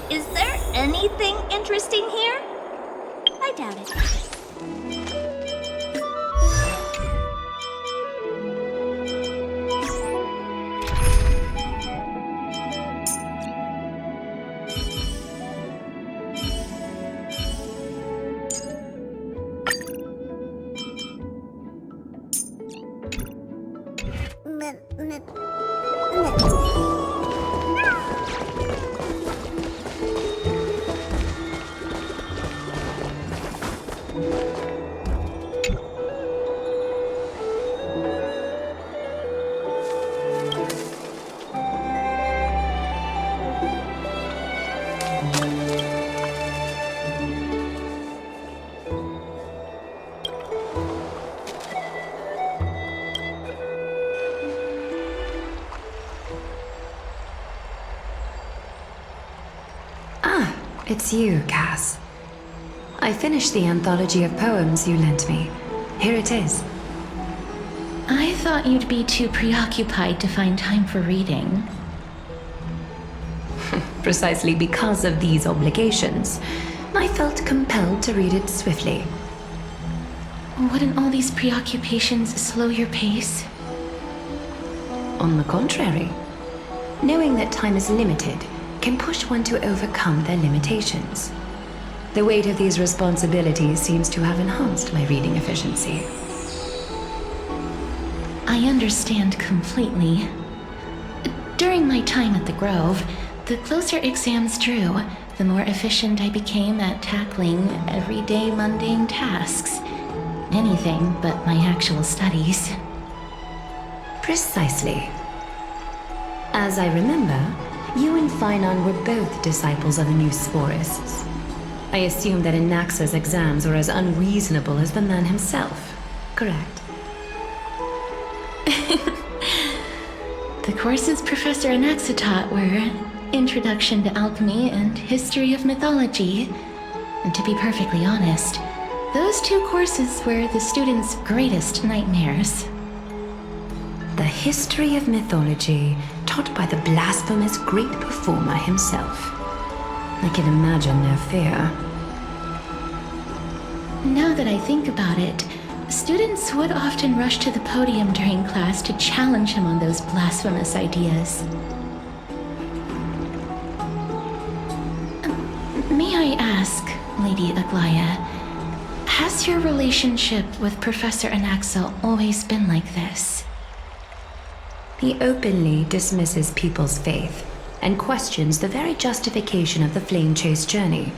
Is there anything interesting here? I doubt it. It's you, Cass. I finished the anthology of poems you lent me. Here it is. I thought you'd be too preoccupied to find time for reading. Precisely because of these obligations, I felt compelled to read it swiftly. Wouldn't all these preoccupations slow your pace? On the contrary, knowing that time is limited can push one to overcome their limitations. The weight of these responsibilities seems to have enhanced my reading efficiency. I understand completely. During my time at the Grove, the closer exams drew, the more efficient I became at tackling everyday mundane tasks. Anything but my actual studies. Precisely. As I remember, you and Finon were both disciples of the new Sporists. I assume that Anaxa's exams were as unreasonable as the man himself, correct? The courses Professor Anaxa taught were Introduction to Alchemy and History of Mythology. And to be perfectly honest, those two courses were the students' greatest nightmares. The history of mythology, taught by the blasphemous great performer himself. I can imagine their fear. Now that I think about it, students would often rush to the podium during class to challenge him on those blasphemous ideas. May I ask, Lady Aglaya, Has your relationship with Professor Anaxa always been like this? He openly dismisses people's faith and questions the very justification of the flame chase journey.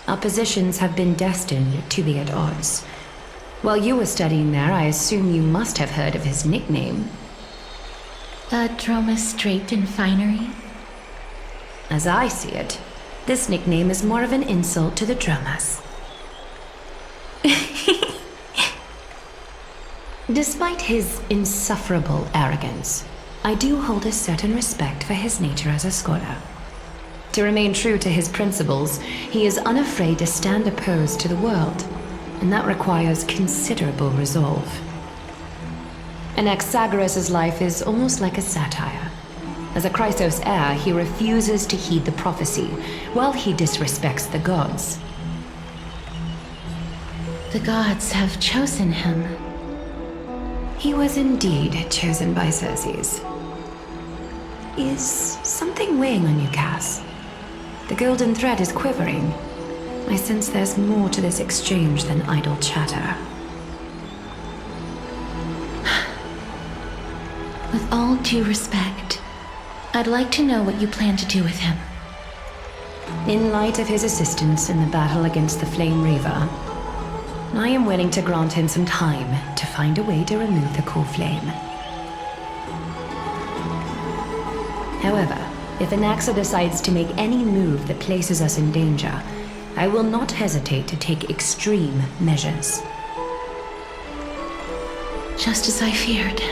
Our positions have been destined to be at odds. While you were studying there, I assume you must have heard of his nickname. Dromus draped in finery? As I see it, this nickname is more of an insult to the Dromas. Despite his insufferable arrogance, I do hold a certain respect for his nature as a scholar. To remain true to his principles, he is unafraid to stand opposed to the world, and that requires considerable resolve. Anaxagoras' life is almost like a satire. As a Chrysos heir, he refuses to heed the prophecy, while he disrespects the gods. The gods have chosen him. He was indeed chosen by Circes. Is something weighing on you, Cass? The golden thread is quivering. I sense there's more to this exchange than idle chatter. With all due respect, I'd like to know what you plan to do with him. In light of his assistance in the battle against the Flame Reaver, I am willing to grant him some time to find a way to remove the cool flame. However, if Anaxa decides to make any move that places us in danger, I will not hesitate to take extreme measures. Just as I feared.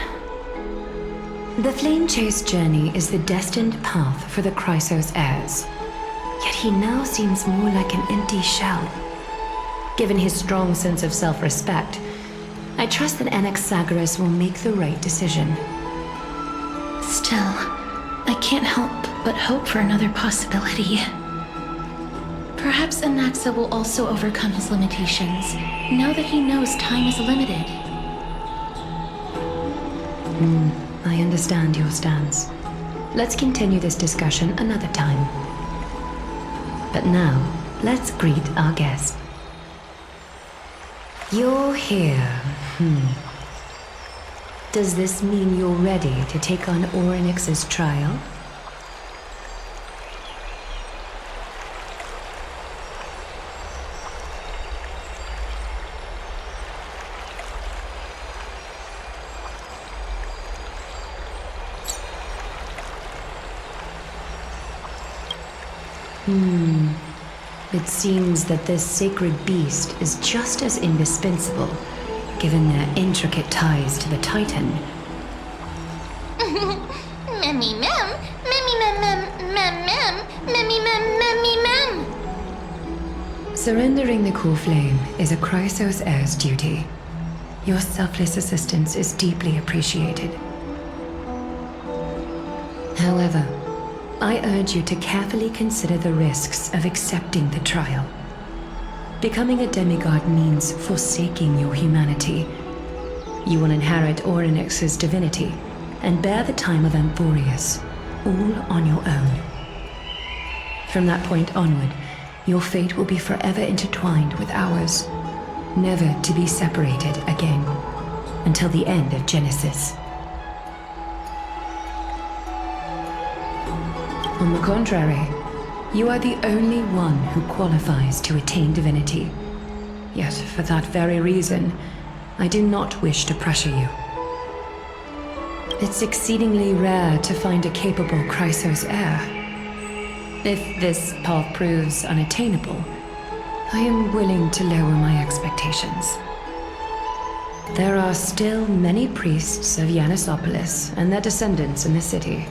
The Flame Chase journey is the destined path for the Chrysos heirs. Yet he now seems more like an empty shell. Given his strong sense of self-respect, I trust that Anaxagoras will make the right decision. Still, I can't help but hope for another possibility. Perhaps Anaxa will also overcome his limitations, now that he knows time is limited. I understand your stance. Let's continue this discussion another time. But now, let's greet our guest. You're here. Does this mean you're ready to take on Orynyx's trial? It seems that this sacred beast is just as indispensable, given their intricate ties to the Titan. Memmy mem, memmy mem mem mem mem, memmy mem memmy mem. Surrendering the cool flame is a Chrysos heir's duty. Your selfless assistance is deeply appreciated. However, I urge you to carefully consider the risks of accepting the trial. Becoming a demigod means forsaking your humanity. You will inherit Orynyx's divinity and bear the time of Amphorius, all on your own. From that point onward, your fate will be forever intertwined with ours, never to be separated again, until the end of Genesis. On the contrary, you are the only one who qualifies to attain divinity. Yet, for that very reason, I do not wish to pressure you. It's exceedingly rare to find a capable Chrysos heir. If this path proves unattainable, I am willing to lower my expectations. There are still many priests of Yanissopolis and their descendants in the city.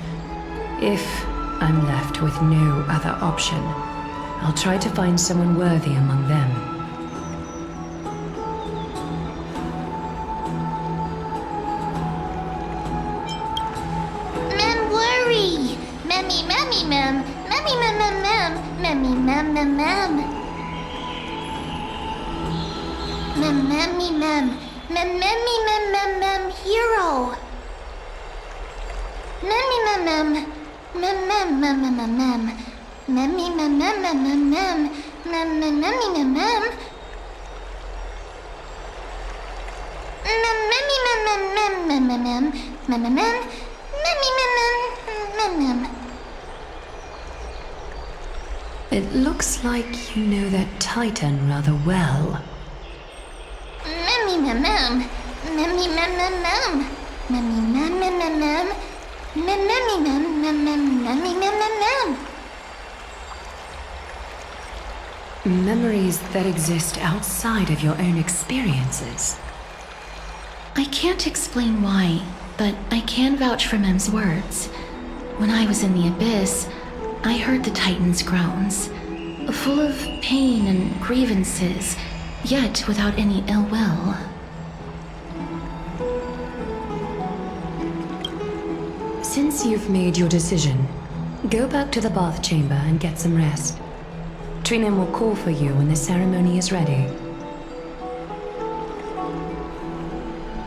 If I'm left with no other option, I'll try to find someone worthy among them. Mem worry. Memmy memmy mem, memmy mem mem mem, memmy mem mem mem. Mem memmy mem, mem memmy mem mem mem hero. Memmy mem mem. Mem mem mem mem mem mem, memmy mem mem mem mem mem, mem mem memmy mem mem. It looks like you know that Titan rather well. Memories that exist outside of your own experiences. I can't explain why, but I can vouch for Mem's words. When I was in the abyss, I heard the Titan's groans, full of pain and grievances, yet without any ill will. Since you've made your decision, go back to the bath chamber and get some rest. Trinem will call for you when the ceremony is ready.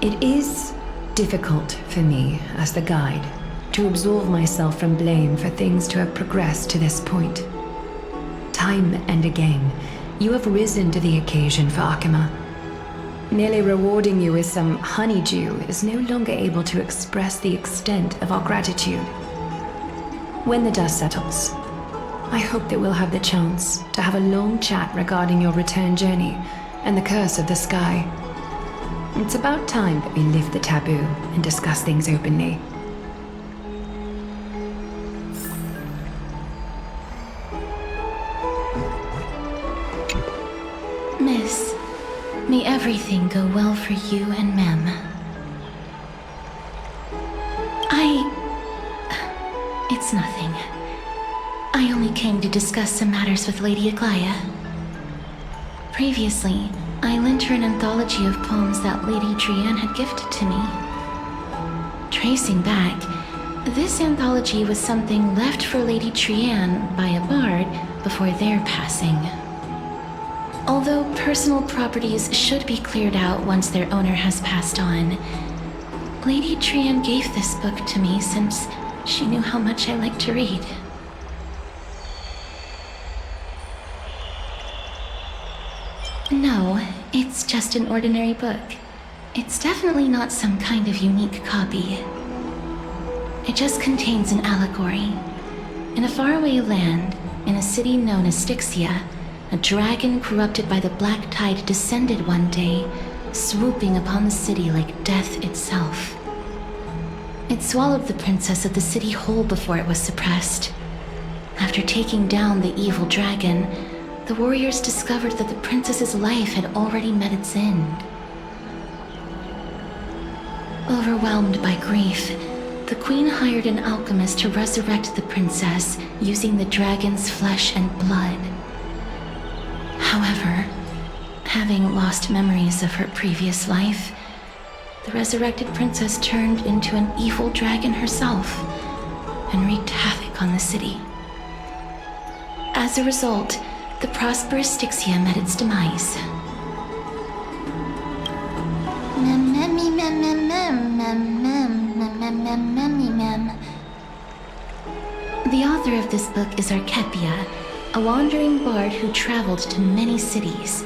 It is difficult for me, as the guide, to absolve myself from blame for things to have progressed to this point. Time and again, you have risen to the occasion for Akima. Merely rewarding you with some honeydew is no longer able to express the extent of our gratitude. When the dust settles, I hope that we'll have the chance to have a long chat regarding your return journey and the curse of the sky. It's about time that we lift the taboo and discuss things openly. Miss, may everything go well for you and Mem. It's nothing. I only came to discuss some matters with Lady Aglaya. Previously, I lent her an anthology of poems that Lady Trianne had gifted to me. Tracing back, this anthology was something left for Lady Trianne by a bard before their passing. Although personal properties should be cleared out once their owner has passed on, Lady Trianne gave this book to me since she knew how much I like to read. No, it's just an ordinary book. It's definitely not some kind of unique copy. It just contains an allegory. In a faraway land, in a city known as Styxia, a dragon corrupted by the black tide descended one day, swooping upon the city like death itself. It swallowed the princess of the city whole before it was suppressed. After taking down the evil dragon, the warriors discovered that the princess's life had already met its end. Overwhelmed by grief, the queen hired an alchemist to resurrect the princess using the dragon's flesh and blood. However, having lost memories of her previous life, the resurrected princess turned into an evil dragon herself and wreaked havoc on the city. As a result, the prosperous Styxia met its demise. The author of this book is Archepia, a wandering bard who traveled to many cities.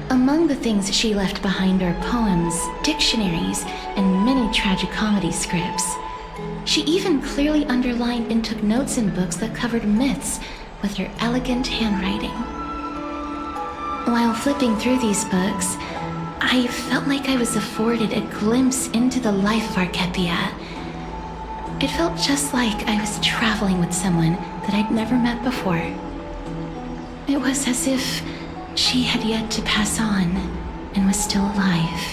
Among the things she left behind are poems, dictionaries, and many tragicomedy scripts. She even clearly underlined and took notes in books that covered myths with her elegant handwriting. While flipping through these books, I felt like I was afforded a glimpse into the life of Archepia. It felt just like I was traveling with someone that I'd never met before. It was as if she had yet to pass on and was still alive.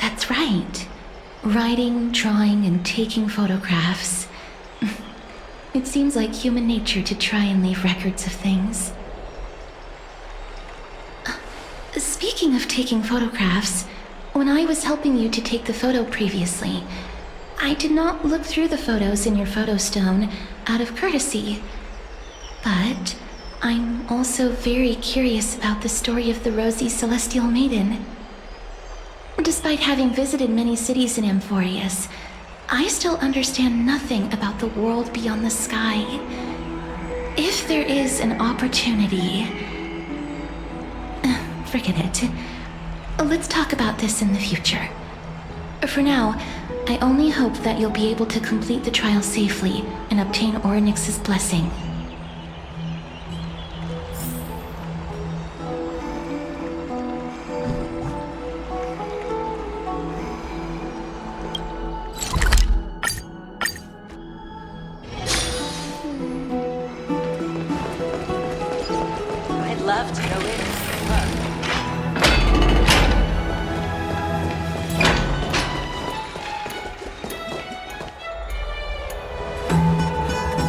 That's right. Writing, drawing, and taking photographs. It seems like human nature to try and leave records of things. Speaking of taking photographs, when I was helping you to take the photo previously, I did not look through the photos in your photo stone out of courtesy. But I'm also very curious about the story of the Rosy Celestial Maiden. Despite having visited many cities in Amphorius, I still understand nothing about the world beyond the sky. If there is an opportunity... Forget it. Let's talk about this in the future. For now, I only hope that you'll be able to complete the trial safely and obtain Ornyx's blessing. I'd love to go in.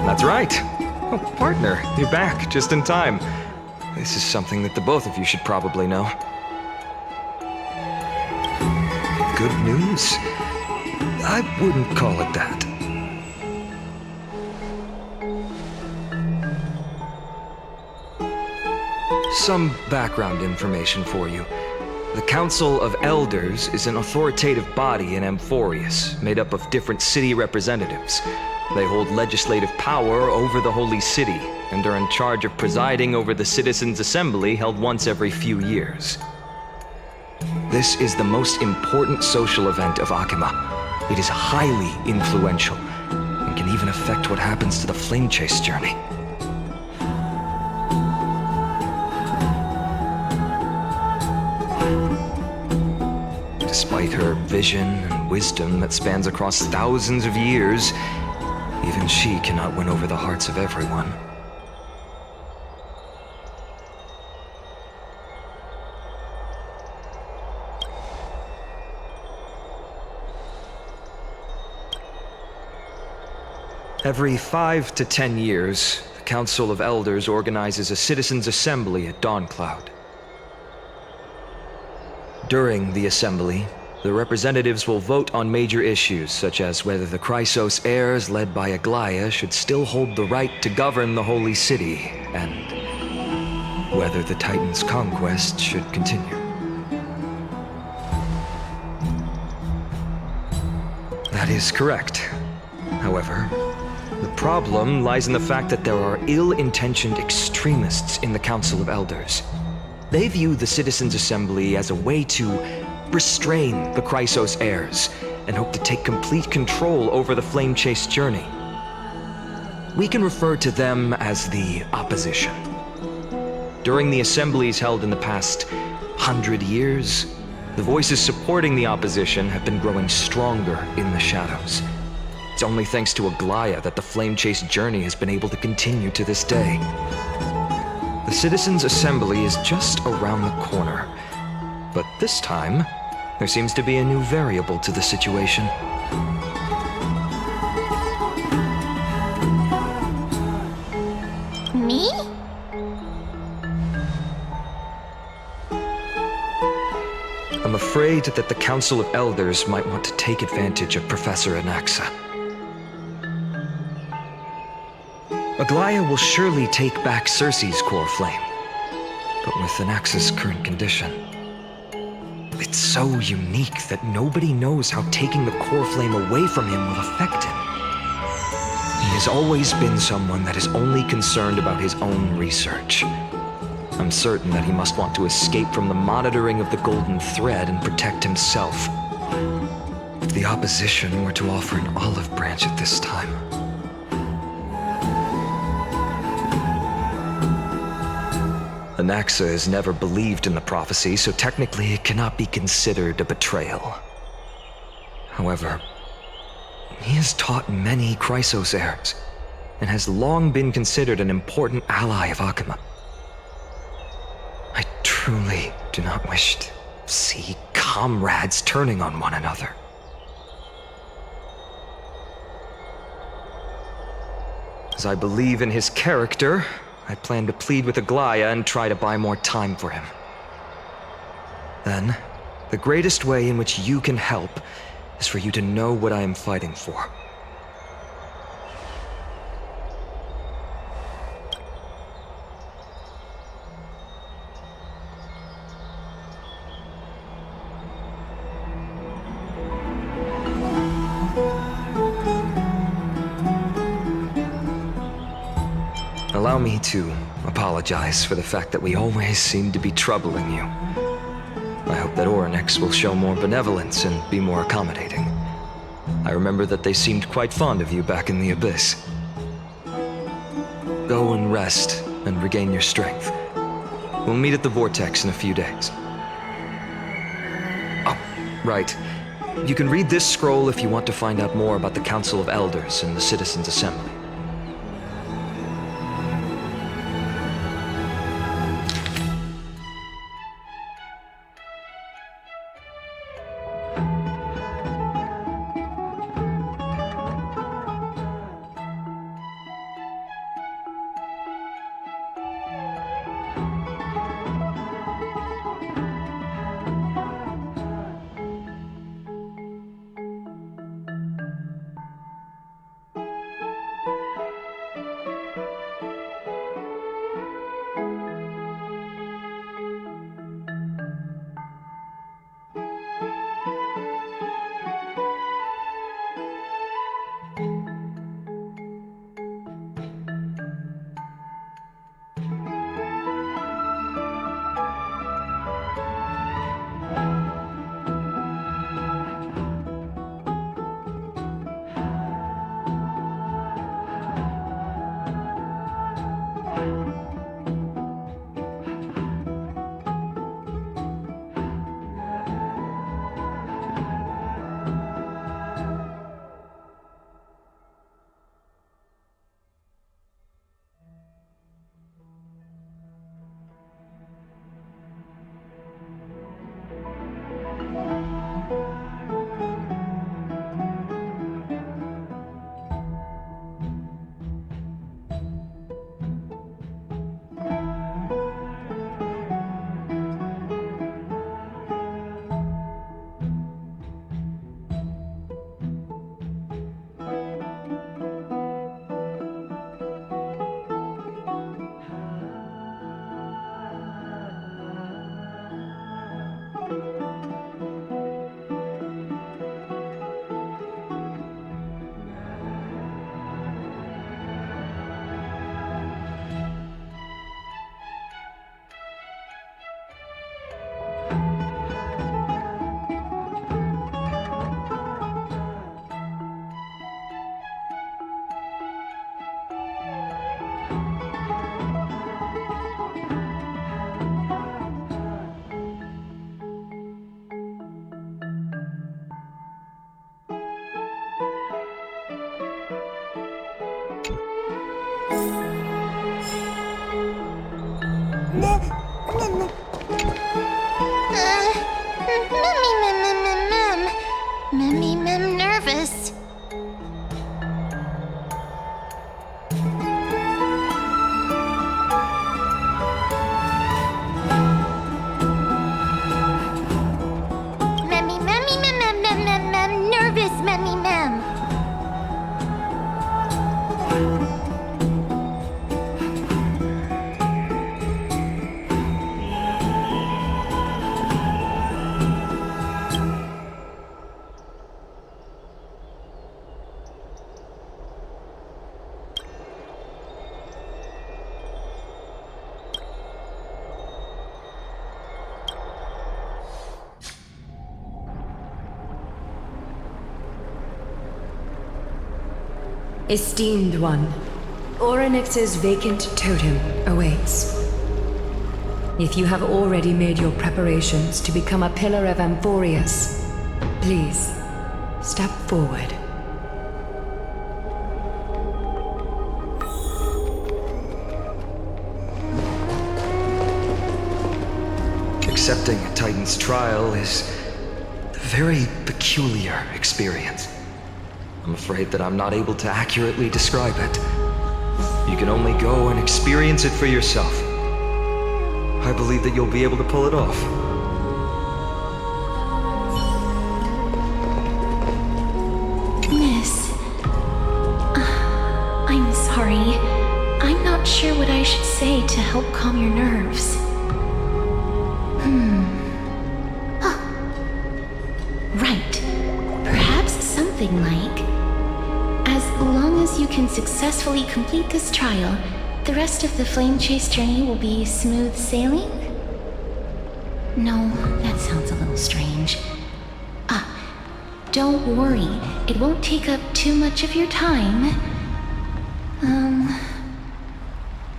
That's right. Oh, partner, you're back just in time. This is something that the both of you should probably know. Good news? I wouldn't call it that. Some background information for you. The Council of Elders is an authoritative body in Amphorius, made up of different city representatives. They hold legislative power over the Holy City, and are in charge of presiding over the Citizens' Assembly held once every few years. This is the most important social event of Akima. It is highly influential, and can even affect what happens to the Flame Chase journey. Despite her vision and wisdom that spans across thousands of years, even she cannot win over the hearts of everyone. Every 5 to 10 years, the Council of Elders organizes a citizens' assembly at Dawncloud. During the assembly, the representatives will vote on major issues, such as whether the Chrysos heirs led by Aglaia should still hold the right to govern the Holy City, and whether the Titan's conquest should continue. That is correct. However, the problem lies in the fact that there are ill-intentioned extremists in the Council of Elders. They view the Citizens' Assembly as a way to restrain the Chrysos heirs, and hope to take complete control over the Flame Chase journey. We can refer to them as the opposition. During the assemblies held in the past 100 years, the voices supporting the opposition have been growing stronger in the shadows. It's only thanks to Aglaia that the Flame Chase journey has been able to continue to this day. The Citizens' Assembly is just around the corner, but this time, there seems to be a new variable to the situation. Me? I'm afraid that the Council of Elders might want to take advantage of Professor Anaxa. Aglaia will surely take back Circe's core flame, but with Anaxa's current condition, it's so unique that nobody knows how taking the core flame away from him will affect him. He has always been someone that is only concerned about his own research. I'm certain that he must want to escape from the monitoring of the Golden Thread and protect himself. If the opposition were to offer an olive branch at this time... Anaxa has never believed in the prophecy, so technically it cannot be considered a betrayal. However, he has taught many Chrysos heirs, and has long been considered an important ally of Akima. I truly do not wish to see comrades turning on one another. As I believe in his character, I plan to plead with Aglaia and try to buy more time for him. Then, the greatest way in which you can help is for you to know what I am fighting for. Allow me to apologize for the fact that we always seem to be troubling you. I hope that Orynyx will show more benevolence and be more accommodating. I remember that they seemed quite fond of you back in the Abyss. Go and rest and regain your strength. We'll meet at the Vortex in a few days. Oh, right. You can read this scroll if you want to find out more about the Council of Elders and the Citizens' Assembly. I'm nervous. Nervous, Memmy Mem. Esteemed one, Orynyx's vacant totem awaits. If you have already made your preparations to become a pillar of Amphorius, please, step forward. Accepting a Titan's trial is a very peculiar experience. I'm afraid that I'm not able to accurately describe it. You can only go and experience it for yourself. I believe that you'll be able to pull it off. Miss, I'm sorry. I'm not sure what I should say to help calm your nerves. Right. Perhaps something like, as long as you can successfully complete this trial, the rest of the flame chase journey will be smooth sailing? No, that sounds a little strange. Don't worry. It won't take up too much of your time.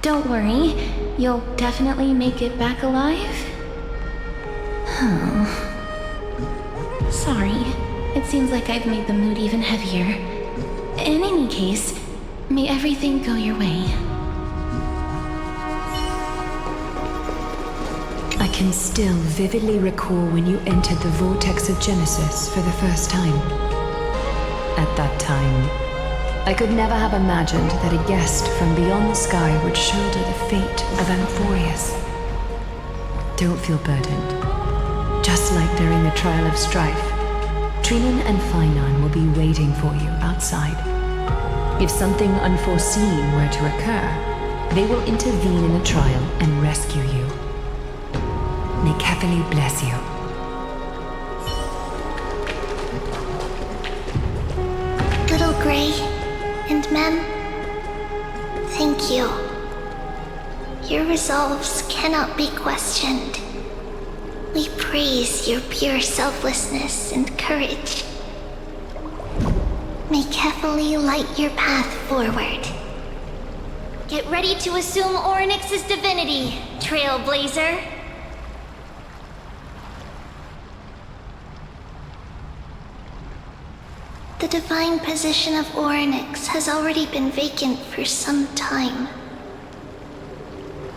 Don't worry. You'll definitely make it back alive? Sorry. It seems like I've made the mood even heavier. In any case, may everything go your way. I can still vividly recall when you entered the vortex of Genesis for the first time. At that time, I could never have imagined that a guest from beyond the sky would shoulder the fate of Amphorius. Don't feel burdened. Just like during the trial of strife, Trinan and Finan will be waiting for you outside. If something unforeseen were to occur, they will intervene in the trial and rescue you. May Catherly bless you. Little Gray and Mem, thank you. Your resolves cannot be questioned. We praise your pure selflessness and courage. May Catherly light your path forward. Get ready to assume Orynyx's divinity, Trailblazer. The divine position of Orynyx has already been vacant for some time.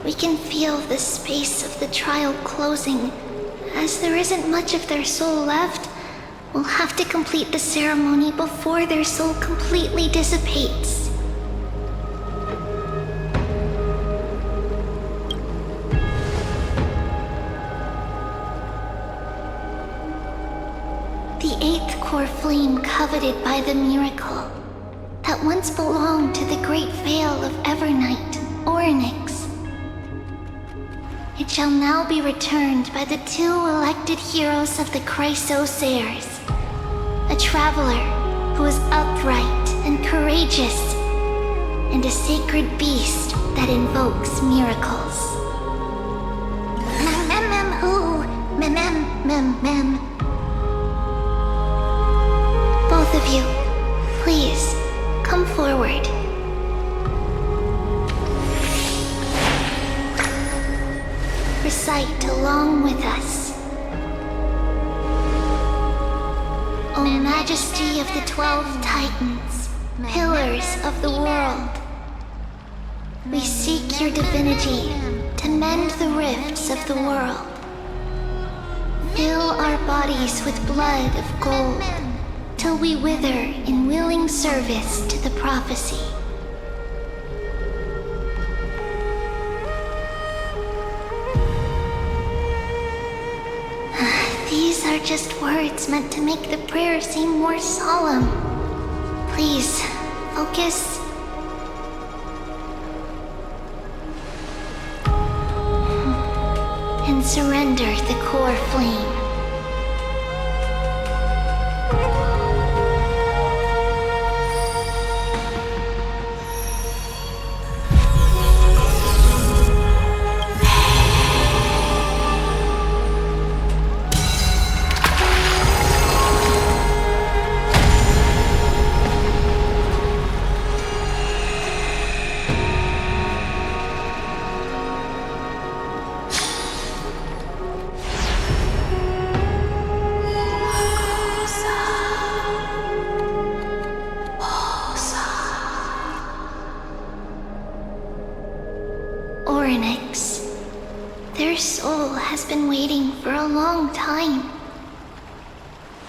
We can feel the space of the trial closing. As there isn't much of their soul left, we'll have to complete the ceremony before their soul completely dissipates. The eighth core flame coveted by the miracle that once belonged to the great Veil of Evernight, Orynyx. It shall now be returned by the two elected heroes of the Chrysosairs, a traveler who is upright and courageous, and a sacred beast that invokes miracles. Mem. Both of you, please, come forward. Recite along with us. O Majesty of the 12 Titans, pillars of the world, we seek your divinity to mend the rifts of the world. Fill our bodies with blood of gold, till we wither in willing service to the prophecy. These are just words meant to make the prayer seem more solemn. Please, focus. And surrender the core flame. Orynyx. Their soul has been waiting for a long time.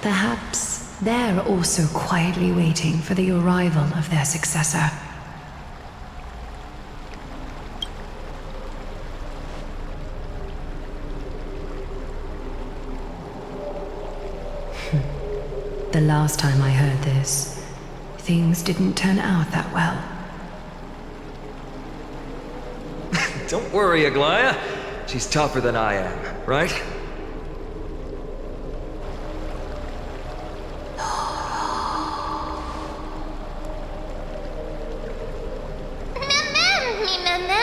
Perhaps they're also quietly waiting for the arrival of their successor. The last time I heard this, things didn't turn out that well. Don't worry, Aglaya. She's tougher than I am, right? Mem,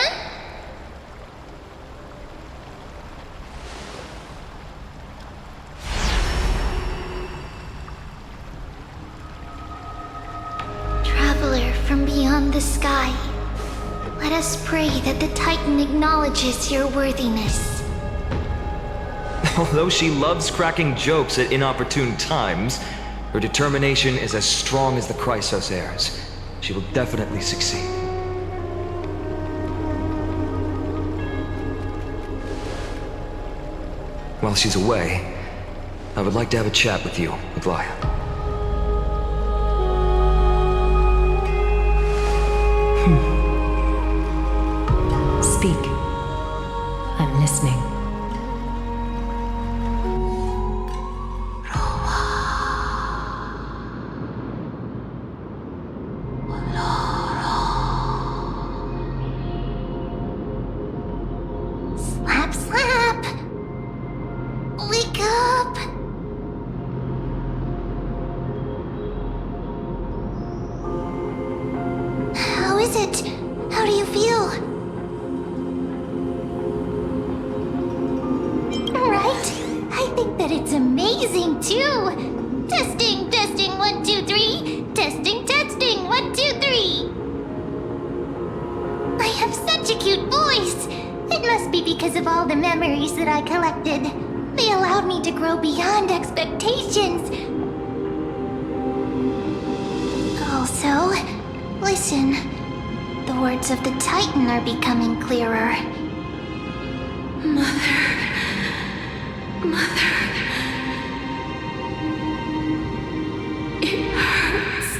from beyond the sky. Let us pray that the Titan acknowledges your worthiness. Although she loves cracking jokes at inopportune times, her determination is as strong as the Chrysos heirs. She will definitely succeed. While she's away, I would like to have a chat with you, Aglaya. Speak. I'm listening. Slap, slap! Wake up! How is it? How do you feel? Right? I think that it's amazing too! Testing, testing, 1, 2, 3! Testing, testing, 1, 2, 3! I have such a cute voice! It must be because of all the memories that I collected. They allowed me to grow beyond expectations. Also, listen. The words of the Titan are becoming clearer. Mother. It hurts.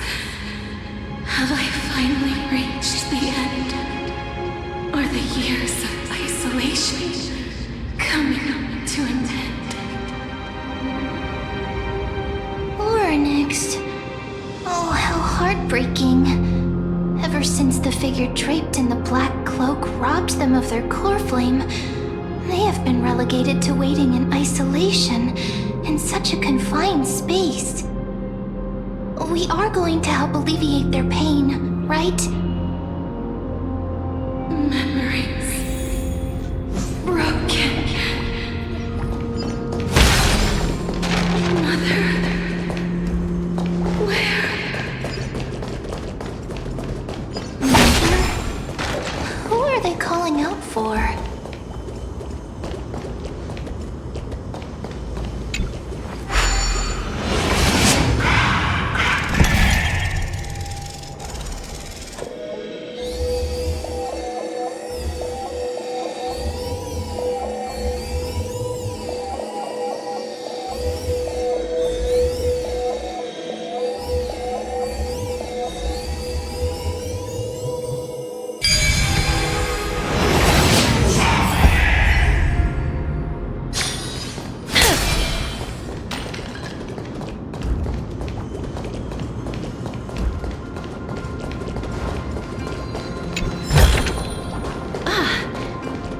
Have I finally reached the end? Are the years of isolation coming to an end? Or next. Oh, how heartbreaking. Ever since the figure draped in the black cloak robbed them of their core flame, they have been relegated to waiting in isolation in such a confined space. We are going to help alleviate their pain, right? Memories broken. Mother, where? Who are they calling out for?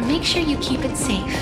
Make sure you keep it safe.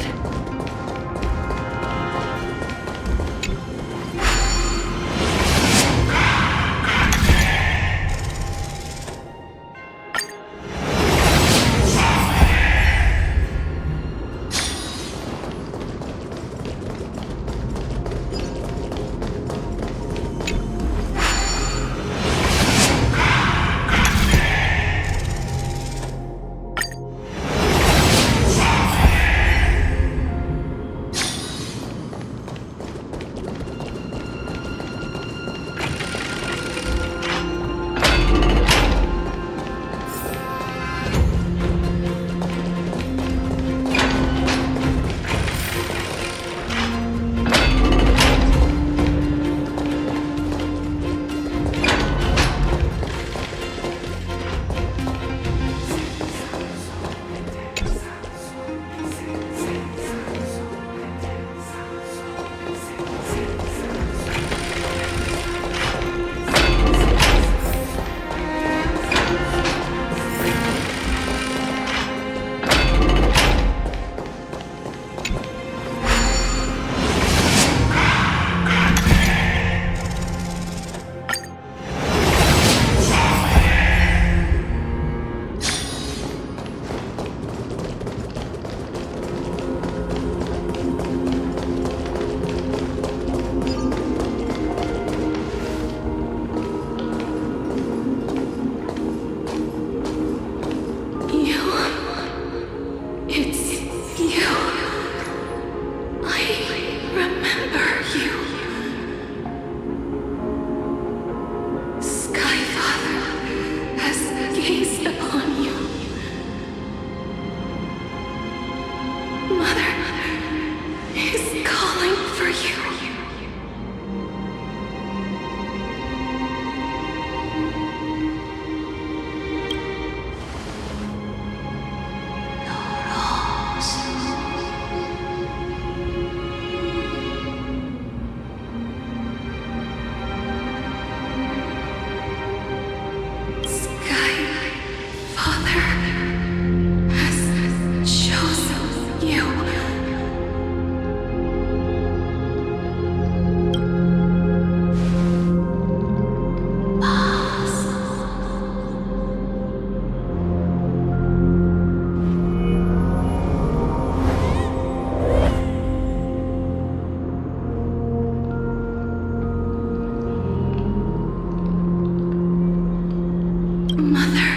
Mother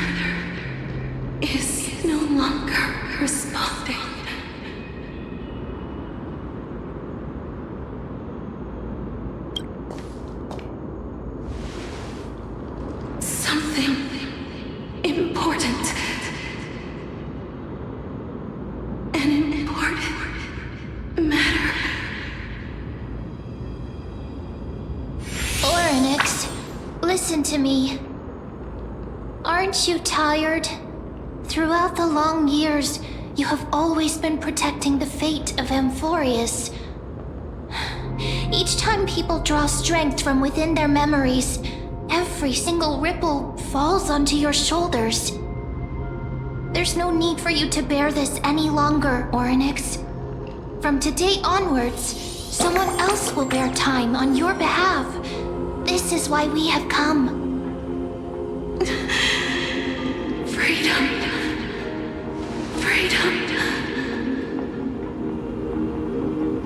is no longer responding. Something important. An important matter. Oryx, listen to me. Aren't you tired? Throughout the long years, you have always been protecting the fate of Amphorius. Each time people draw strength from within their memories, every single ripple falls onto your shoulders. There's no need for you to bear this any longer, Oryx. From today onwards, someone else will bear time on your behalf. This is why we have come. Freedom. Freedom.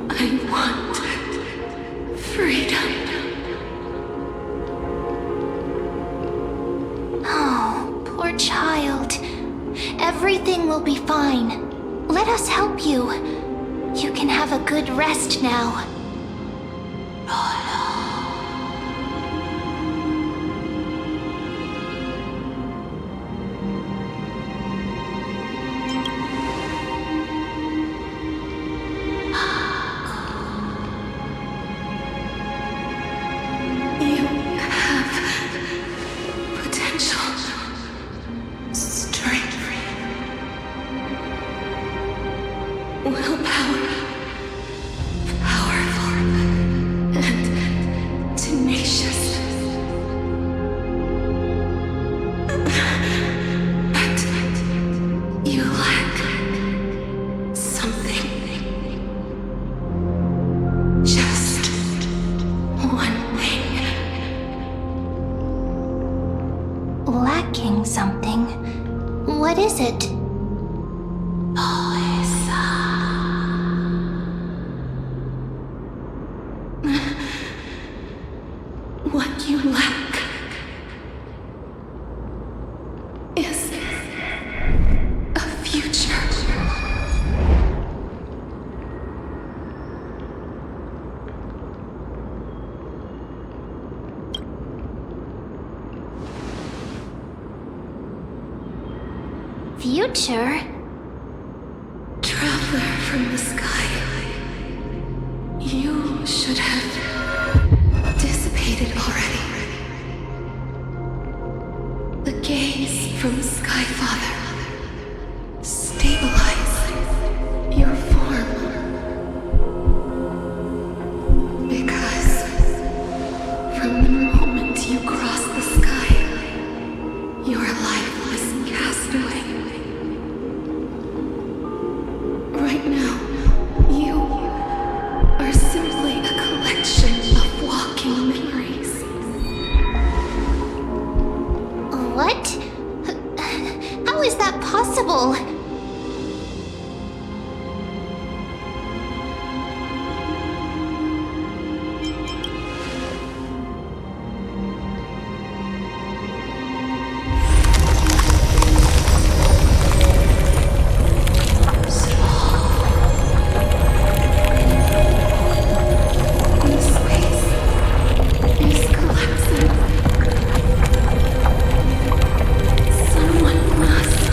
I want freedom. Oh, poor child. Everything will be fine. Let us help you. You can have a good rest now. You have potential, strength, willpower, powerful and tenacious. But you lack something. Just one thing. Lacking something? What is it? What you lack is a future. Future? Traveler from the sky. You should have dissipated already. The gaze from Skyfather. Stabilize your form. Because from the moment you crossed the sky, your life was cast away. Right now, you are simply a collection of walking memories. What? How is that possible? The space is collapsing. Someone must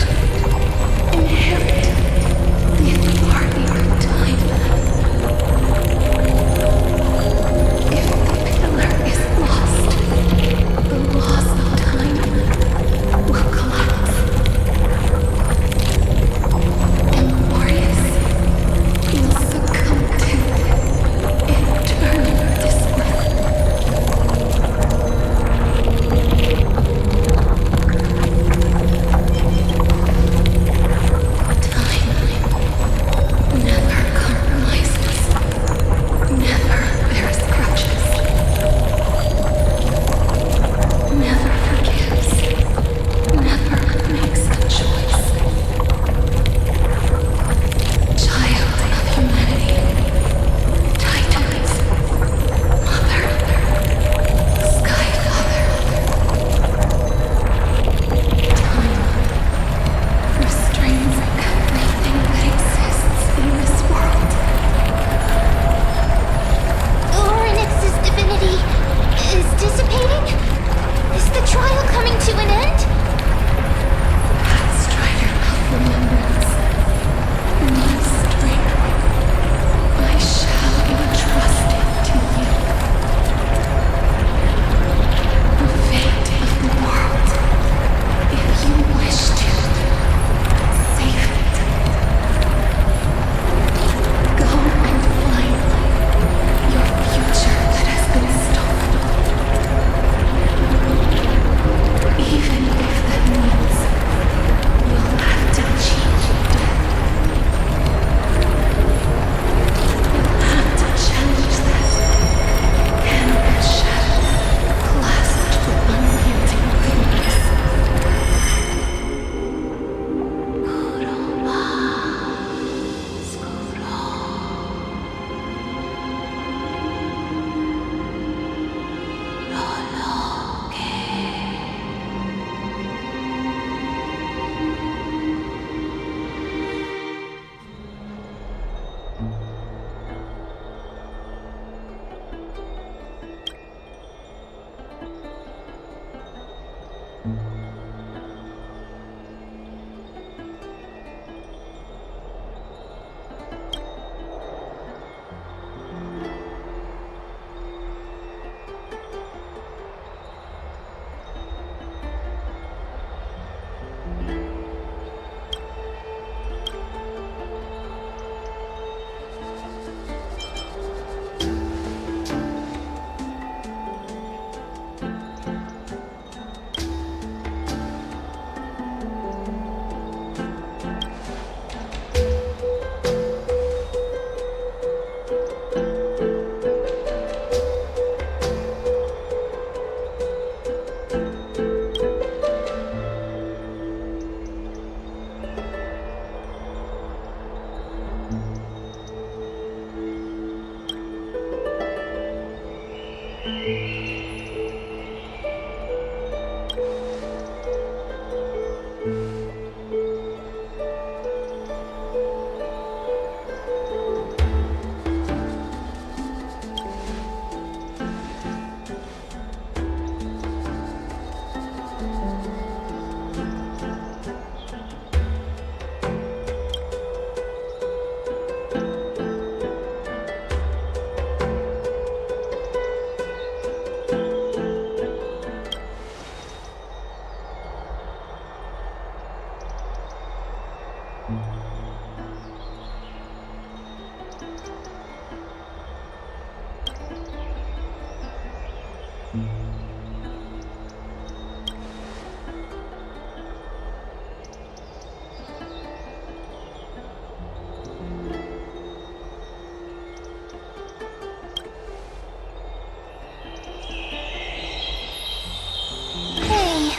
Hey,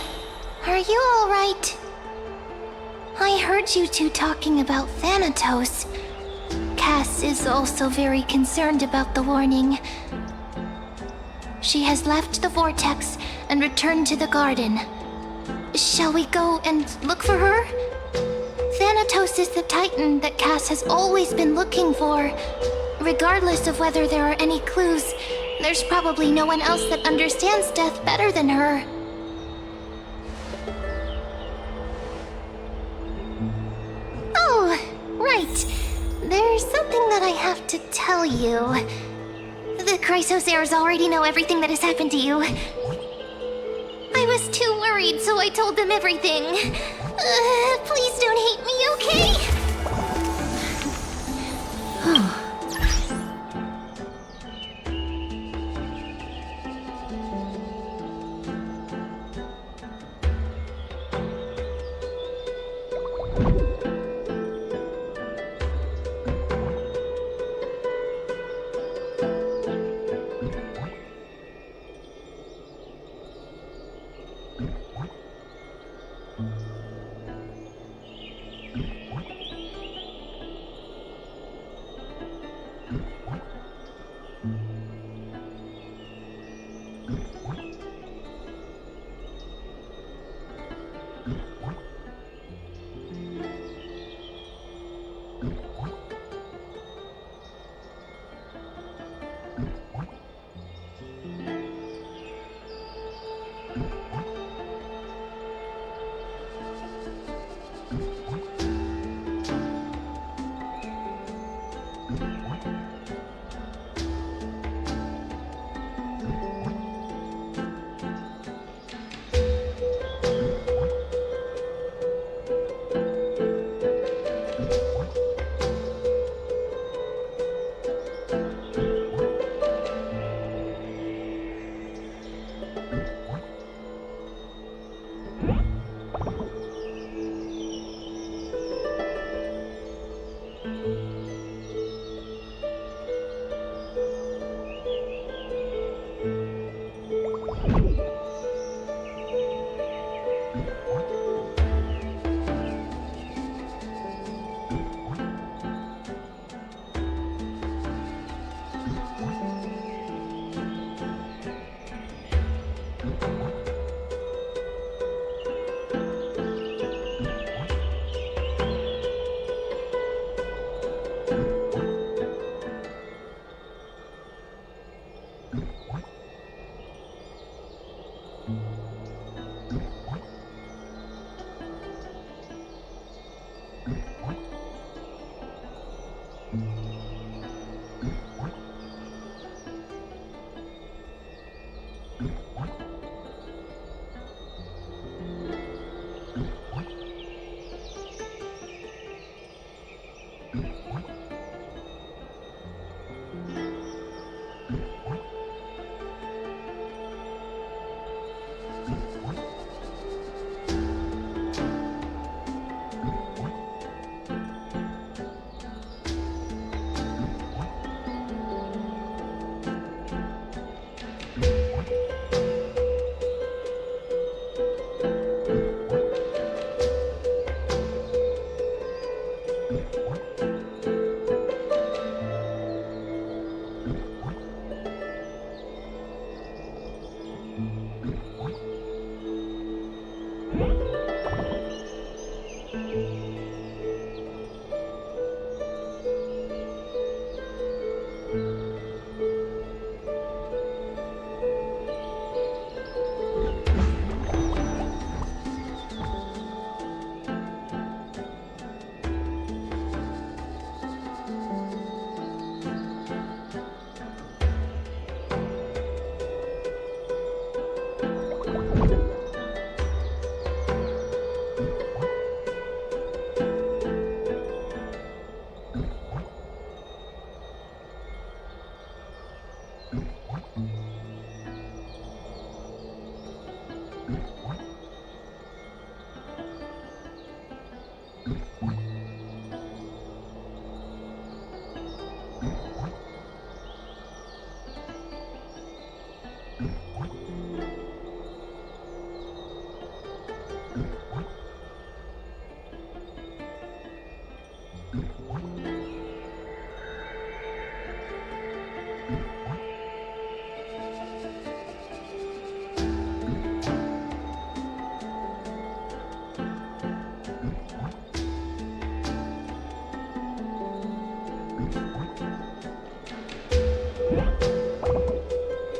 are you alright? I heard you two talking about Thanatos. Cass is also very concerned about the warning. She has left the vortex and returned to the garden. Shall we go and look for her? Thanatos is the Titan that Cass has always been looking for. Regardless of whether there are any clues, there's probably no one else that understands death better than her. Oh, right. There's something that I have to tell you. The Chrysosairs already know everything that has happened to you. I was too worried, so I told them everything. Please don't hate me, okay?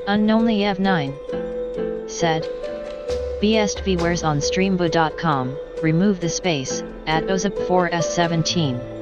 Unknownly F9 said, Best viewers on streambo.com, remove the space, at OZIP4S17.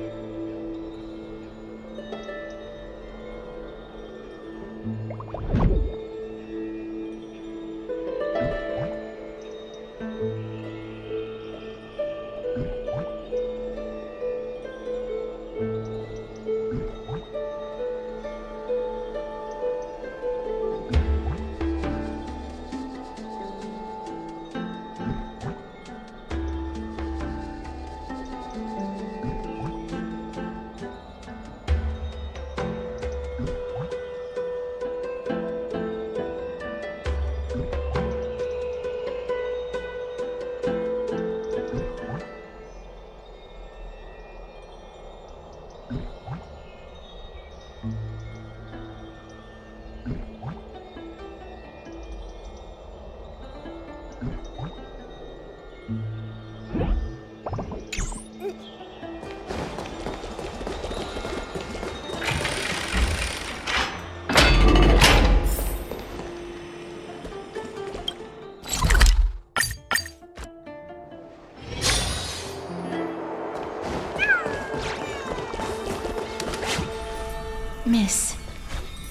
Miss,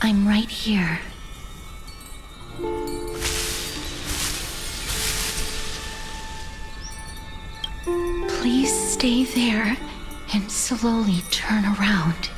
I'm right here. Please stay there and slowly turn around.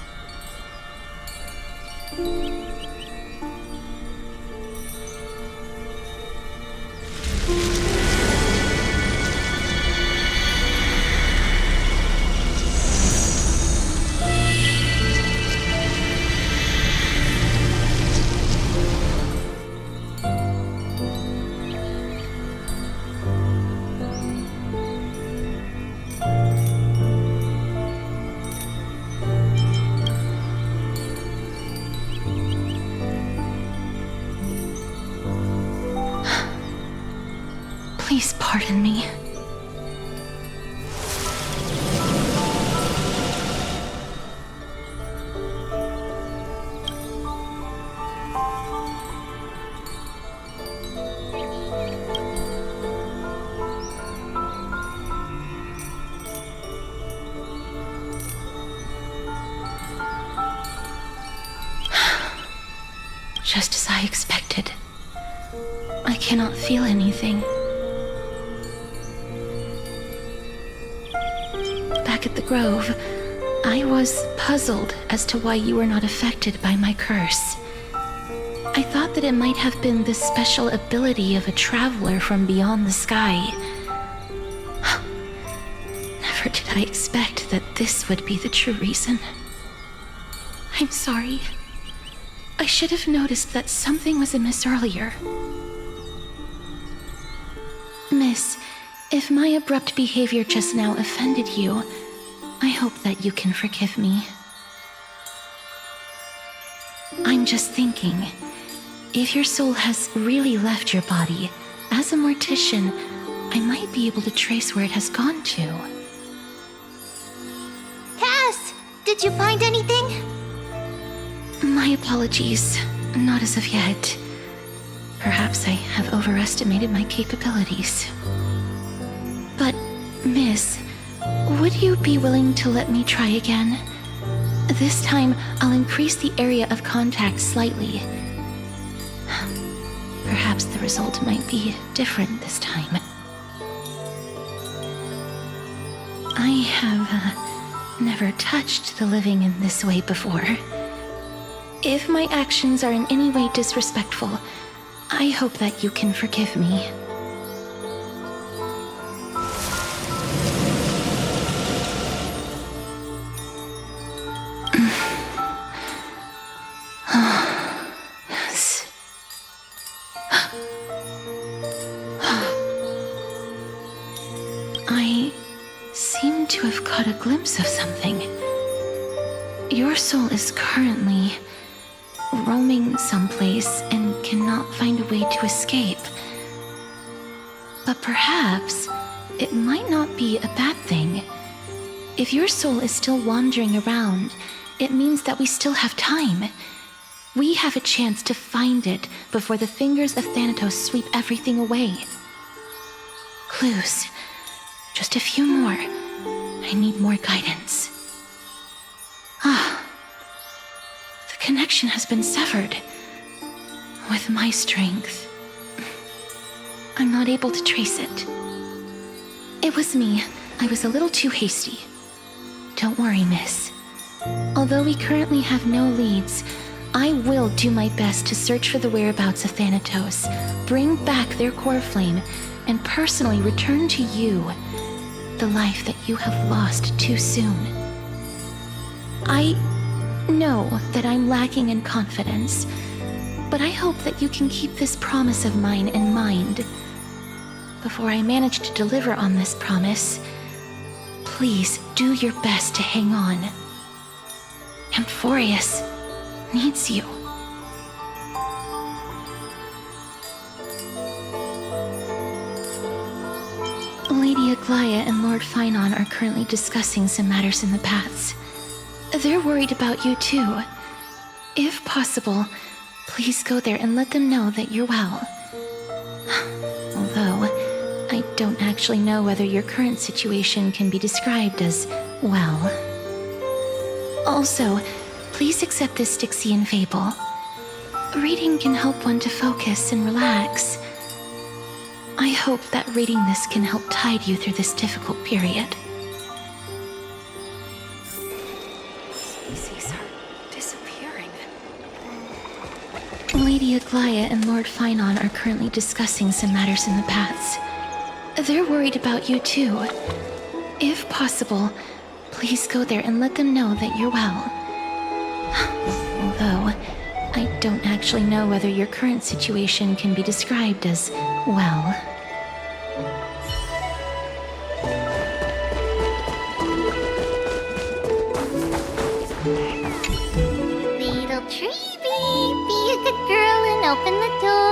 Please pardon me. Just as I expected. I cannot feel anything. Back at the Grove, I was puzzled as to why you were not affected by my curse. I thought that it might have been the special ability of a traveler from beyond the sky. Never did I expect that this would be the true reason. I'm sorry. I should have noticed that something was amiss earlier. Miss, if my abrupt behavior just now offended you, I hope that you can forgive me. I'm just thinking, if your soul has really left your body, as a mortician, I might be able to trace where it has gone to. Cass! Did you find anything? My apologies. Not as of yet. Perhaps I have overestimated my capabilities. But, Miss, would you be willing to let me try again? This time, I'll increase the area of contact slightly. Perhaps the result might be different this time. I have never touched the living in this way before. If my actions are in any way disrespectful, I hope that you can forgive me. Yes. I seem to have caught a glimpse of something. Your soul is currently roaming someplace and cannot find a way to escape. But perhaps it might not be a bad thing. If your soul is still wandering around, it means that we still have time. We have a chance to find it before the fingers of Thanatos sweep everything away. Clues. Just a few more. I need more guidance. The connection has been severed. With my strength, I'm not able to trace it. It was me. I was a little too hasty. Don't worry, miss. Although we currently have no leads, I will do my best to search for the whereabouts of Thanatos, bring back their core flame, and personally return to you the life that you have lost too soon. I know that I'm lacking in confidence, but I hope that you can keep this promise of mine in mind. Before I manage to deliver on this promise, please do your best to hang on. Amphorius needs you. Lady Aglaia and Lord Finon are currently discussing some matters in the paths. They're worried about you too. If possible, please go there and let them know that you're well. Although, I don't actually know whether your current situation can be described as well. Also, please accept this Styxian fable. Reading can help one to focus and relax. I hope that reading this can help tide you through this difficult period. Species are disappearing. Lady Aglaia and Lord Finon are currently discussing some matters in the paths. They're worried about you too. If possible, please go there and let them know that you're well. Although, I don't actually know whether your current situation can be described as well. Little Treeby, be a good girl and open the door.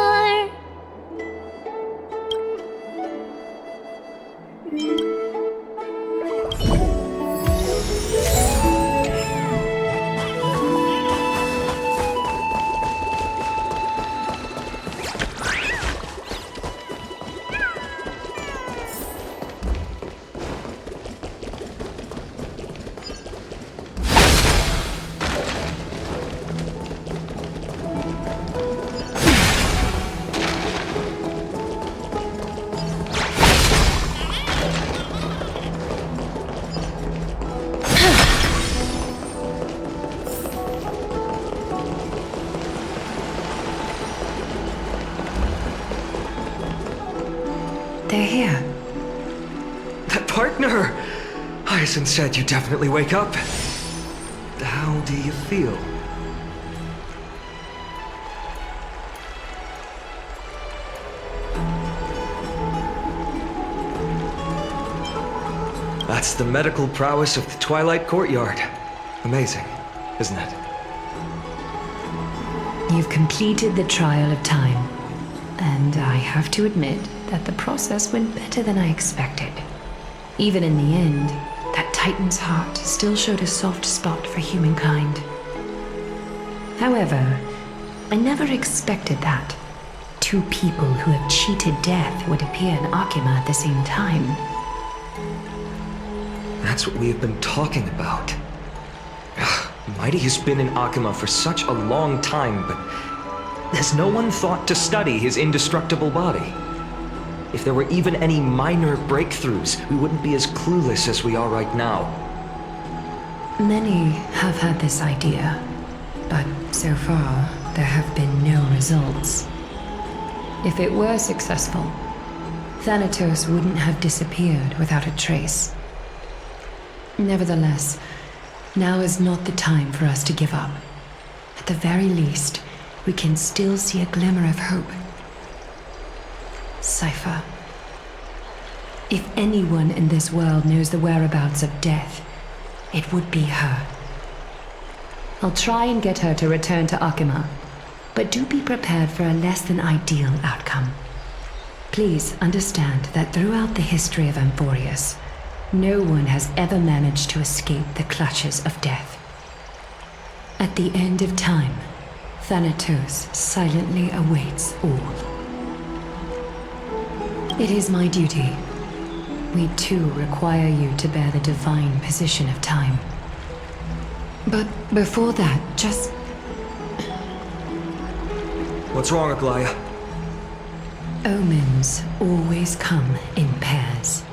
They're here. That partner! Hyacinth said you definitely wake up. How do you feel? That's the medical prowess of the Twilight Courtyard. Amazing, isn't it? You've completed the trial of time, and I have to admit that the process went better than I expected. Even in the end, that Titan's heart still showed a soft spot for humankind. However, I never expected that two people who have cheated death would appear in Akima at the same time. That's what we have been talking about. Mighty has been in Akima for such a long time, but has no one thought to study his indestructible body? If there were even any minor breakthroughs, we wouldn't be as clueless as we are right now. Many have had this idea, but so far there have been no results. If it were successful, Thanatos wouldn't have disappeared without a trace. Nevertheless, now is not the time for us to give up. At the very least, we can still see a glimmer of hope. Cypher, If anyone in this world knows the whereabouts of death, it would be her. I'll try and get her to return to Akima, but do be prepared for a less than ideal outcome. Please understand that throughout the history of Amphorius, no one has ever managed to escape the clutches of death. At the end of time, Thanatos silently awaits all. It is my duty. We too require you to bear the divine position of time. But before that, just... What's wrong, Aglaya? Omens always come in pairs.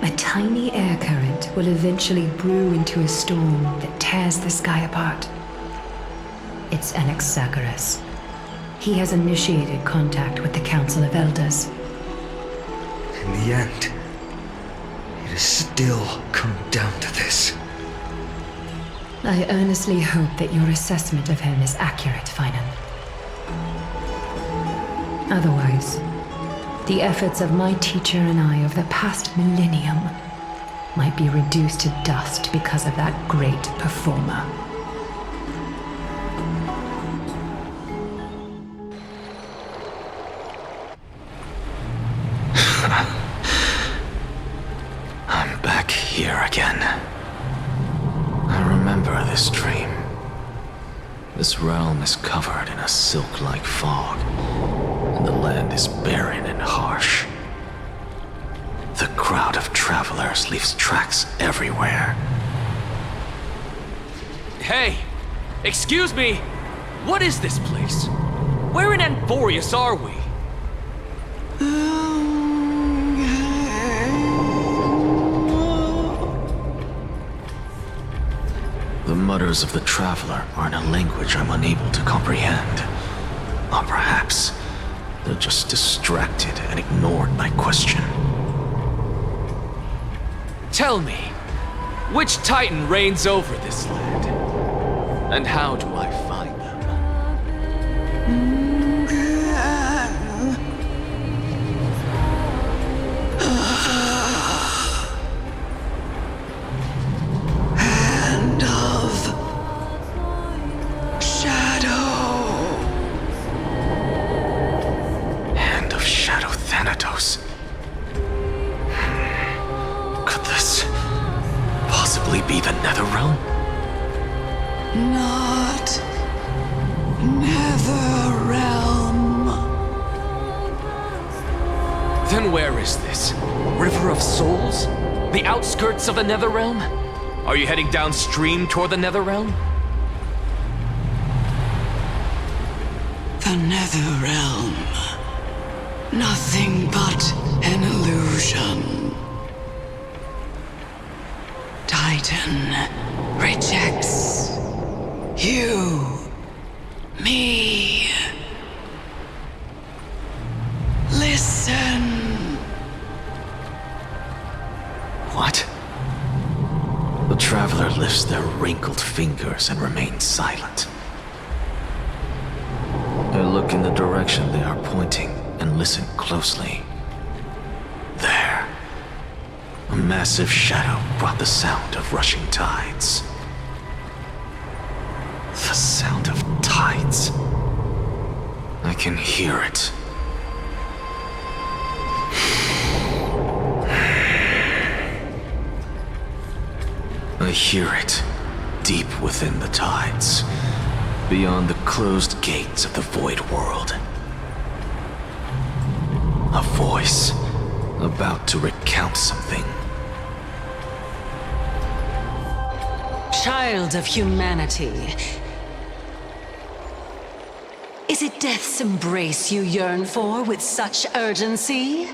A tiny air current will eventually brew into a storm that tears the sky apart. It's Anaxagoras. He has initiated contact with the Council of Elders. In the end, it has still come down to this. I earnestly hope that your assessment of him is accurate, Finan. Otherwise, the efforts of my teacher and I of the past millennium might be reduced to dust because of that great performer. I'm back here again. I remember this dream. This realm is covered in a silk-like fog, and the land is barren and harsh. The crowd of travelers leaves tracks everywhere. Hey! Excuse me! What is this place? Where in Amphorius are we? The mutters of the traveler are in a language I'm unable to comprehend. Or perhaps they're just distracted and ignored my question. Tell me, which Titan reigns over this land? And how do I find them? Hand of Shadow. Hand of Shadow Thanatos. Could this possibly be the Netherrealm? Not Netherrealm. Then where is this? River of Souls? The outskirts of the Netherrealm? Are you heading downstream toward the Netherrealm? The Netherrealm. Nothing but an illusion. Titan rejects you, me. Listen. What? The traveler lifts their wrinkled fingers and remains silent. I look in the direction they are pointing and listen closely. There. A massive shadow brought the sound of rushing tides. The sound of tides. I can hear it. I hear it, deep within the tides, beyond the closed gates of the void world. A voice, about to recount something. Child of humanity. Is it death's embrace you yearn for with such urgency?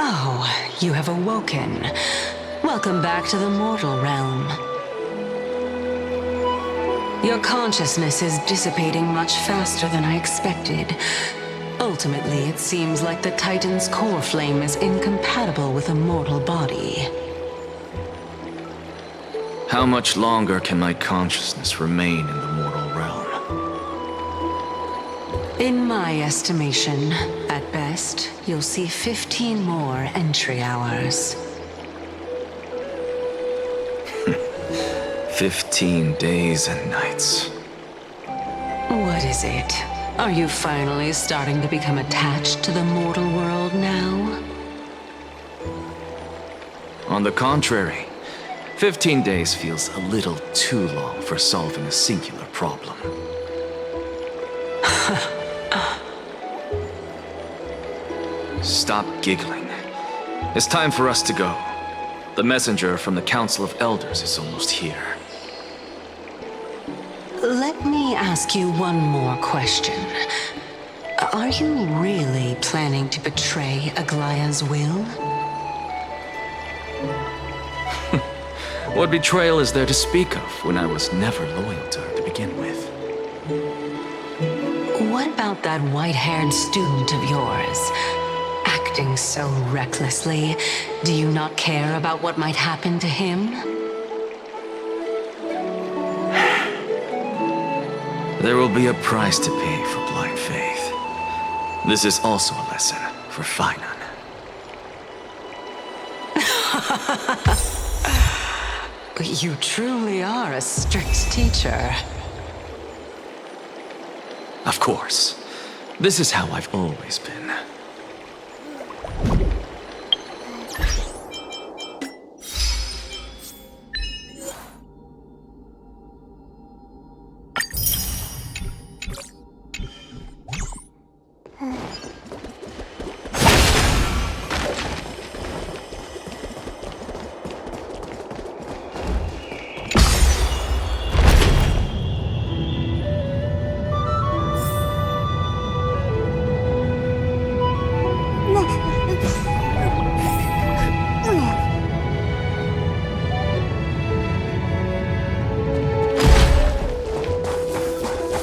Oh, you have awoken. Welcome back to the mortal realm. Your consciousness is dissipating much faster than I expected. Ultimately, it seems like the Titan's core flame is incompatible with a mortal body. How much longer can my consciousness remain in the mortal realm? In my estimation, at best, you'll see 15 more entry hours. 15 days and nights. What is it? Are you finally starting to become attached to the mortal world now? On the contrary, 15 days feels a little too long for solving a singular problem. Stop giggling. It's time for us to go. The messenger from the Council of Elders is almost here. Let me ask you one more question. Are you really planning to betray Aglaya's will? What betrayal is there to speak of when I was never loyal to her to begin with? What about that white-haired student of yours? Acting so recklessly, do you not care about what might happen to him? There will be a price to pay for blind faith. This is also a lesson for Finan. You truly are a strict teacher. Of course. This is how I've always been.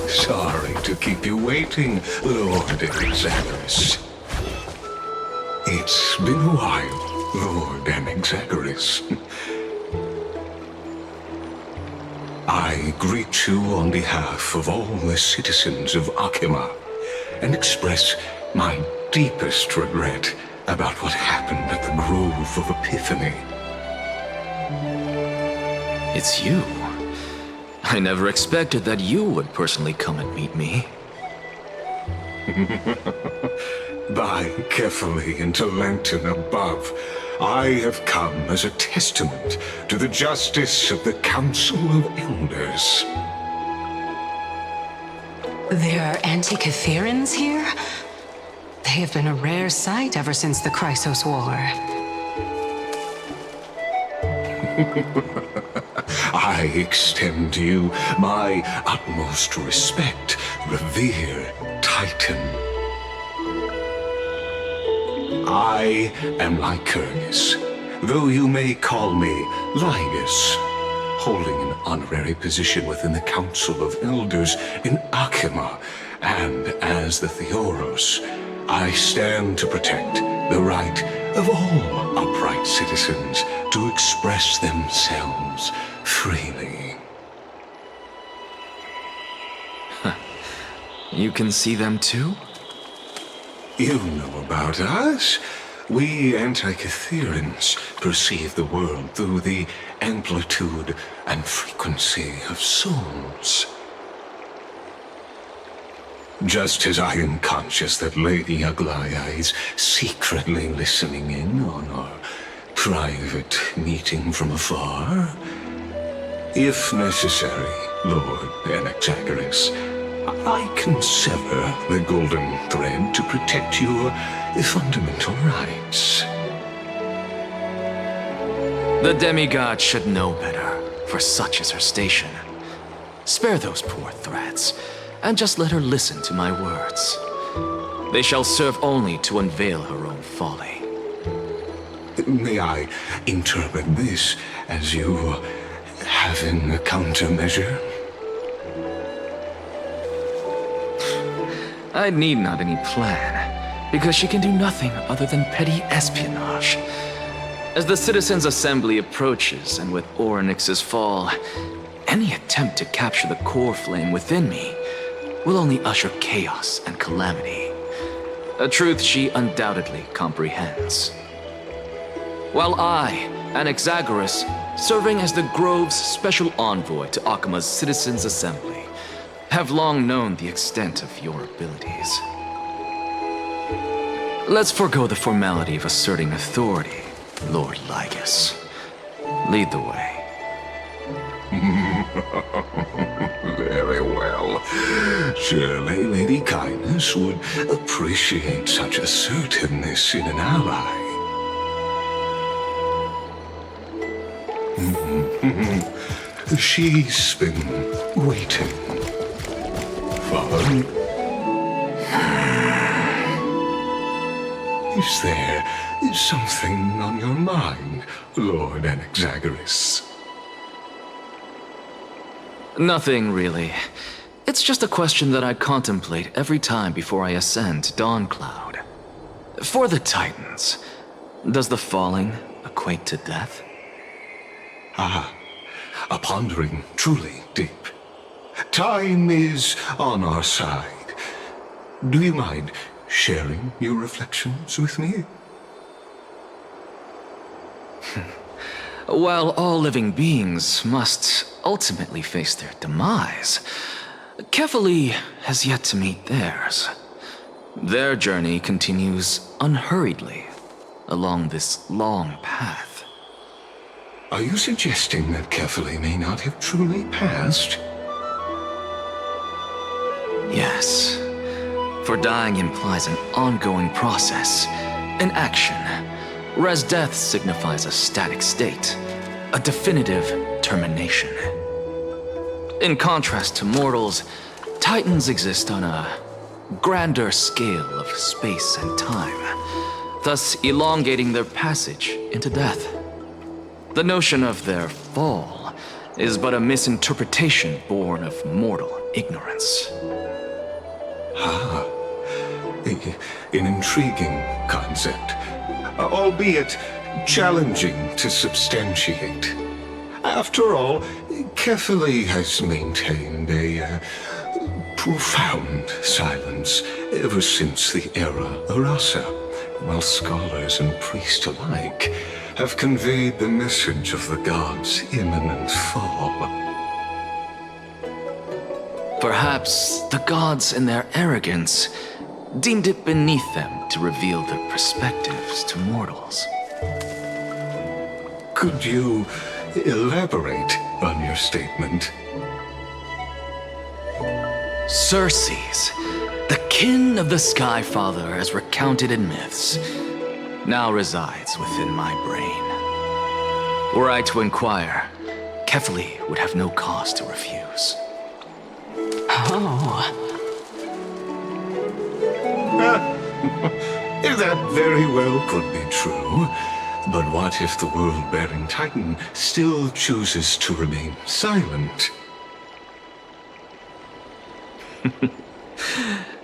Sorry to keep you waiting, Lord Anaxagoras. It's been a while, Lord Anaxagoras. I greet you on behalf of all the citizens of Akima and express my deepest regret about what happened at the Grove of Epiphany. It's you. I never expected that you would personally come and meet me. By carefully into Lantern above, I have come as a testament to the justice of the Council of Elders. There are Antikytherans here? They have been a rare sight ever since the Chrysos War. I extend to you my utmost respect, revered Titan. I am Lycurgus, though you may call me Lygus, holding an honorary position within the Council of Elders in Akima, and as the Theoros, I stand to protect the right of all upright citizens to express themselves freely. You can see them too? You know about us. We Antikytherans perceive the world through the amplitude and frequency of souls. Just as I am conscious that Lady Aglaya is secretly listening in on our private meeting from afar, if necessary, Lord Anaxagoras, I can sever the golden thread to protect your fundamental rights. The demigod should know better, for such is her station. Spare those poor threats, and just let her listen to my words. They shall serve only to unveil her own folly. May I interpret this as you having a countermeasure? I need not any plan, because she can do nothing other than petty espionage. As the Citizens' Assembly approaches, and with Orynyx's fall, any attempt to capture the core flame within me will only usher chaos and calamity. A truth she undoubtedly comprehends. While I, Anaxagoras, serving as the Grove's special envoy to Akima's Citizens' Assembly, have long known the extent of your abilities. Let's forego the formality of asserting authority, Lord Lygus. Lead the way. Very well. Surely Lady Kindness would appreciate such assertiveness in an ally. She's been waiting. Fun? Is there something on your mind, Lord Anaxagoras? Nothing, really. It's just a question that I contemplate every time before I ascend to Dawncloud. For the Titans, does the falling equate to death? Ah, a pondering truly deep. Time is on our side. Do you mind sharing your reflections with me? While all living beings must ultimately face their demise, Kefali has yet to meet theirs. Their journey continues unhurriedly along this long path. Are you suggesting that Kefali may not have truly passed? Yes. For dying implies an ongoing process, an action, whereas death signifies a static state, a definitive termination. In contrast to mortals, Titans exist on a grander scale of space and time, thus elongating their passage into death. The notion of their fall is but a misinterpretation born of mortal ignorance. Ah, an intriguing concept, albeit challenging to substantiate. After all, Kefali has maintained a profound silence ever since the era Arasa, while scholars and priests alike have conveyed the message of the gods' imminent fall. Perhaps the gods, in their arrogance, deemed it beneath them to reveal their perspectives to mortals. Could you elaborate on your statement? Circes, the kin of the Sky Father as recounted in myths, now resides within my brain. Were I to inquire, Kefali would have no cause to refuse. Oh, That very well could be true. But what if the world-bearing Titan still chooses to remain silent?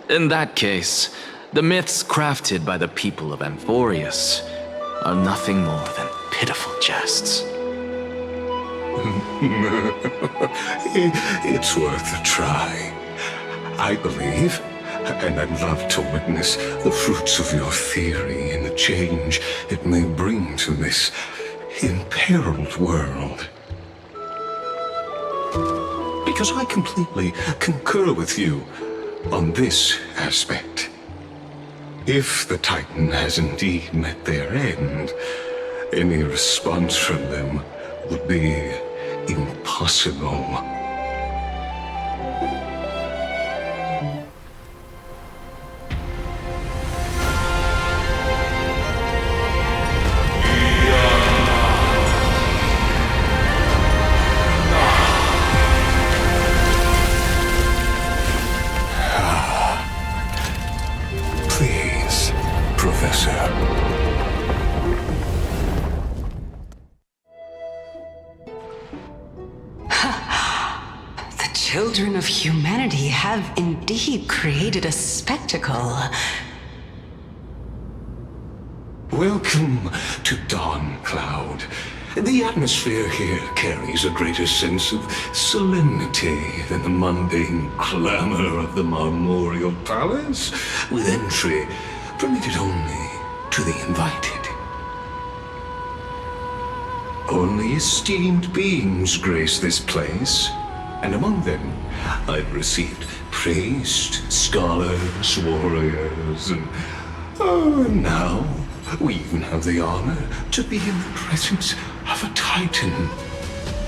In that case, the myths crafted by the people of Amphorius are nothing more than pitiful jests. It's worth a try. I believe, and I'd love to witness the fruits of your theory and the change it may bring to this imperiled world. Because I completely concur with you on this aspect. If the Titan has indeed met their end, any response from them would be impossible. Please, Professor. the children of humanity have indeed created a spectacle. Welcome to Dawncloud, The atmosphere here carries a greater sense of solemnity than the mundane clamor of the Marmorial Palace, with entry permitted only to the invited. Only esteemed beings grace this place, and among them I've received priests, scholars, warriors, and now we even have the honor to be in the presence of a Titan.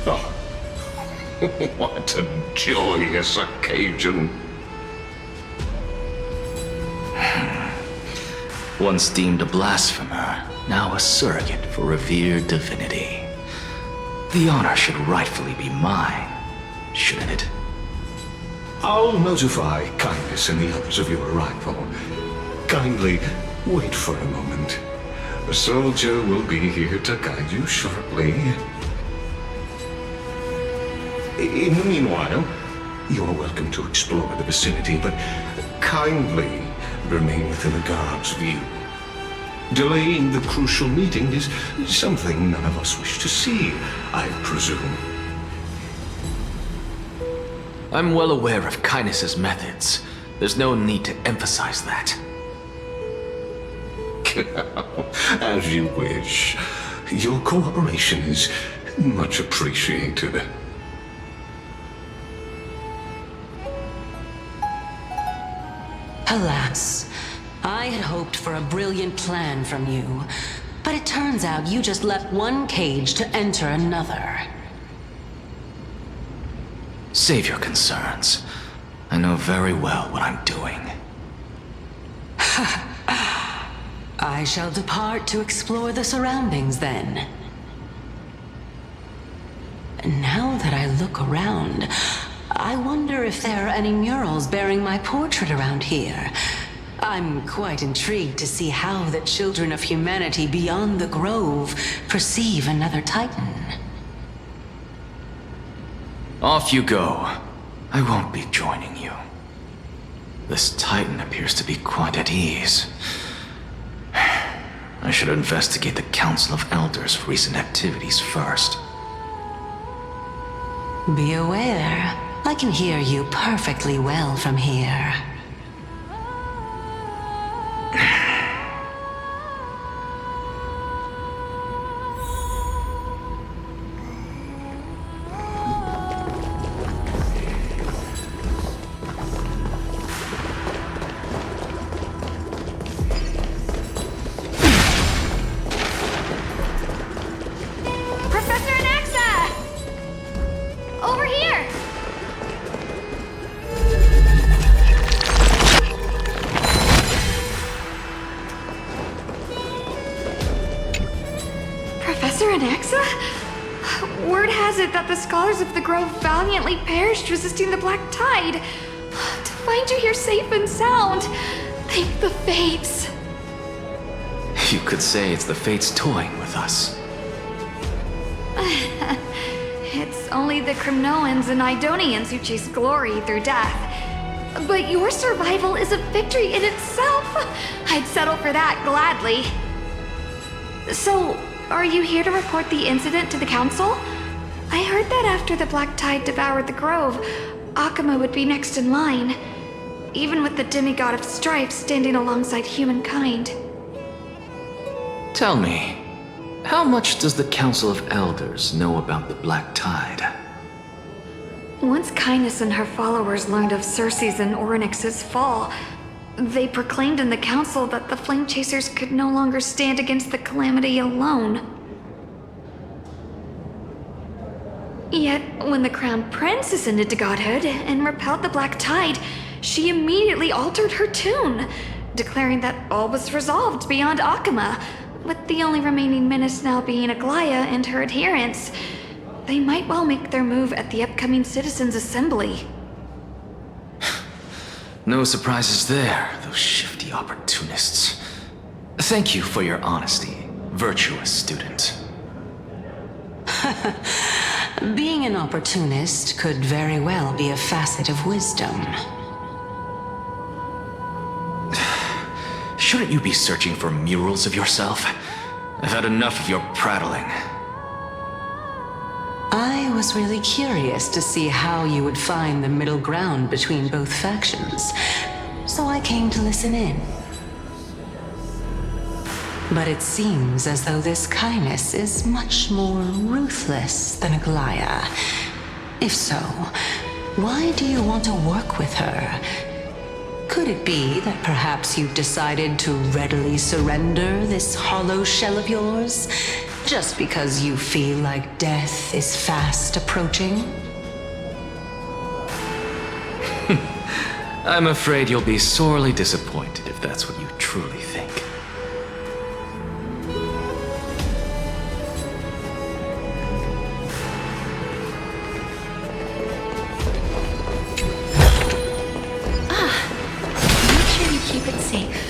Oh, what a joyous occasion. Once deemed a blasphemer, now a surrogate for revered divinity. The honor should rightfully be mine, shouldn't it? I'll notify Kindness and the others of your arrival. Kindly wait for a moment. A soldier will be here to guide you shortly. In the meanwhile, you're welcome to explore the vicinity, but kindly remain within the guard's view. Delaying the crucial meeting is something none of us wish to see, I presume. I'm well aware of Kindness's methods. There's no need to emphasize that. As you wish. Your cooperation is much appreciated. Alas, I had hoped for a brilliant plan from you, but it turns out you just left one cage to enter another. Save your concerns. I know very well what I'm doing. I shall depart to explore the surroundings then. Now that I look around, I wonder if there are any murals bearing my portrait around here. I'm quite intrigued to see how the children of humanity beyond the Grove perceive another Titan. Off you go. I won't be joining you. This Titan appears to be quite at ease. I should investigate the Council of Elders' recent activities first. Be aware, I can hear you perfectly well from here. Word has it that the scholars of the Grove valiantly perished resisting the Black Tide. To find you here safe and sound, thank the Fates. You could say it's the Fates toying with us. It's only the Crimnoans and Idonians who chase glory through death. But your survival is a victory in itself. I'd settle for that gladly. So, are you here to report the incident to the Council? I heard that after the Black Tide devoured the Grove, Akuma would be next in line, even with the demigod of strife standing alongside humankind. Tell me, how much does the Council of Elders know about the Black Tide? Once Kindness and her followers learned of Circe's and Orynyx's fall, they proclaimed in the Council that the Flame Chasers could no longer stand against the calamity alone. Yet, when the Crown Prince ascended to godhood and repelled the Black Tide, she immediately altered her tune, declaring that all was resolved beyond Akuma, with the only remaining menace now being Aglaya and her adherents. They might well make their move at the upcoming Citizens' Assembly. No surprises there, those shifty opportunists. Thank you for your honesty, virtuous student. Being an opportunist could very well be a facet of wisdom. Shouldn't you be searching for murals of yourself? I've had enough of your prattling. I was really curious to see how you would find the middle ground between both factions, so I came to listen in. But it seems as though this Kindness is much more ruthless than Aglaya. If so, why do you want to work with her? Could it be that perhaps you've decided to readily surrender this hollow shell of yours, just because you feel like death is fast approaching? I'm afraid you'll be sorely disappointed if that's what you truly think. Make sure you keep it safe.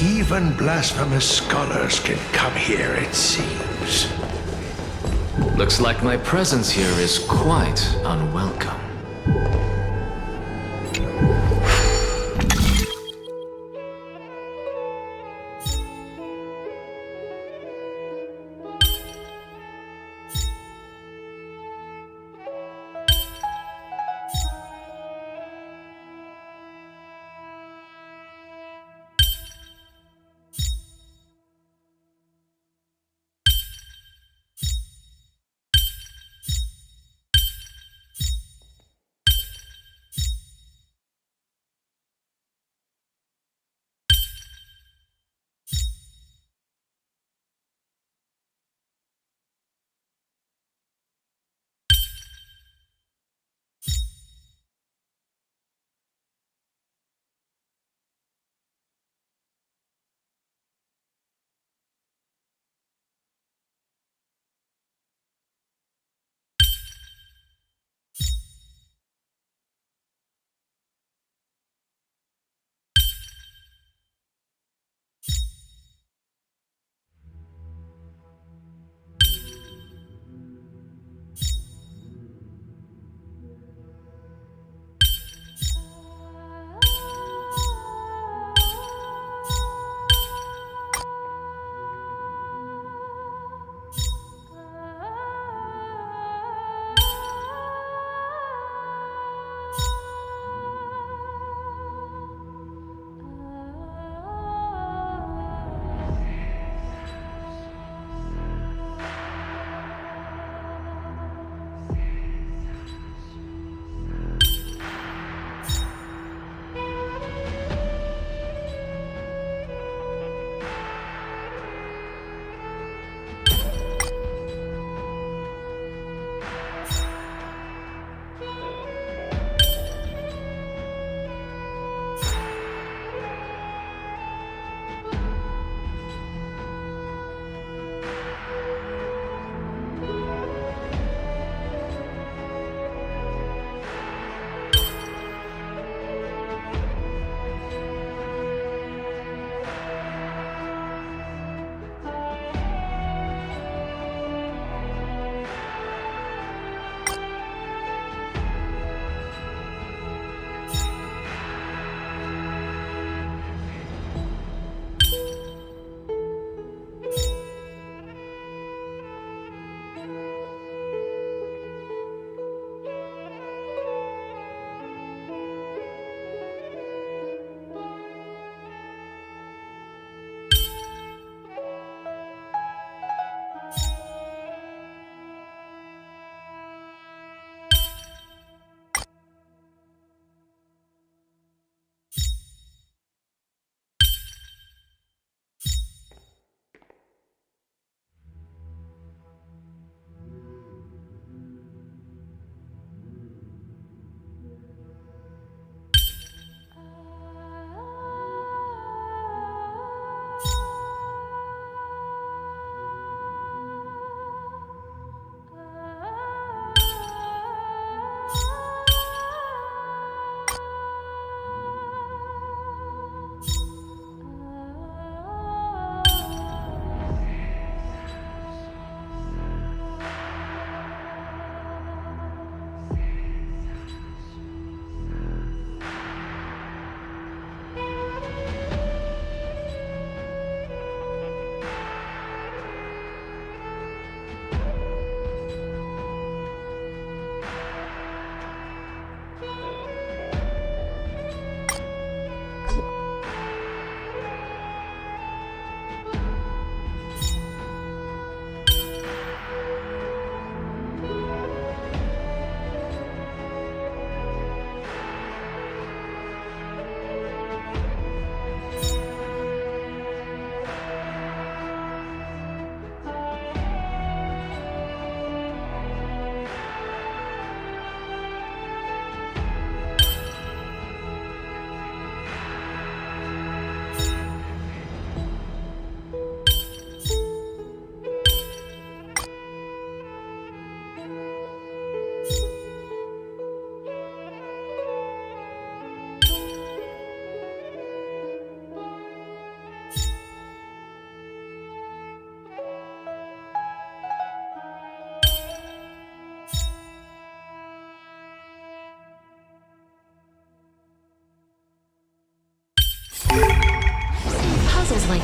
Even blasphemous scholars can come here, it seems. Looks like my presence here is quite unwelcome.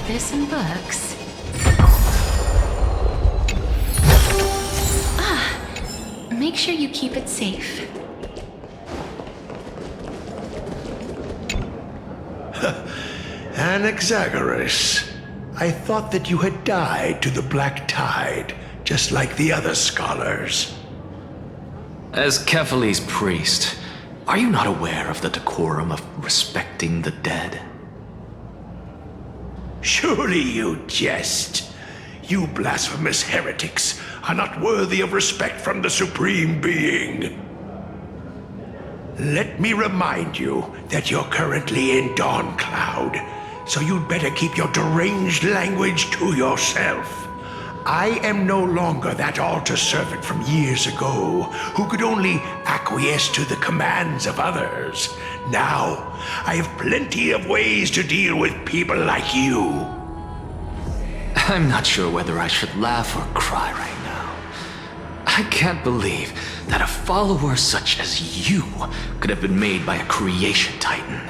like this in books. Make sure you keep it safe. Anaxagoras, I thought that you had died to the Black Tide, just like the other scholars. As Kephales's priest, are you not aware of the decorum of respecting the dead? Surely you jest. You blasphemous heretics are not worthy of respect from the Supreme Being. Let me remind you that you're currently in Dawn Cloud, so you'd better keep your deranged language to yourself. I am no longer that altar servant from years ago who could only acquiesce to the commands of others. Now, I have plenty of ways to deal with people like you. I'm not sure whether I should laugh or cry right now. I can't believe that a follower such as you could have been made by a creation titan.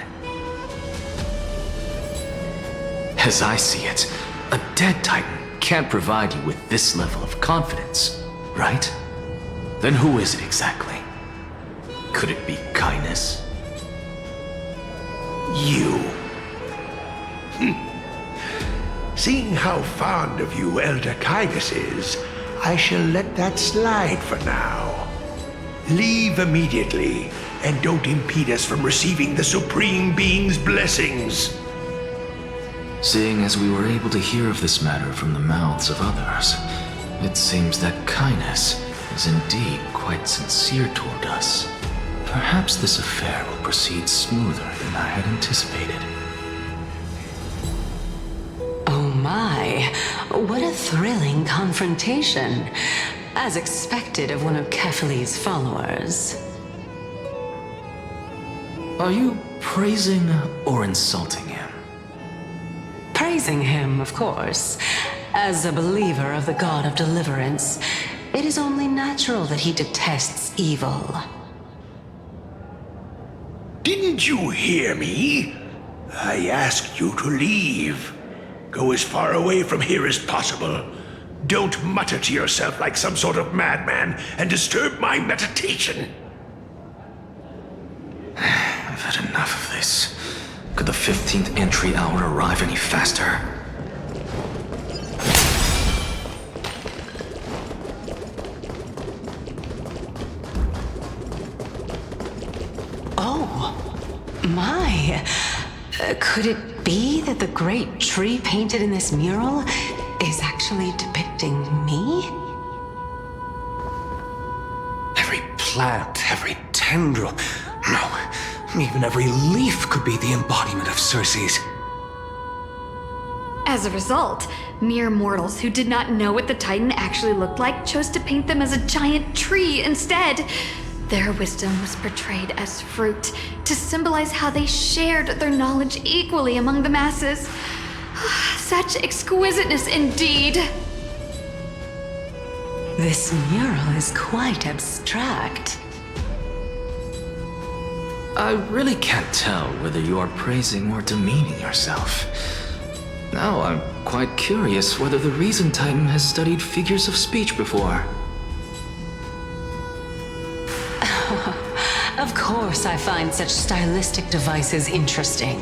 As I see it, a dead titan can't provide you with this level of confidence, right? Then who is it exactly? Could it be kindness? You. Seeing how fond of you Elder Kindness is, I shall let that slide for now. Leave immediately, and don't impede us from receiving the Supreme Being's blessings. Seeing as we were able to hear of this matter from the mouths of others, it seems that kindness is indeed quite sincere toward us. Perhaps this affair will proceed smoother than I had anticipated. Oh my, what a thrilling confrontation. As expected of one of Kephales's followers. Are you praising or insulting him? Praising him, of course. As a believer of the God of Deliverance, it is only natural that he detests evil. Didn't you hear me? I asked you to leave. Go as far away from here as possible. Don't mutter to yourself like some sort of madman and disturb my meditation. I've had enough of this. Could the 15th entry hour arrive any faster? Oh, my. Could it be that the great tree painted in this mural is actually depicting me? Every plant, every tendril, no, even every leaf could be the embodiment of Circe's. As a result, mere mortals who did not know what the Titan actually looked like chose to paint them as a giant tree instead. Their wisdom was portrayed as fruit to symbolize how they shared their knowledge equally among the masses. Such exquisiteness indeed. This mural is quite abstract. I really can't tell whether you are praising or demeaning yourself. Now I'm quite curious whether the Reason Titan has studied figures of speech before. Of course I find such stylistic devices interesting.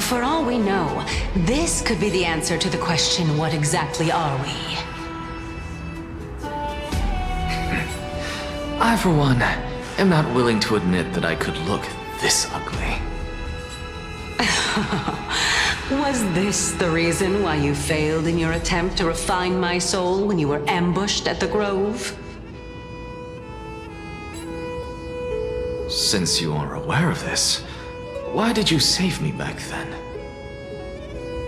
For all we know, this could be the answer to the question, what exactly are we? I, for one, am not willing to admit that I could look this ugly. Was this the reason why you failed in your attempt to refine my soul when you were ambushed at the Grove? Since you are aware of this, why did you save me back then?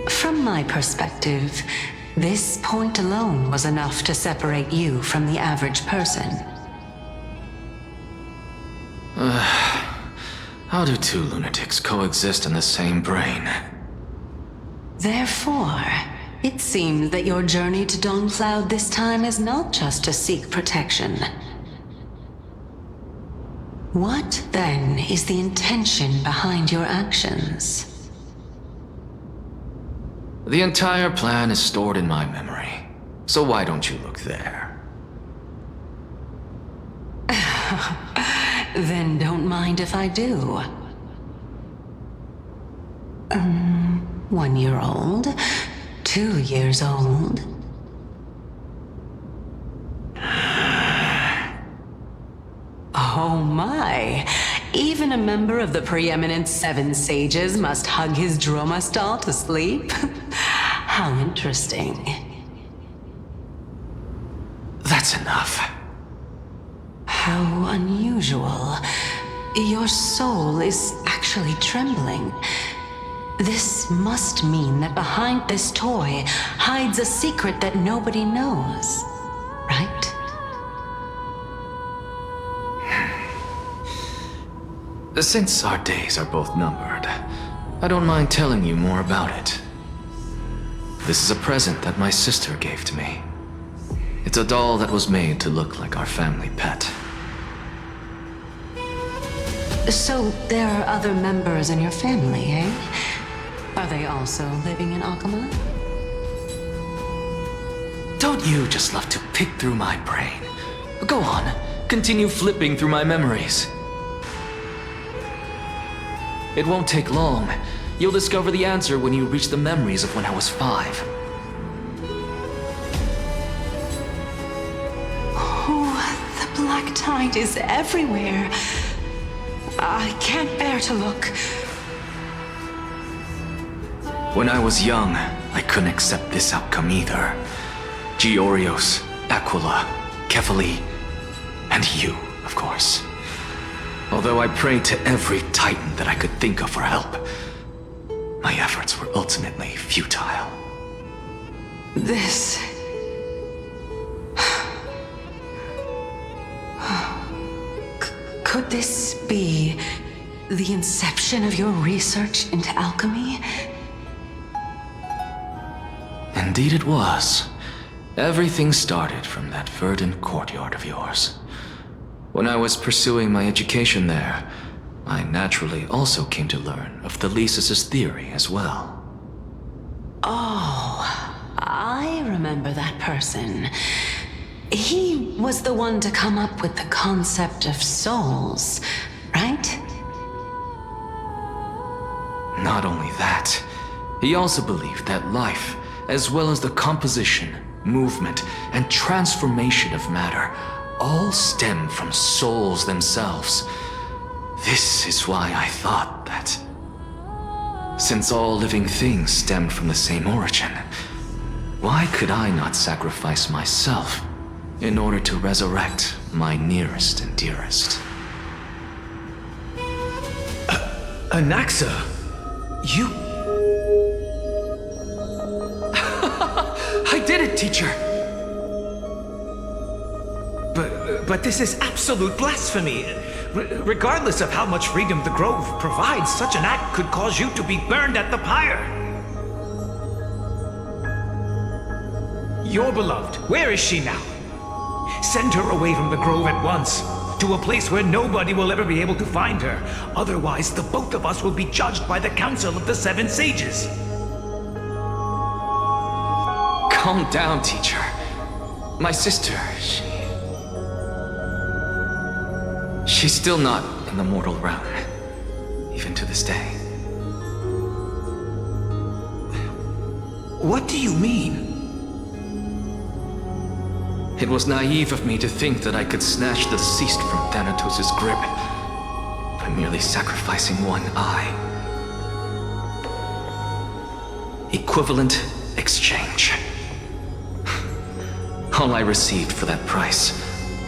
From my perspective, this point alone was enough to separate you from the average person. How do two lunatics coexist in the same brain? Therefore, it seems that your journey to Dawn-Cloud this time is not just to seek protection. What, then, is the intention behind your actions? The entire plan is stored in my memory, so why don't you look there? Then don't mind if I do. 1 year old, 2 years old. Oh my! Even a member of the preeminent Seven Sages must hug his droma stall to sleep? How interesting. That's enough. How unusual. Your soul is actually trembling. This must mean that behind this toy hides a secret that nobody knows, right? Since our days are both numbered, I don't mind telling you more about it. This is a present that my sister gave to me. It's a doll that was made to look like our family pet. So there are other members in your family, eh? Are they also living in Akama? Don't you just love to pick through my brain? Go on, continue flipping through my memories. It won't take long. You'll discover the answer when you reach the memories of when I was 5. Oh, the black tide is everywhere. I can't bear to look. When I was young, I couldn't accept this outcome either. Georios, Aquila, Kefali, and you, of course. Although I prayed to every titan that I could think of for help, my efforts were ultimately futile. This... Could this be the inception of your research into alchemy? Indeed it was. Everything started from that verdant courtyard of yours. When I was pursuing my education there, I naturally also came to learn of Thelesis' theory as well. Oh, I remember that person. He was the one to come up with the concept of souls, right? Not only that, he also believed that life, as well as the composition, movement, and transformation of matter, all stem from souls themselves. This is why I thought that, since all living things stemmed from the same origin, why could I not sacrifice myself in order to resurrect my nearest and dearest? Anaxa, you... I did it, teacher! But this is absolute blasphemy. Regardless of how much freedom the Grove provides, such an act could cause you to be burned at the pyre. Your beloved, where is she now? Send her away from the Grove at once, to a place where nobody will ever be able to find her. Otherwise, the both of us will be judged by the Council of the Seven Sages. Calm down, teacher. My sister, she's still not in the mortal realm, even to this day. What do you mean? It was naive of me to think that I could snatch the deceased from Thanatos' grip by merely sacrificing one eye. Equivalent exchange. All I received for that price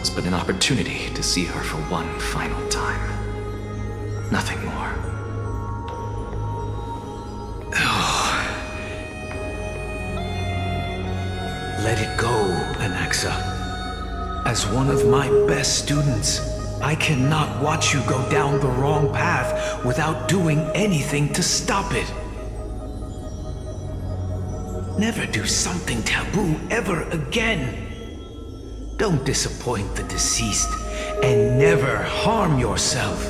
was but an opportunity to see her for one final time. Nothing more. Let it go, Anaxa. As one of my best students, I cannot watch you go down the wrong path without doing anything to stop it. Never do something taboo ever again. Don't disappoint the deceased, and never harm yourself.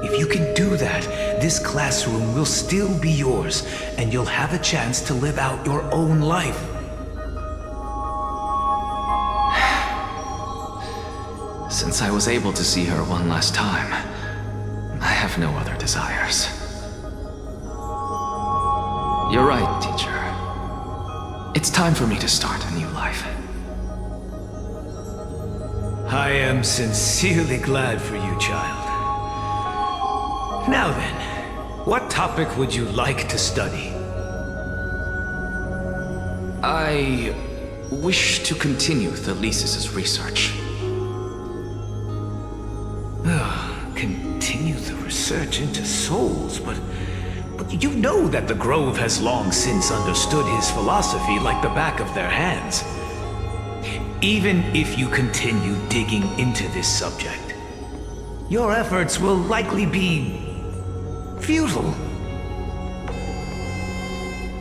If you can do that, this classroom will still be yours, and you'll have a chance to live out your own life. Since I was able to see her one last time, I have no other desires. You're right, teacher. It's time for me to start a new life. I am sincerely glad for you, child. Now then, what topic would you like to study? I wish to continue Thalesis' research. Continue the research into souls, but you know that the Grove has long since understood his philosophy like the back of their hands. Even if you continue digging into this subject, your efforts will likely be futile.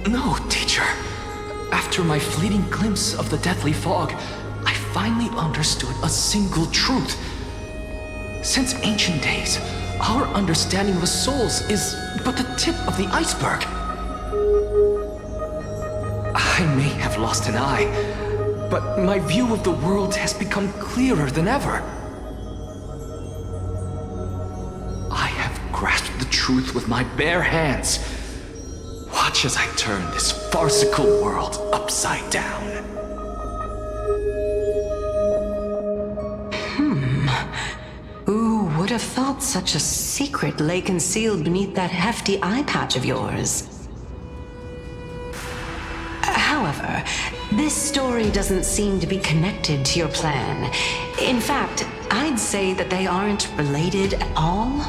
No, teacher. After my fleeting glimpse of the deathly fog, I finally understood a single truth. Since ancient days, our understanding of the souls is but the tip of the iceberg. I may have lost an eye, but my view of the world has become clearer than ever. I have grasped the truth with my bare hands. Watch as I turn this farcical world upside down. Who would have thought such a secret lay concealed beneath that hefty eye patch of yours? However, this story doesn't seem to be connected to your plan. In fact, I'd say that they aren't related at all.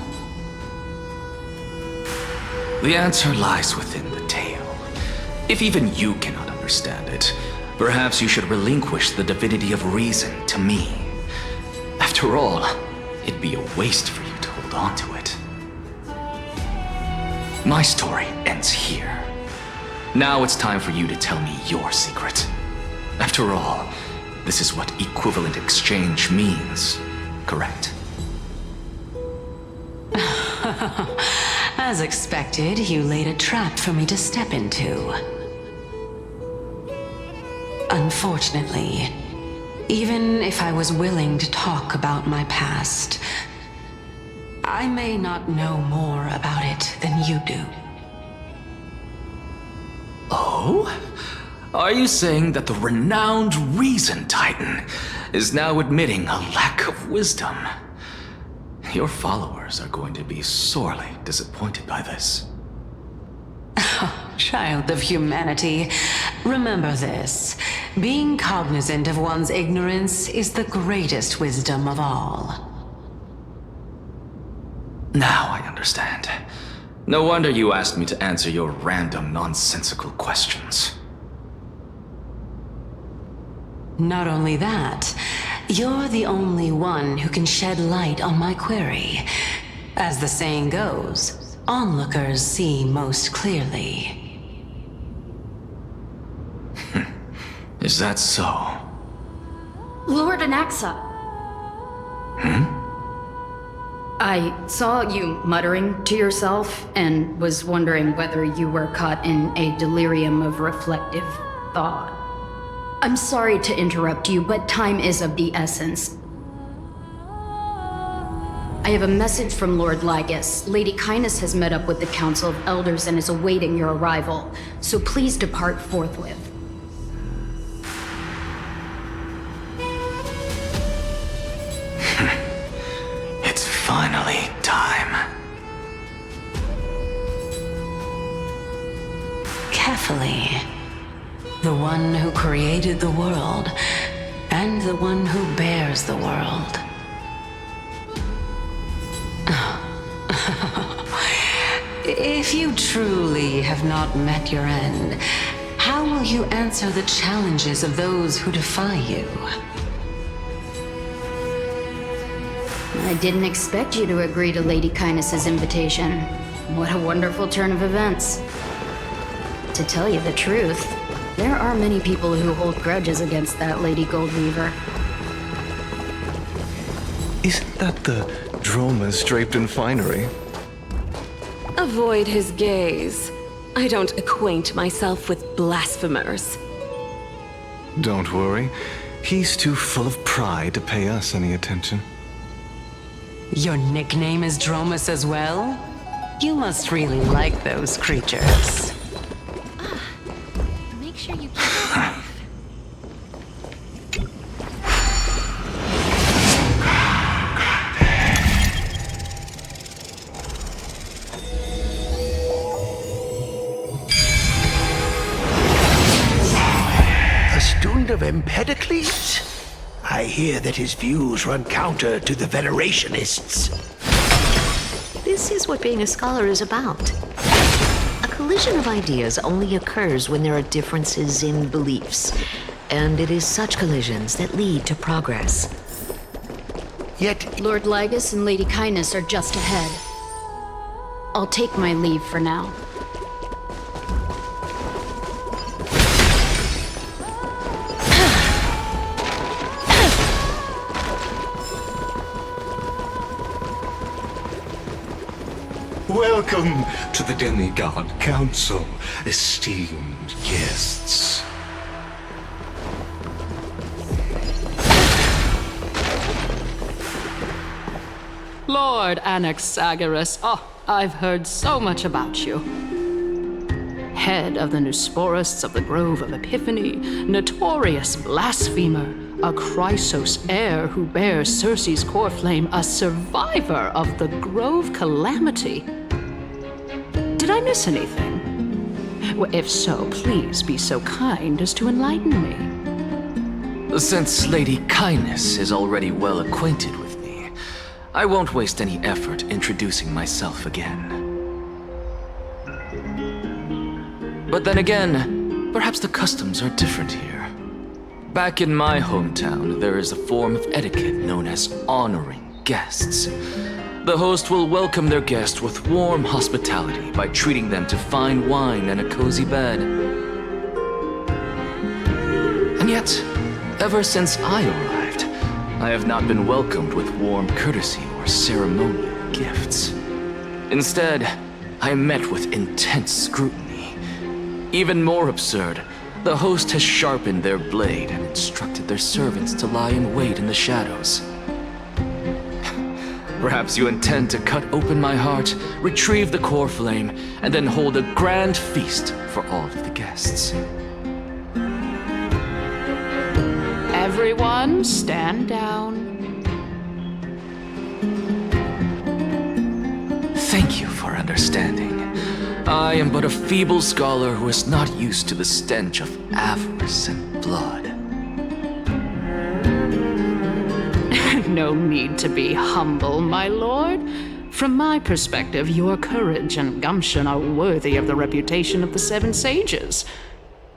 The answer lies within the tale. If even you cannot understand it, perhaps you should relinquish the divinity of reason to me. After all, it'd be a waste for you to hold on to it. My story ends here. Now it's time for you to tell me your secret. After all, this is what equivalent exchange means, correct? As expected, you laid a trap for me to step into. Unfortunately, even if I was willing to talk about my past, I may not know more about it than you do. Oh? Are you saying that the renowned Reason Titan is now admitting a lack of wisdom? Your followers are going to be sorely disappointed by this. Child of humanity, remember this. Being cognizant of one's ignorance is the greatest wisdom of all. Now I understand. No wonder you asked me to answer your random, nonsensical questions. Not only that, you're the only one who can shed light on my query. As the saying goes, onlookers see most clearly. Is that so? Lord Anaxa. I saw you muttering to yourself and was wondering whether you were caught in a delirium of reflective thought. I'm sorry to interrupt you, but time is of the essence. I have a message from Lord Lygus. Lady Kindness has met up with the Council of Elders and is awaiting your arrival, so please depart forthwith. It's finally time. Carefully. The one who created the world, and the one who bears the world. If you truly have not met your end, how will you answer the challenges of those who defy you? I didn't expect you to agree to Lady Kindness's invitation. What a wonderful turn of events. To tell you the truth, there are many people who hold grudges against that Lady Goldweaver. Isn't that the dromas draped in finery? Avoid his gaze. I don't acquaint myself with blasphemers. Don't worry. He's too full of pride to pay us any attention. Your nickname is Dromus as well? You must really like those creatures. Make sure you keep it safe. A student of Empedocles? I hear that his views run counter to the Venerationists. This is what being a scholar is about. A collision of ideas only occurs when there are differences in beliefs, and it is such collisions that lead to progress. Yet, Lord Lygus and Lady Kindness are just ahead. I'll take my leave for now. Welcome to the Demigod Council, esteemed guests. Lord Anaxagoras, I've heard so much about you. Head of the Nusporists of the Grove of Epiphany, notorious blasphemer, a Chrysos heir who bears Circe's core flame, a survivor of the Grove Calamity. Did I miss anything? Well, if so, please be so kind as to enlighten me. Since Lady Kindness is already well acquainted with me, I won't waste any effort introducing myself again. But then again, perhaps the customs are different here. Back in my hometown, there is a form of etiquette known as honoring guests. The host will welcome their guest with warm hospitality by treating them to fine wine and a cozy bed. And yet, ever since I arrived, I have not been welcomed with warm courtesy or ceremonial gifts. Instead, I am met with intense scrutiny. Even more absurd, the host has sharpened their blade and instructed their servants to lie in wait in the shadows. Perhaps you intend to cut open my heart, retrieve the core flame, and then hold a grand feast for all of the guests. Everyone, stand down. Thank you for understanding. I am but a feeble scholar who is not used to the stench of avarice and blood. No need to be humble, my lord. From my perspective, your courage and gumption are worthy of the reputation of the Seven Sages.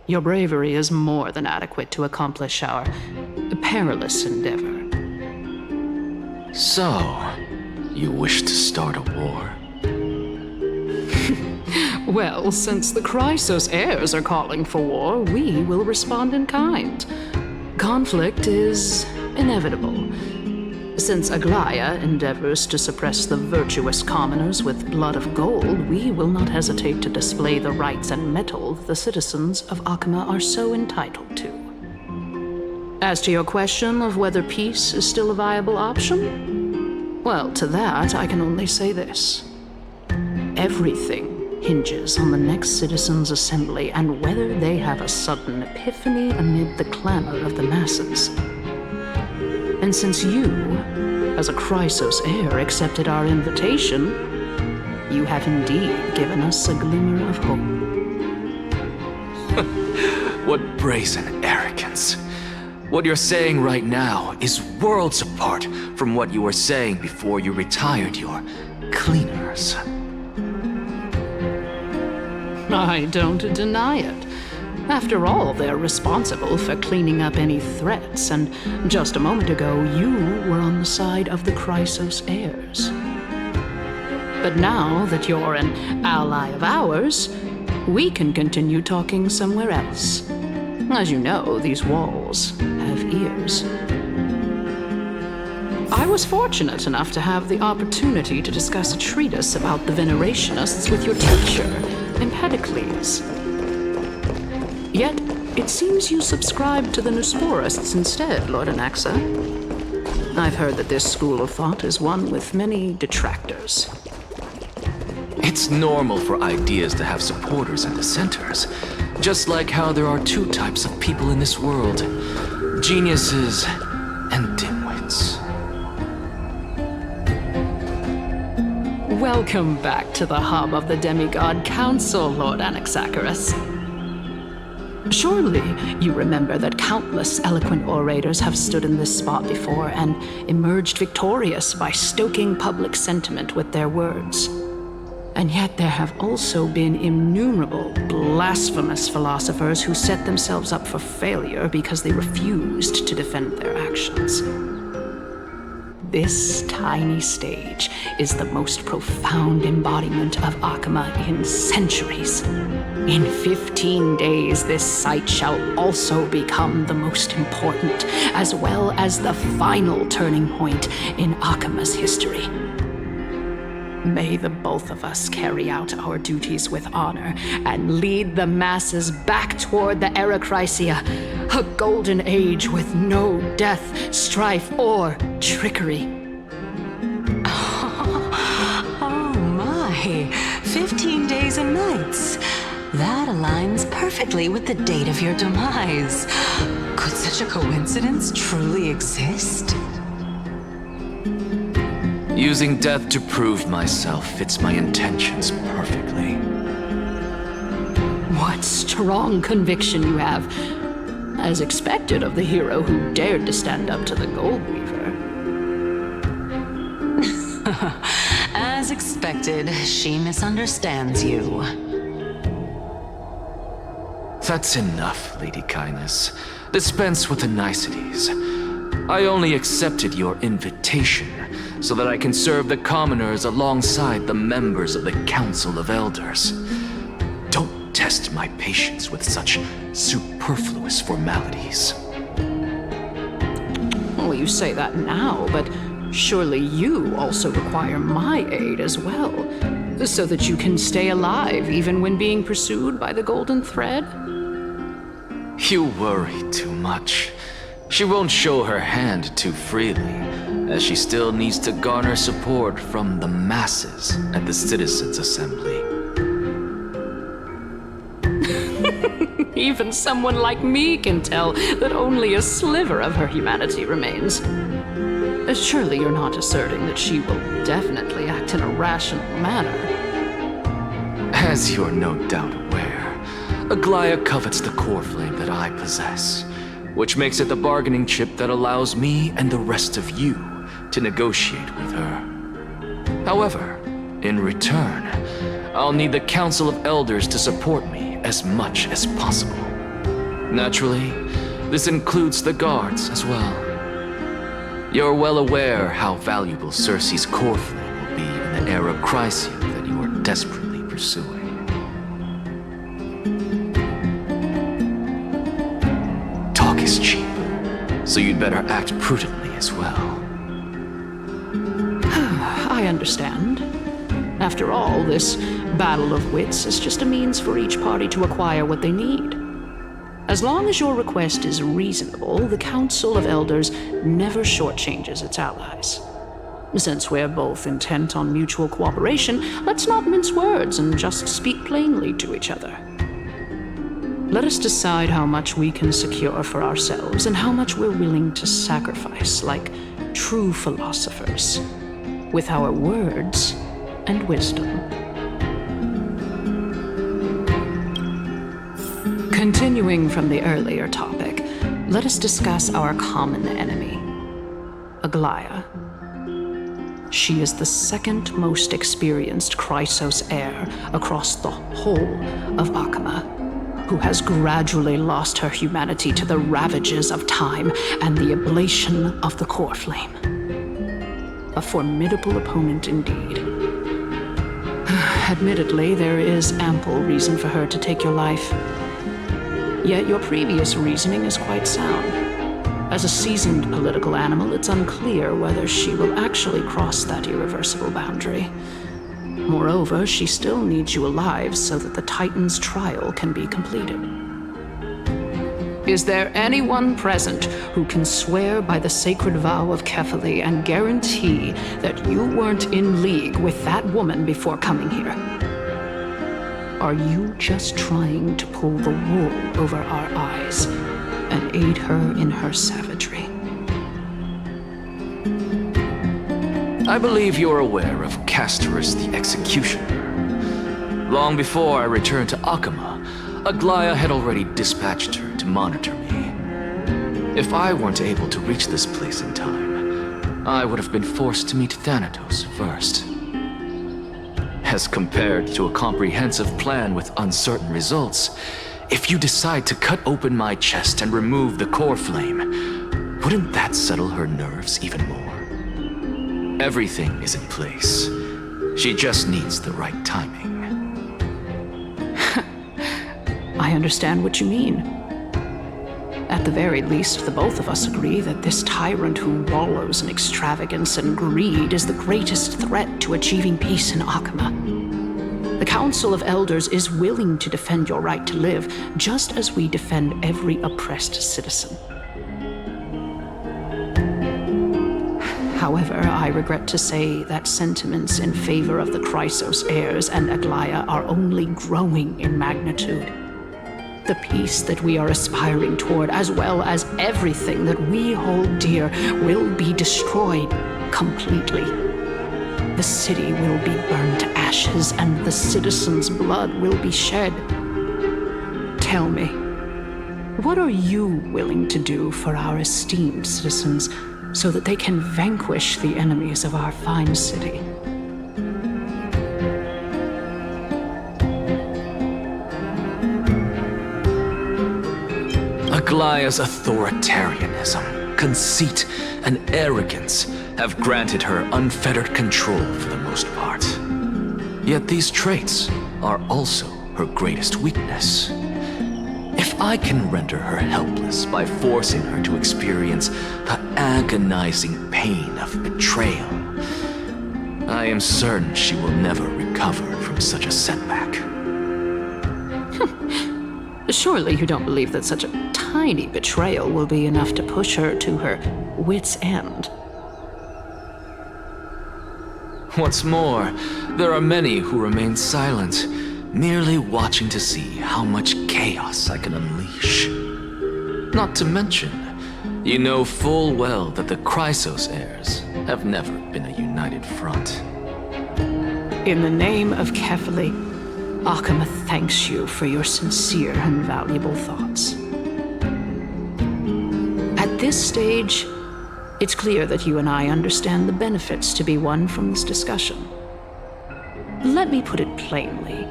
Your bravery is more than adequate to accomplish our perilous endeavor. So, you wish to start a war? Well, since the Chrysos heirs are calling for war, we will respond in kind. Conflict is inevitable. Since Aglaya endeavors to suppress the virtuous commoners with blood of gold, we will not hesitate to display the rights and mettle the citizens of Akima are so entitled to. As to your question of whether peace is still a viable option, well, to that I can only say this. Everything hinges on the next citizens' assembly and whether they have a sudden epiphany amid the clamor of the masses. And since you, as a Chrysos heir, accepted our invitation, you have indeed given us a glimmer of hope. What brazen arrogance. What you're saying right now is worlds apart from what you were saying before you retired your cleaners. I don't deny it. After all, they're responsible for cleaning up any threats, and just a moment ago, you were on the side of the Chrysos heirs. But now that you're an ally of ours, we can continue talking somewhere else. As you know, these walls have ears. I was fortunate enough to have the opportunity to discuss a treatise about the Venerationists with your teacher, Empedocles. Yet, it seems you subscribe to the Nusporists instead, Lord Anaxa. I've heard that this school of thought is one with many detractors. It's normal for ideas to have supporters and dissenters, just like how there are two types of people in this world: geniuses and dimwits. Welcome back to the hub of the Demigod Council, Lord Anaxagoras. Surely you remember that countless eloquent orators have stood in this spot before and emerged victorious by stoking public sentiment with their words. And yet there have also been innumerable blasphemous philosophers who set themselves up for failure because they refused to defend their actions. This tiny stage is the most profound embodiment of Akama in centuries. In 15 days, this site shall also become the most important, as well as the final turning point in Akama's history. May the both of us carry out our duties with honor and lead the masses back toward the Erechrysia, a golden age with no death, strife, or trickery. Oh my, 15 days and nights. That aligns perfectly with the date of your demise. Could such a coincidence truly exist? Using death to prove myself fits my intentions perfectly. What strong conviction you have, as expected of the hero who dared to stand up to the Goldweaver. As expected, she misunderstands you. That's enough, Lady Kindness. Dispense with the niceties. I only accepted your invitation so that I can serve the commoners alongside the members of the Council of Elders. Don't test my patience with such superfluous formalities. Well, you say that now, but surely you also require my aid as well, so that you can stay alive even when being pursued by the Golden Thread? You worry too much. She won't show her hand too freely, as she still needs to garner support from the masses at the Citizens' Assembly. Even someone like me can tell that only a sliver of her humanity remains. Surely you're not asserting that she will definitely act in a rational manner. As you're no doubt aware, Aglaia covets the core flame that I possess, which makes it the bargaining chip that allows me and the rest of you to negotiate with her. However, in return, I'll need the Council of Elders to support me as much as possible. Naturally, this includes the guards as well. You're well aware how valuable Circe's core flame will be in the Erechrysia that you are desperately pursuing. Talk is cheap, so you'd better act prudently as well. I understand. After all, this battle of wits is just a means for each party to acquire what they need. As long as your request is reasonable, the Council of Elders never shortchanges its allies. Since we're both intent on mutual cooperation, let's not mince words and just speak plainly to each other. Let us decide how much we can secure for ourselves and how much we're willing to sacrifice like true philosophers, with our words and wisdom. Continuing from the earlier topic, let us discuss our common enemy, Aglaia. She is the second most experienced Chrysos heir across the whole of Akama, who has gradually lost her humanity to the ravages of time and the ablation of the core flame. A formidable opponent indeed. Admittedly, there is ample reason for her to take your life. Yet your previous reasoning is quite sound. As a seasoned political animal, it's unclear whether she will actually cross that irreversible boundary. Moreover, she still needs you alive so that the Titan's trial can be completed. Is there anyone present who can swear by the sacred vow of Kefali and guarantee that you weren't in league with that woman before coming here? Are you just trying to pull the wool over our eyes and aid her in her savagery? I believe you're aware of Castorus the Executioner. Long before I returned to Akama, Aglaya had already dispatched her to monitor me. If I weren't able to reach this place in time, I would have been forced to meet Thanatos first. As compared to a comprehensive plan with uncertain results, if you decide to cut open my chest and remove the core flame, wouldn't that settle her nerves even more? Everything is in place. She just needs the right timing. I understand what you mean. At the very least, the both of us agree that this tyrant who wallows in extravagance and greed is the greatest threat to achieving peace in Akama. The Council of Elders is willing to defend your right to live, just as we defend every oppressed citizen. However, I regret to say that sentiments in favor of the Chrysos heirs and Aglaya are only growing in magnitude. The peace that we are aspiring toward, as well as everything that we hold dear, will be destroyed completely. The city will be burned to ashes, and the citizens' blood will be shed. Tell me, what are you willing to do for our esteemed citizens so that they can vanquish the enemies of our fine city? Aglaya's authoritarianism, conceit, and arrogance have granted her unfettered control for the most part. Yet these traits are also her greatest weakness. If I can render her helpless by forcing her to experience the agonizing pain of betrayal, I am certain she will never recover from such a setback. Surely you don't believe that such a tiny betrayal will be enough to push her to her wit's end. What's more, there are many who remain silent, merely watching to see how much chaos I can unleash. Not to mention, you know full well that the Chrysos heirs have never been a united front. In the name of Kefali, Akama thanks you for your sincere and valuable thoughts. At this stage, it's clear that you and I understand the benefits to be won from this discussion. Let me put it plainly.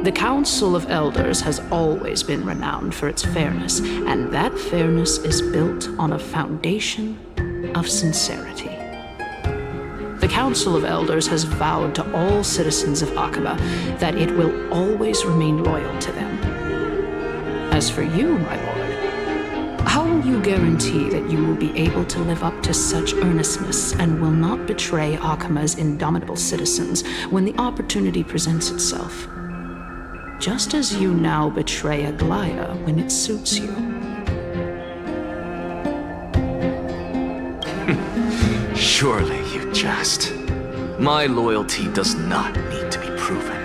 The Council of Elders has always been renowned for its fairness, and that fairness is built on a foundation of sincerity. The Council of Elders has vowed to all citizens of Akaba that it will always remain loyal to them. As for you, my lord, how will you guarantee that you will be able to live up to such earnestness and will not betray Akama's indomitable citizens when the opportunity presents itself? Just as you now betray Aglaya when it suits you. Surely you jest. My loyalty does not need to be proven.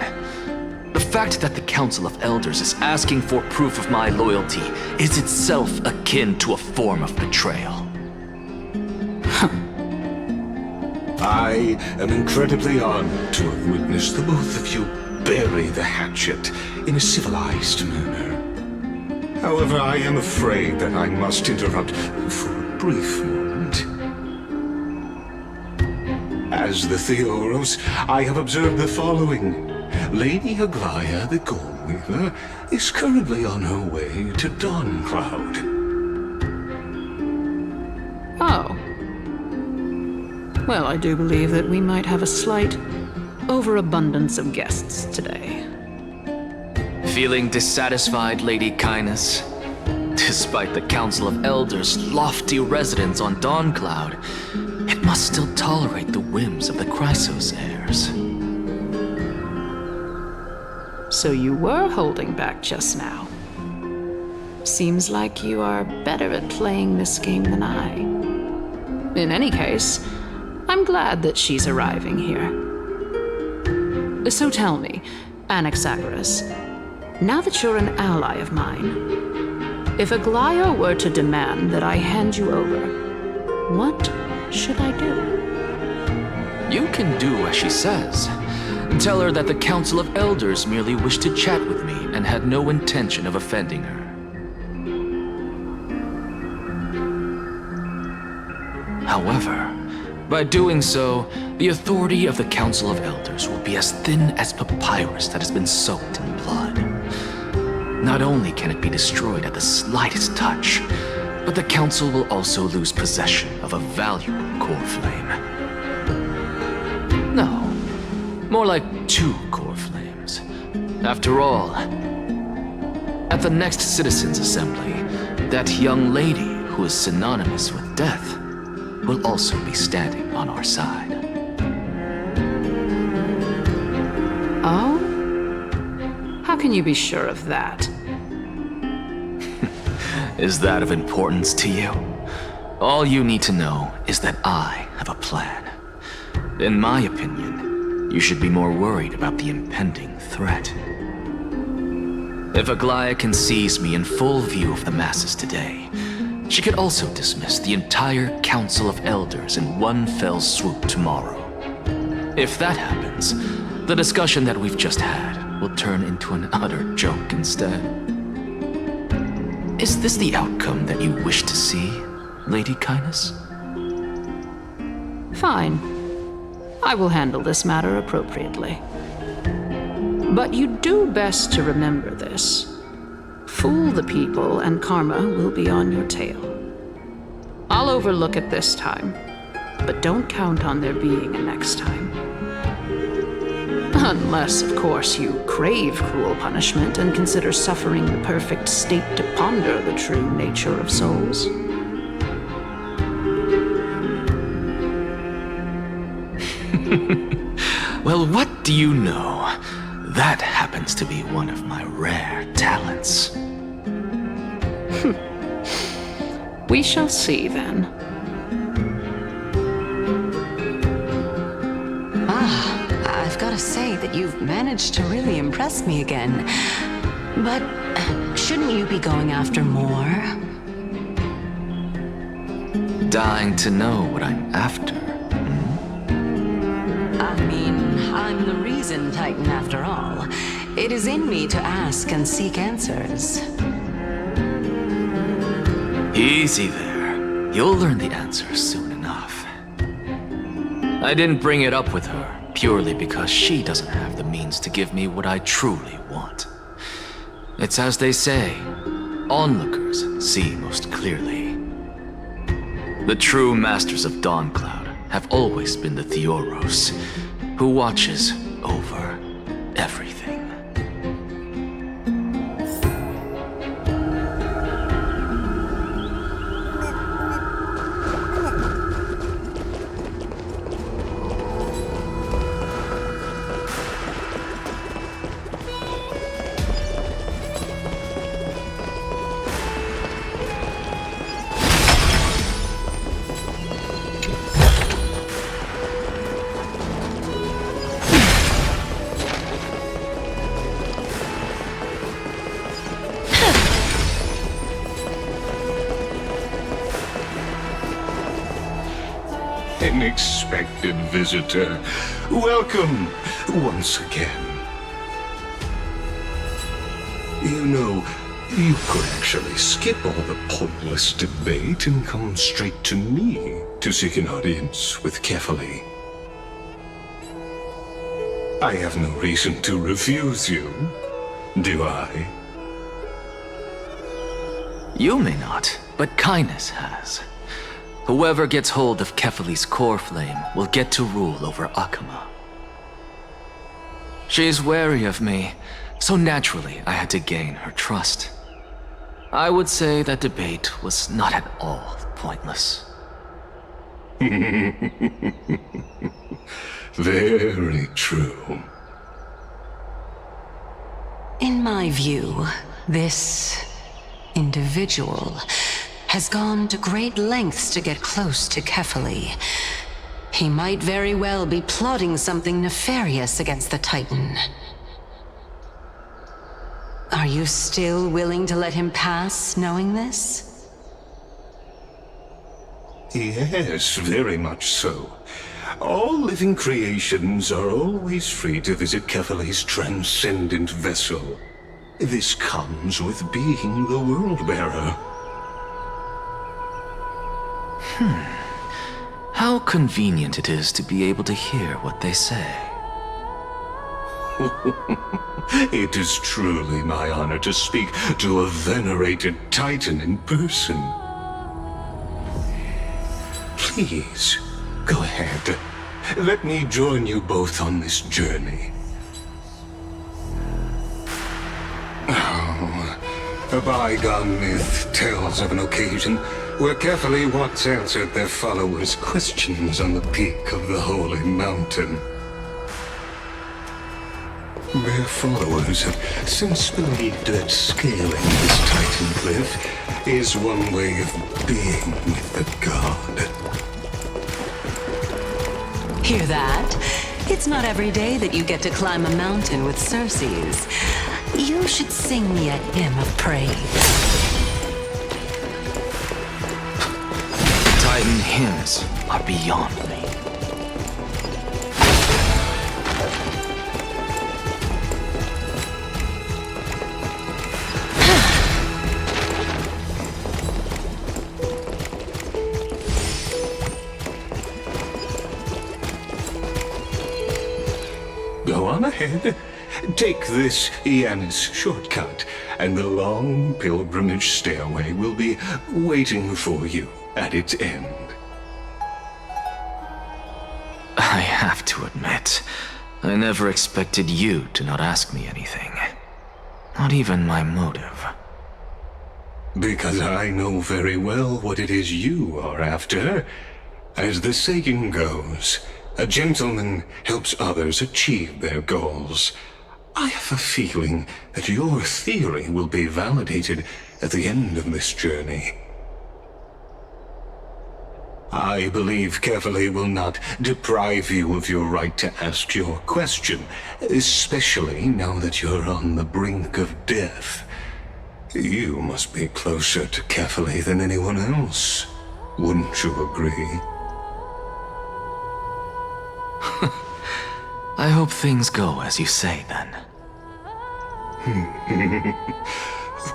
The fact that the Council of Elders is asking for proof of my loyalty is itself akin to a form of betrayal. I am incredibly honored to have witnessed the both of you bury the hatchet in a civilized manner. However, I am afraid that I must interrupt for a brief moment. As the Theoros, I have observed the following. Lady Aglaya, the Goldweaver, is currently on her way to Dawncloud. Oh. Well, I do believe that we might have a slight overabundance of guests today. Feeling dissatisfied, Lady Kindness? Despite the Council of Elders' lofty residence on Dawncloud, it must still tolerate the whims of the Chrysos heirs. So you were holding back just now. Seems like you are better at playing this game than I. In any case, I'm glad that she's arriving here. So tell me, Anaxagoras, now that you're an ally of mine, if Aglaya were to demand that I hand you over, what should I do? You can do as she says. Tell her that the Council of Elders merely wished to chat with me and had no intention of offending her. However, by doing so, the authority of the Council of Elders will be as thin as papyrus that has been soaked in blood. Not only can it be destroyed at the slightest touch, but the Council will also lose possession of a valuable core flame. No, more like 2 core flames. After all, at the next Citizens' Assembly, that young lady who is synonymous with death will also be standing on our side. Oh? How can you be sure of that? Is that of importance to you? All you need to know is that I have a plan. In my opinion, you should be more worried about the impending threat. If Aglaya can seize me in full view of the masses today, she could also dismiss the entire Council of Elders in one fell swoop tomorrow. If that happens, the discussion that we've just had will turn into an utter joke instead. Is this the outcome that you wish to see, Lady Kindness? Fine. I will handle this matter appropriately. But you do best to remember this. Fool the people and karma will be on your tail. I'll overlook it this time, but don't count on there being a next time. Unless, of course, you crave cruel punishment and consider suffering the perfect state to ponder the true nature of souls. Well, what do you know? That happens to be one of my rare talents. We shall see, then. I've got to say that you've managed to really impress me again. But shouldn't you be going after more? Dying to know what I'm after. I mean, I'm the reason Titan after all. It is in me to ask and seek answers. Easy there. You'll learn the answers soon enough. I didn't bring it up with her purely because she doesn't have the means to give me what I truly want. It's as they say, onlookers see most clearly. The true masters of Dawncloud have always been the Theoros, who watches over everything. Unexpected visitor. Welcome once again. You know, you could actually skip all the pointless debate and come straight to me to seek an audience with Kefali. I have no reason to refuse you, do I? You may not, but Kindness has. Whoever gets hold of Kefali's core flame will get to rule over Akama. She's wary of me, so naturally I had to gain her trust. I would say that debate was not at all pointless. Very true. In my view, this individual has gone to great lengths to get close to Kefali. He might very well be plotting something nefarious against the Titan. Are you still willing to let him pass, knowing this? Yes, very much so. All living creations are always free to visit Kefali's transcendent vessel. This comes with being the World-Bearer. How convenient it is to be able to hear what they say. It is truly my honor to speak to a venerated Titan in person. Please, go ahead. Let me join you both on this journey. Oh, a bygone myth tells of an occasion where Kefali once answered their followers' questions on the peak of the Holy Mountain. Their followers have since believed that scaling this Titan cliff is one way of being with the god. Hear that? It's not every day that you get to climb a mountain with Circes. You should sing me a hymn of praise. Titan hymns are beyond me. Go on ahead. Take this Iannis shortcut, and the long pilgrimage stairway will be waiting for you at its end. I have to admit, I never expected you to not ask me anything. Not even my motive. Because I know very well what it is you are after. As the saying goes, a gentleman helps others achieve their goals. I have a feeling that your theory will be validated at the end of this journey. I believe Kefali will not deprive you of your right to ask your question, especially now that you're on the brink of death. You must be closer to Kefali than anyone else. Wouldn't you agree? I hope things go as you say, then.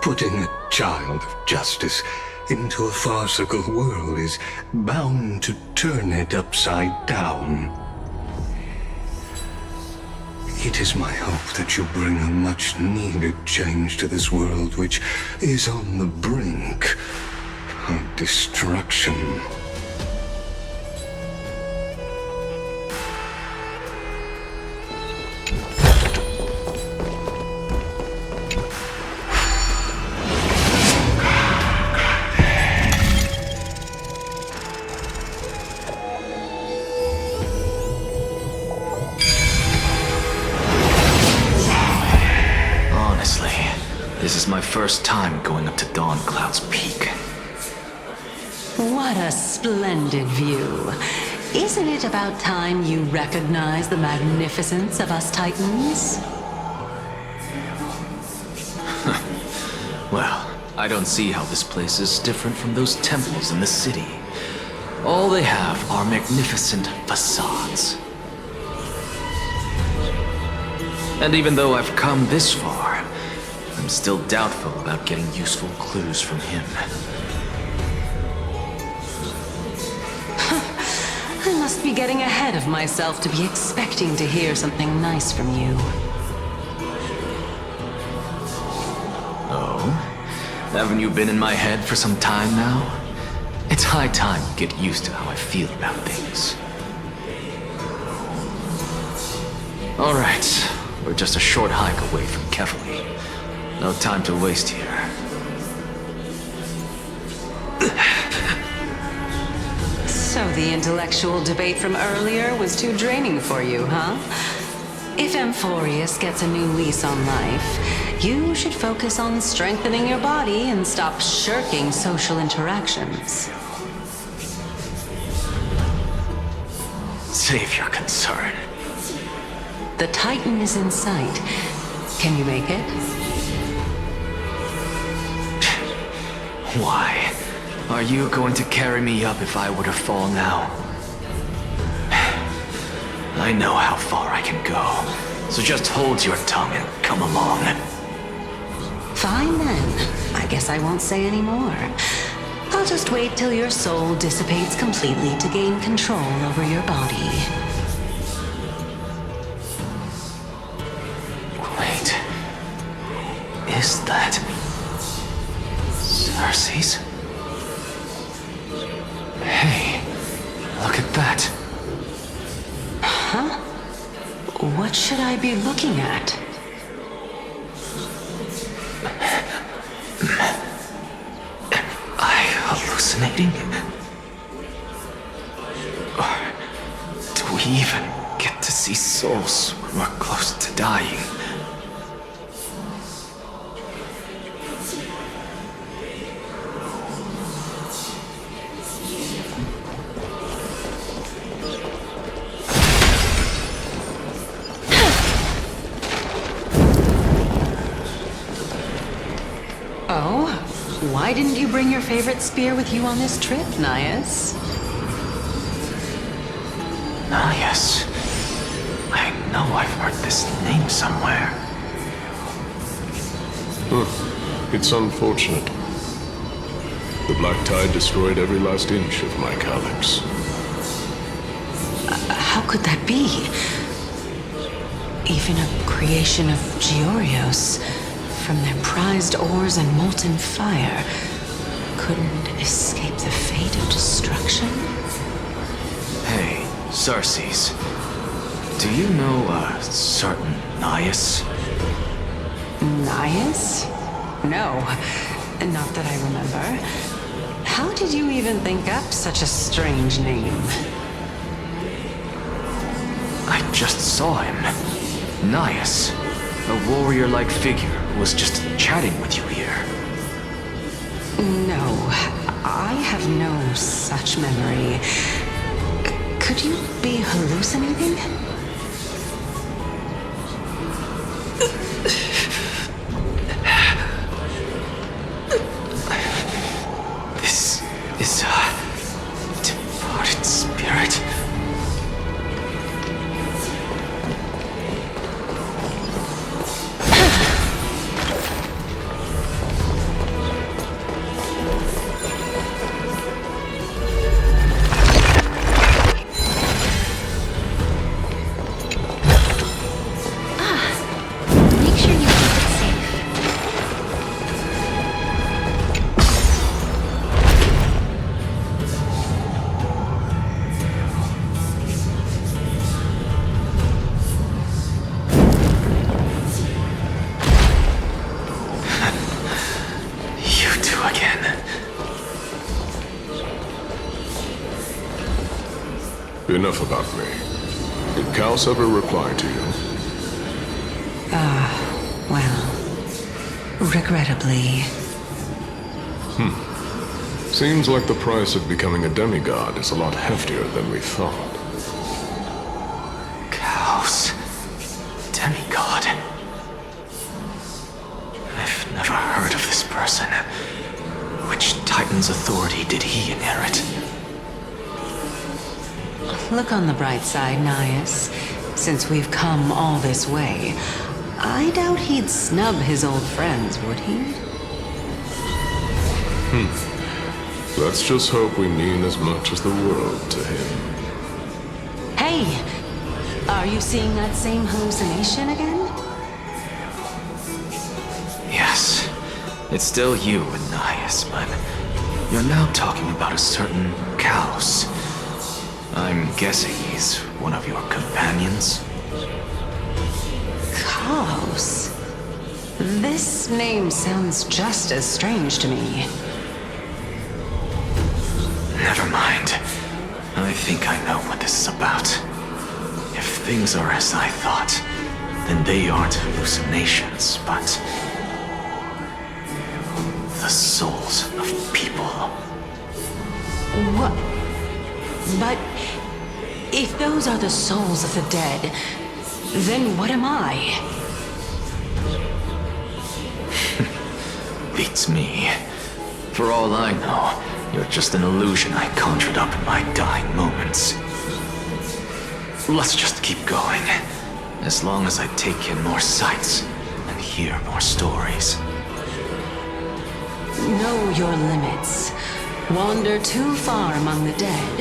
Putting a child of justice into a farcical world is bound to turn it upside down. It is my hope that you bring a much-needed change to this world which is on the brink of destruction. This is my first time going up to Dawn Cloud's peak. What a splendid view. Isn't it about time you recognize the magnificence of us Titans? Well, I don't see how this place is different from those temples in the city. All they have are magnificent facades. And even though I've come this far, I'm still doubtful about getting useful clues from him. I must be getting ahead of myself to be expecting to hear something nice from you. Oh? Haven't you been in my head for some time now? It's high time you get used to how I feel about things. Alright, we're just a short hike away from Kefali. No time to waste here. the intellectual debate from earlier was too draining for you, huh? If Amphorius gets a new lease on life, you should focus on strengthening your body and stop shirking social interactions. Save your concern. The Titan is in sight. Can you make it? Why? Are you going to carry me up if I were to fall now? I know how far I can go, so just hold your tongue and come along. Fine then. I guess I won't say any more. I'll just wait till your soul dissipates completely to gain control over your body. Wait. Is that... Cersei's? Hey, look at that. Huh? What should I be looking at? Am I hallucinating? Or do we even get to see souls when we're close to dying? Oh? Why didn't you bring your favorite spear with you on this trip, Nias? Nias. I know I've heard this name somewhere. It's unfortunate. The Black Tide destroyed every last inch of my calyx. How could that be? Even a creation of Georios, from their prized ores and molten fire, couldn't escape the fate of destruction? Hey, Cersei's. Do you know a certain Nias? Nias? No, not that I remember. How did you even think up such a strange name? I just saw him. Nias. A warrior-like figure who was just chatting with you here. No, I have no such memory. Could you be hallucinating? This is a departed spirit. Make sure you keep it safe. You two again. Enough about me. Did Kaos ever reply to you? Well, regrettably. Seems like the price of becoming a demigod is a lot heftier than we thought. Kaos. Demigod. I've never heard of this person. Which Titan's authority did he inherit? Look on the bright side, Nias. Since we've come all this way, I doubt he'd snub his old friends, would he? Let's just hope we mean as much as the world to him. Hey! Are you seeing that same hallucination again? Yes. It's still you and Nias, but you're now talking about a certain Kaos. I'm guessing he's one of your companions? Kaos? This name sounds just as strange to me. Never mind. I think I know what this is about. If things are as I thought, then they aren't hallucinations, but the souls of people. What? But if those are the souls of the dead, then what am I? Beats me. For all I know, you're just an illusion I conjured up in my dying moments. Let's just keep going. As long as I take in more sights and hear more stories. Know your limits. Wander too far among the dead,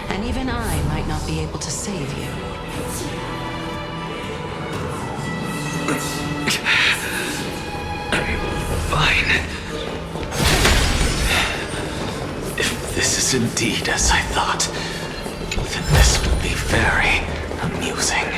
and even I might not be able to save you. Fine. If this is indeed as I thought, then this will be very amusing.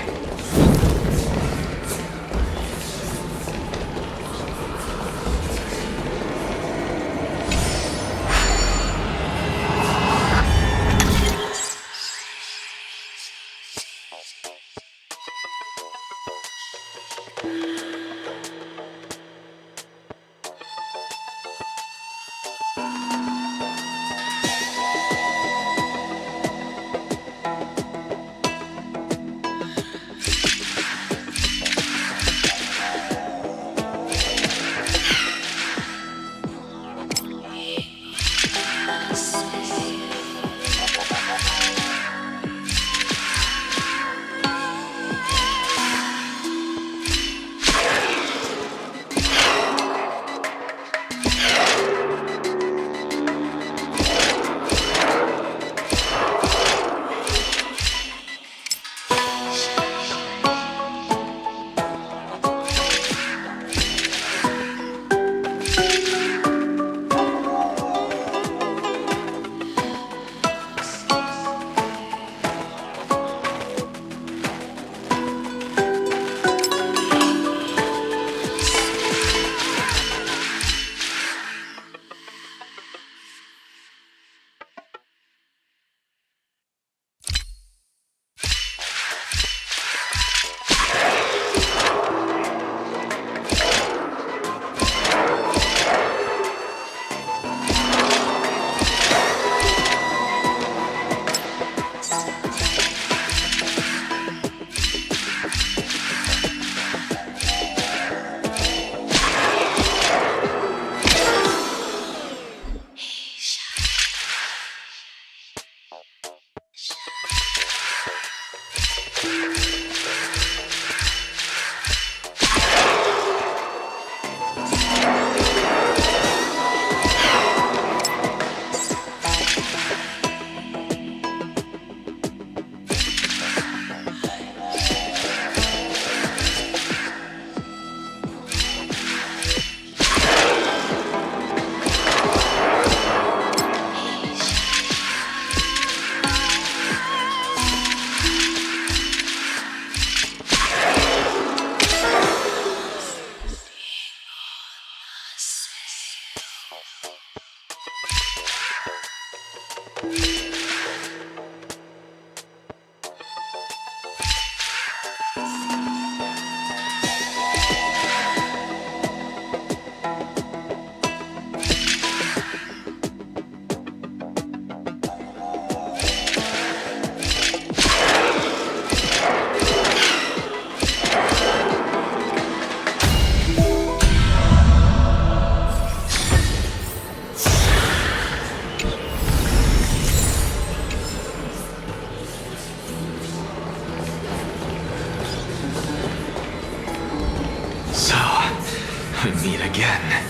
We meet again.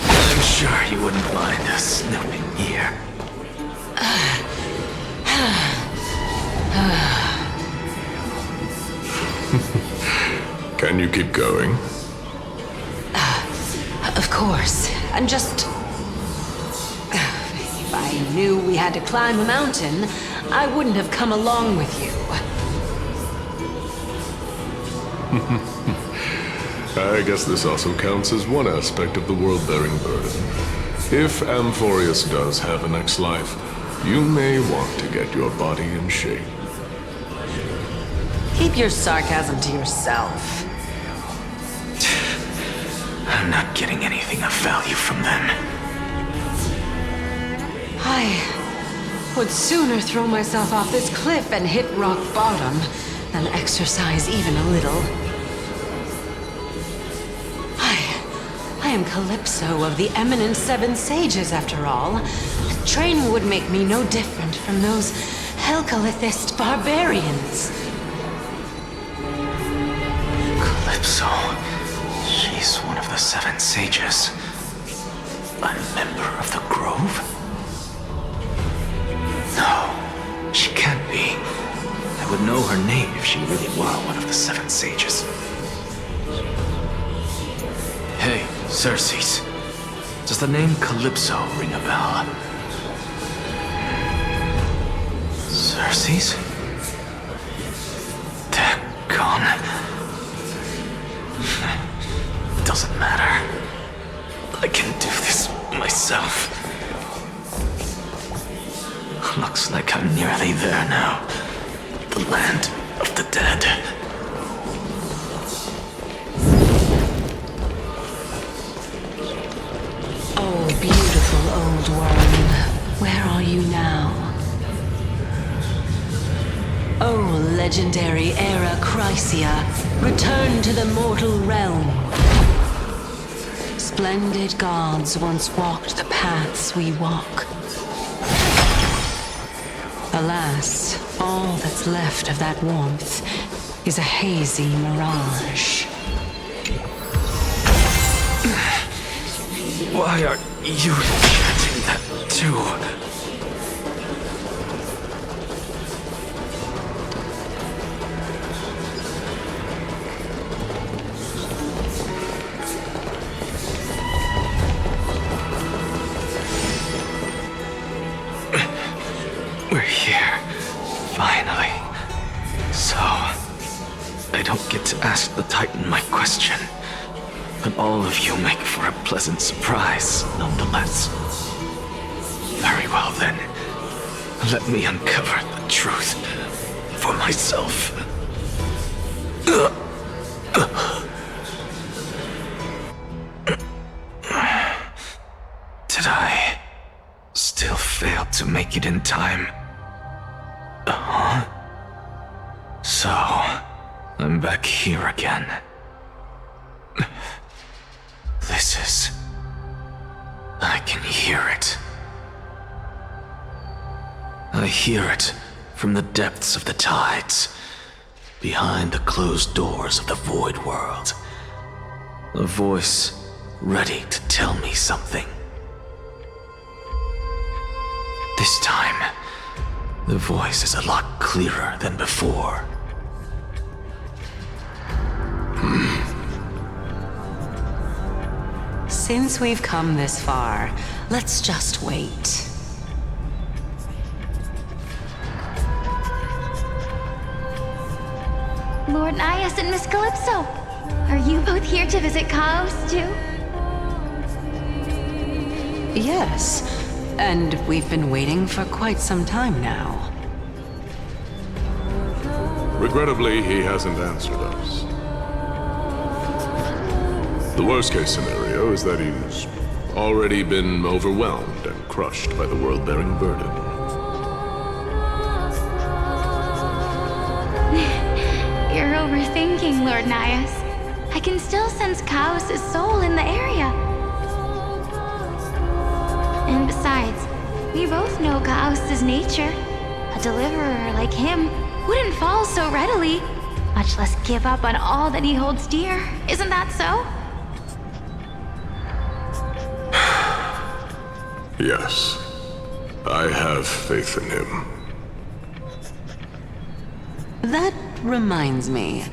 I'm sure you wouldn't mind us snooping here. Can you keep going? Of course. I'm just... If I knew we had to climb a mountain, I wouldn't have come along with you. I guess this also counts as one aspect of the world-bearing burden. If Amphorius does have a next life, You may want to get your body in shape. Keep your sarcasm to yourself. I'm not getting anything of value from them. I would sooner throw myself off this cliff and hit rock bottom than exercise even a little. I am Calypso of the eminent Seven Sages, after all. Training would make me no different from those Helcalithist barbarians. Calypso. She's one of the Seven Sages. A member of the Grove? No, she can't be. I would know her name if she really were one of the Seven Sages. Hey, Circes. Does the name Calypso ring a bell? Circes? Daggone. Doesn't matter. I can do this myself. Looks like I'm nearly there now. The land of the dead. Oh, beautiful old world, where are you now? Oh, legendary era Chrysia, return to the mortal realm. Splendid gods once walked the paths we walk. Alas, all that's left of that warmth is a hazy mirage. Why are you chanting that too? We're here, finally. So, I don't get to ask the Titan my question. But all of you make for a pleasant surprise, nonetheless. Very well then. Let me uncover the truth for myself. Did I still fail to make it in time? So, I'm back here again. This is... I can hear it. I hear it from the depths of the tides, behind the closed doors of the void world. A voice ready to tell me something. This time, the voice is a lot clearer than before. Since we've come this far, let's just wait. Lord Nias and Miss Calypso, are you both here to visit Chaos too? Yes, and we've been waiting for quite some time now. Regrettably, he hasn't answered us. The worst-case scenario is that he's already been overwhelmed and crushed by the world-bearing burden. You're overthinking, Lord Nias. I can still sense Chaos' soul in the area. And besides, we both know Chaos' nature. A deliverer like him wouldn't fall so readily, much less give up on all that he holds dear. Isn't that so? Yes, I have faith in him. That reminds me.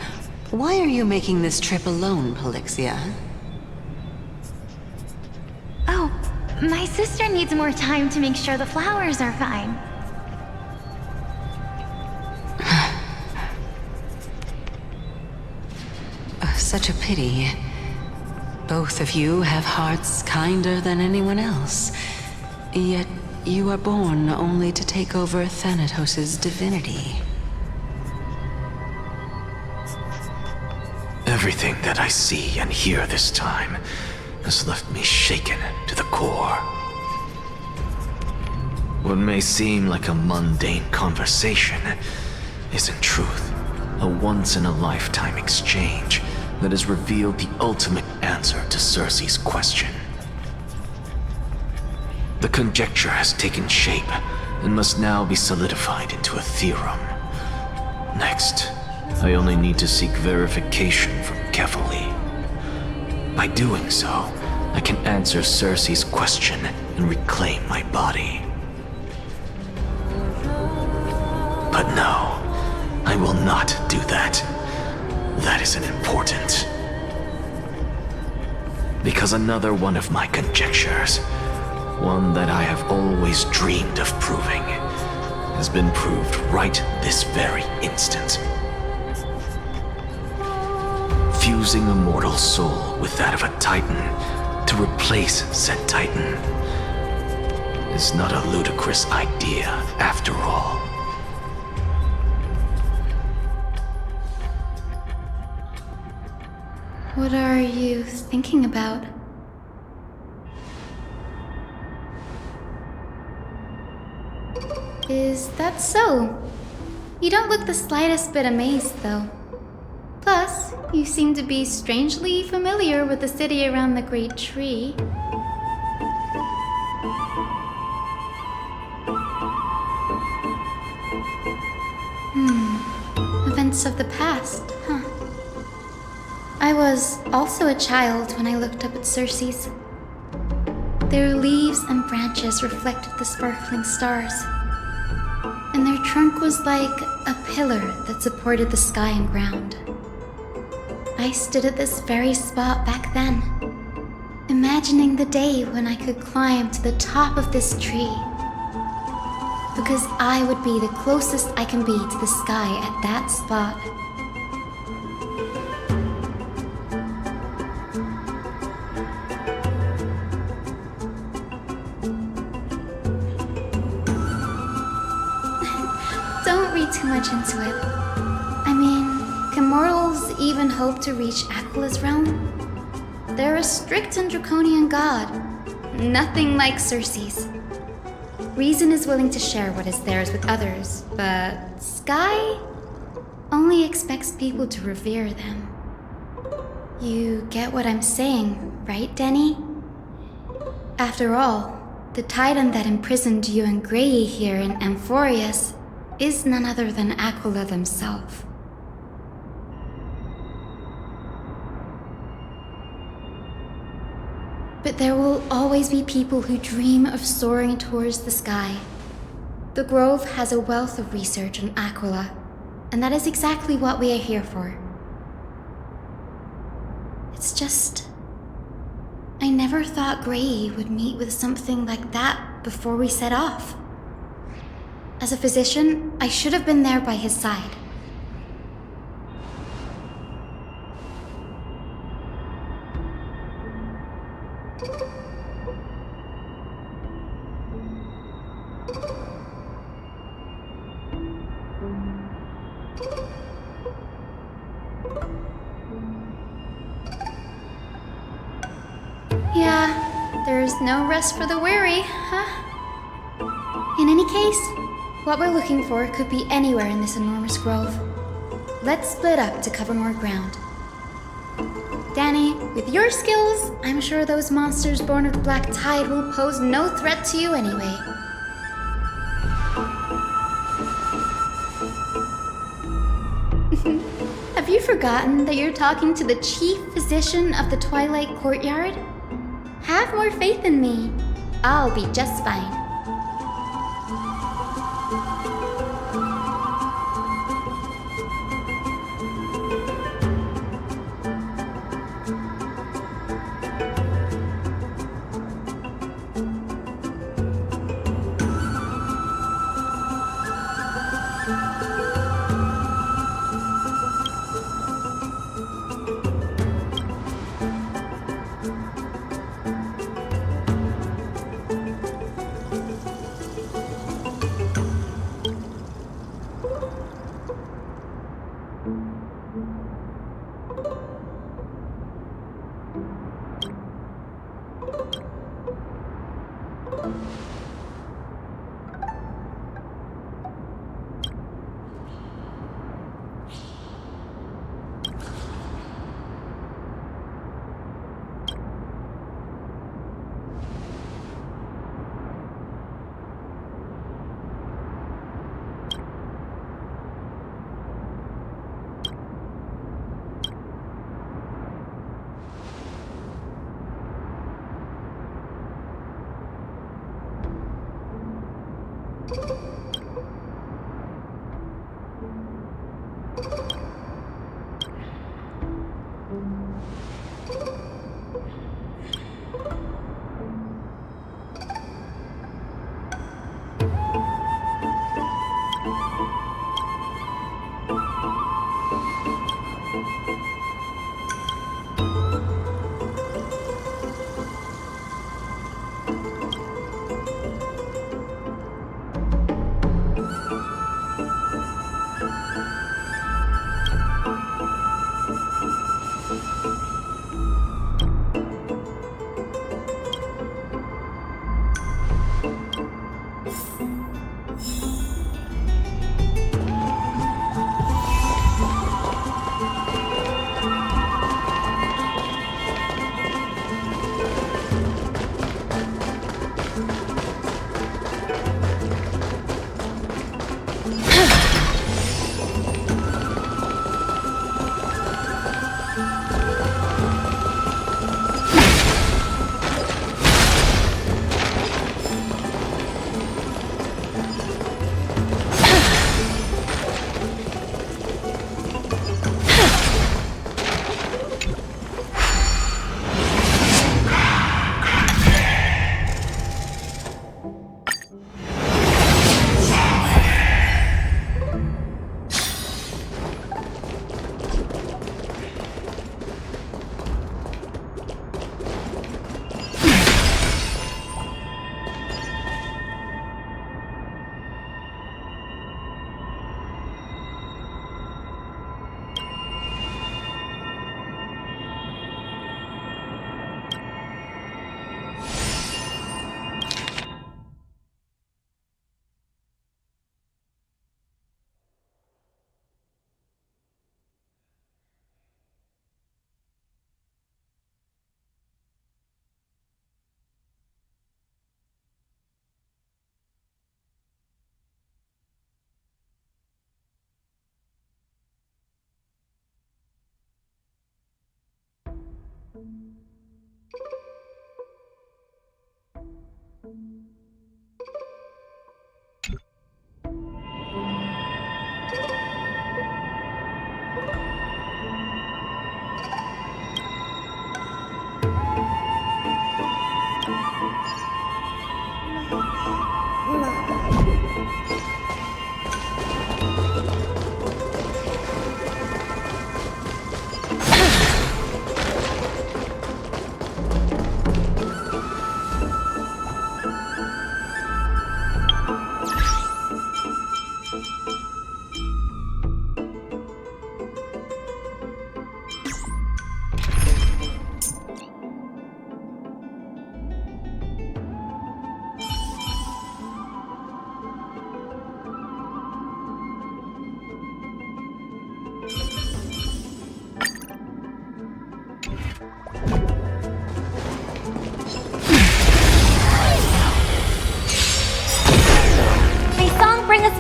Why are you making this trip alone, Polixia? Oh, my sister needs more time to make sure the flowers are fine. Such a pity. Both of you have hearts kinder than anyone else. Yet you are born only to take over Thanatos' divinity. Everything that I see and hear this time has left me shaken to the core. What may seem like a mundane conversation is in truth a once-in-a-lifetime exchange that has revealed the ultimate answer to Circe's question. The conjecture has taken shape and must now be solidified into a theorem. Next, I only need to seek verification from Kefali. By doing so, I can answer Circe's question and reclaim my body. But no, I will not do that. That isn't important. Because another one of my conjectures, one that I have always dreamed of proving, has been proved right this very instant. Fusing a mortal soul with that of a Titan to replace said Titan is not a ludicrous idea after all. What are you thinking about? Is that so? You don't look the slightest bit amazed, though. Plus, you seem to be strangely familiar with the city around the Great Tree. Events of the past, huh? I was also a child when I looked up at Circe's. Their leaves and branches reflected the sparkling stars, and their trunk was like a pillar that supported the sky and ground. I stood at this very spot back then, imagining the day when I could climb to the top of this tree, because I would be the closest I can be to the sky at that spot. Don't read too much into it. I mean, can mortals even hope to reach Aquilah's realm? They're a strict and draconian god, nothing like Circe's. Reason is willing to share what is theirs with others, but Sky only expects people to revere them. You get what I'm saying, right, Denny? After all, the Titan that imprisoned you and Grey here in Amphorius is none other than Aquilah themselves. But there will always be people who dream of soaring towards the sky. The Grove has a wealth of research on Aquilah, and that is exactly what we are here for. It's just, I never thought Grey would meet with something like that before we set off. As a physician, I should have been there by his side. Yeah, there's no rest for the weary, huh? In any case, what we're looking for could be anywhere in this enormous grove. Let's split up to cover more ground. Danny, with your skills, I'm sure those monsters born of the Black Tide will pose no threat to you anyway. Have you forgotten that you're talking to the chief physician of the Twilight Courtyard? Have more faith in me. I'll be just fine.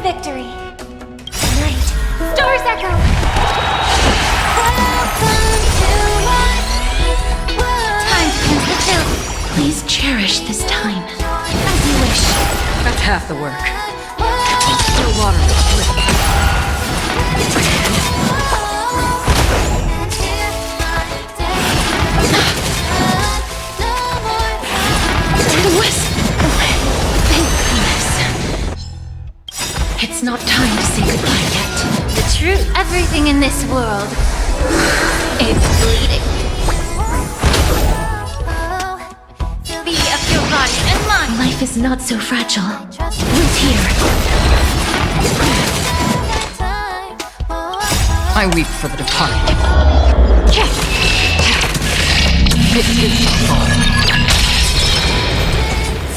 victory. Night. Stars echo. Time to cleanse the filth. Please cherish this time. As you wish. That's half the work. Still water with It's not time to say goodbye yet. The truth. Everything in this world. It's bleeding. Be of your body and mine. Life is not so fragile. Root here. I weep for the departed. It is not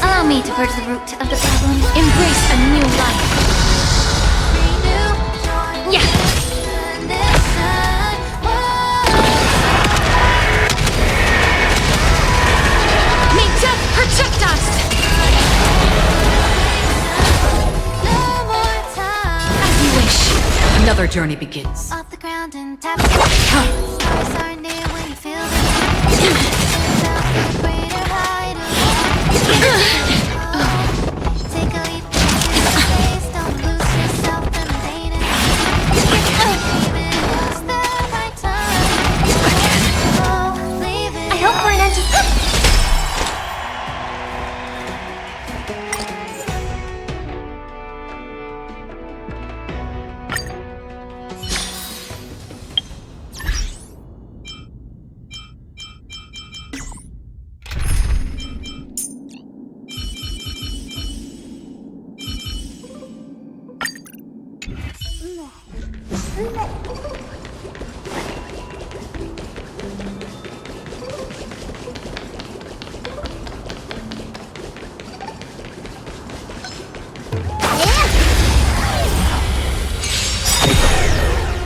Allow me to purge the root of the problem. Embrace a new life. Yeah. May death protect us. As you wish. Another journey begins. Off the ground and tap. Stars are near when you feel the take a leap into space. Don't lose yourself in the data. I hope for an end to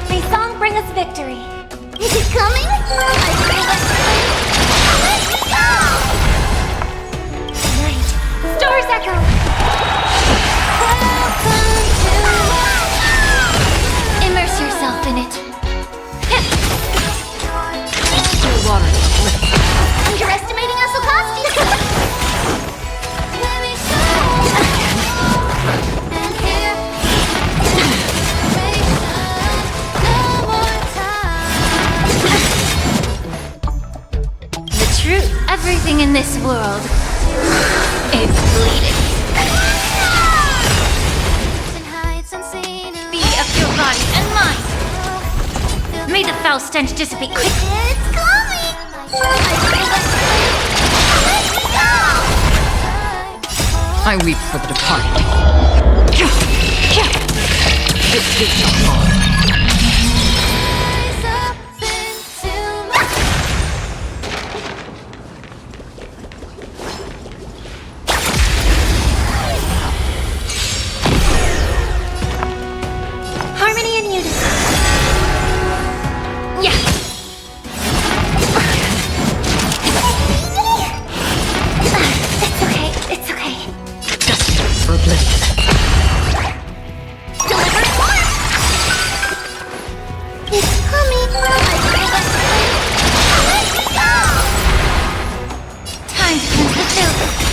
May song bring us victory. Is it coming? Right. Stars echo. Immerse yourself in it. Underestimating us, Okasti. Everything in this world is bleeding. Be of your body and mind. May the foul stench dissipate quickly. It's coming! I weep for the departed. It takes not long.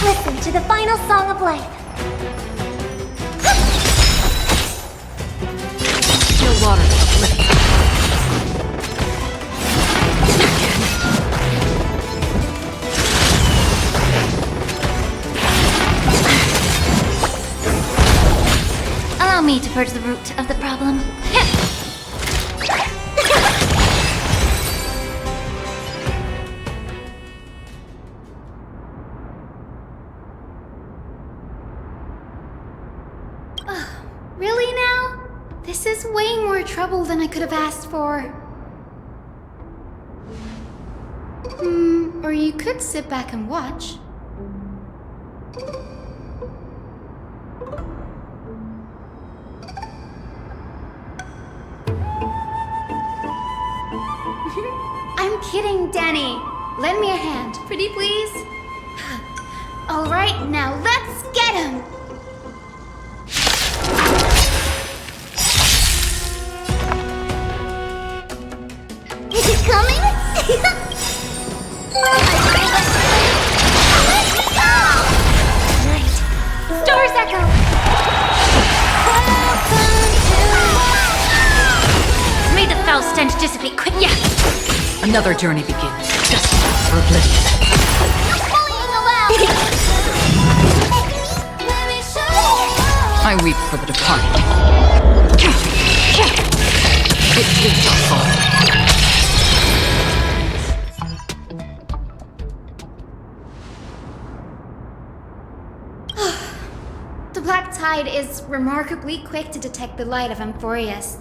Listen to the final song of life. Still water of oblivion. Allow me to purge the root of the problem. Really now? This is way more trouble than I could have asked for. Or you could sit back and watch. I'm kidding, Danny. Lend me a hand, pretty please. All right, now let's get him. Is it coming? Right. Stars echo. May the foul stench dissipate quick. Yeah. Another journey begins. Destined for oblivion. I weep for the departed. It takes not long. The black tide is remarkably quick to detect the light of Amphorius.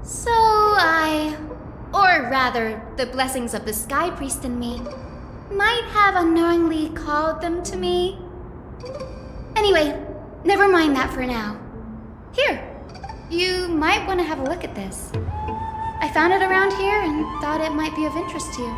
So or rather, the blessings of the Sky Priest in me, might have unknowingly called them to me. Anyway, never mind that for now. Here, you might want to have a look at this. I found it around here and thought it might be of interest to you.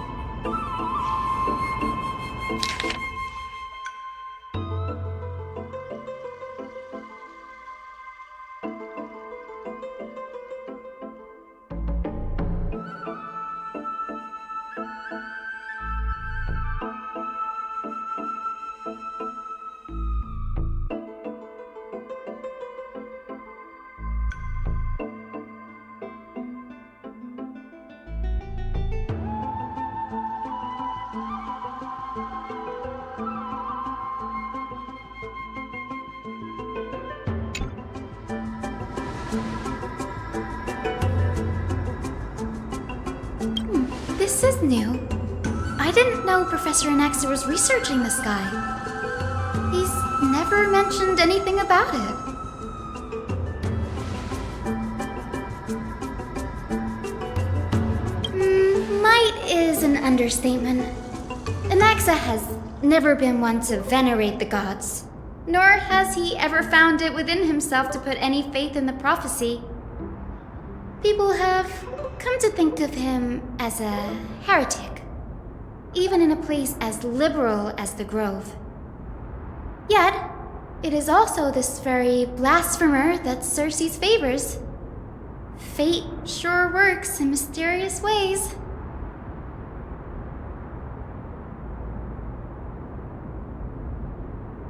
This is new. I didn't know Professor Anaxa was researching the sky. He's never mentioned anything about it. is an understatement. Anaxa has never been one to venerate the gods, nor has he ever found it within himself to put any faith in the prophecy. People have come to think of him as a heretic, even in a place as liberal as the Grove. Yet, it is also this very blasphemer that Circe's favors. Fate sure works in mysterious ways.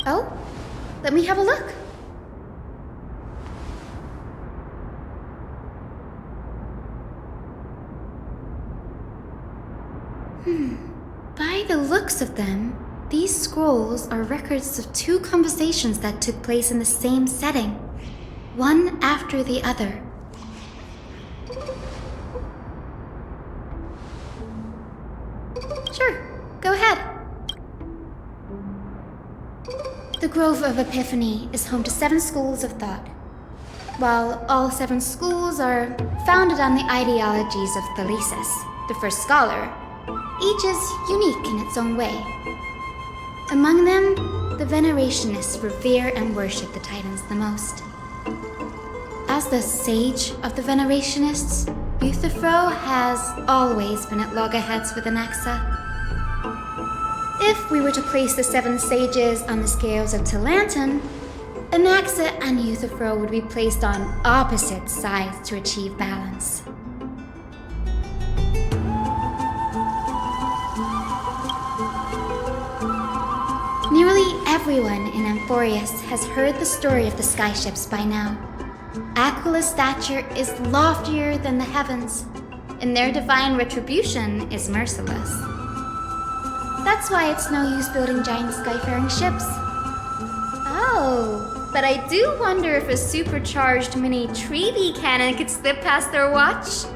Oh, let me have a look. By the looks of them, these scrolls are records of two conversations that took place in the same setting, one after the other. Sure, go ahead. The Grove of Epiphany is home to 7 schools of thought. While all 7 schools are founded on the ideologies of Thalesis, the first scholar, each is unique in its own way. Among them, the Venerationists revere and worship the Titans the most. As the sage of the Venerationists, Euthyphro has always been at loggerheads with Anaxa. If we were to place the 7 sages on the scales of Talanton, Anaxa and Euthyphro would be placed on opposite sides to achieve balance. Nearly everyone in Amphorius has heard the story of the skyships by now. Aquila's stature is loftier than the heavens, and their divine retribution is merciless. That's why it's no use building giant skyfaring ships. Oh, but I do wonder if a supercharged mini Treaty cannon could slip past their watch.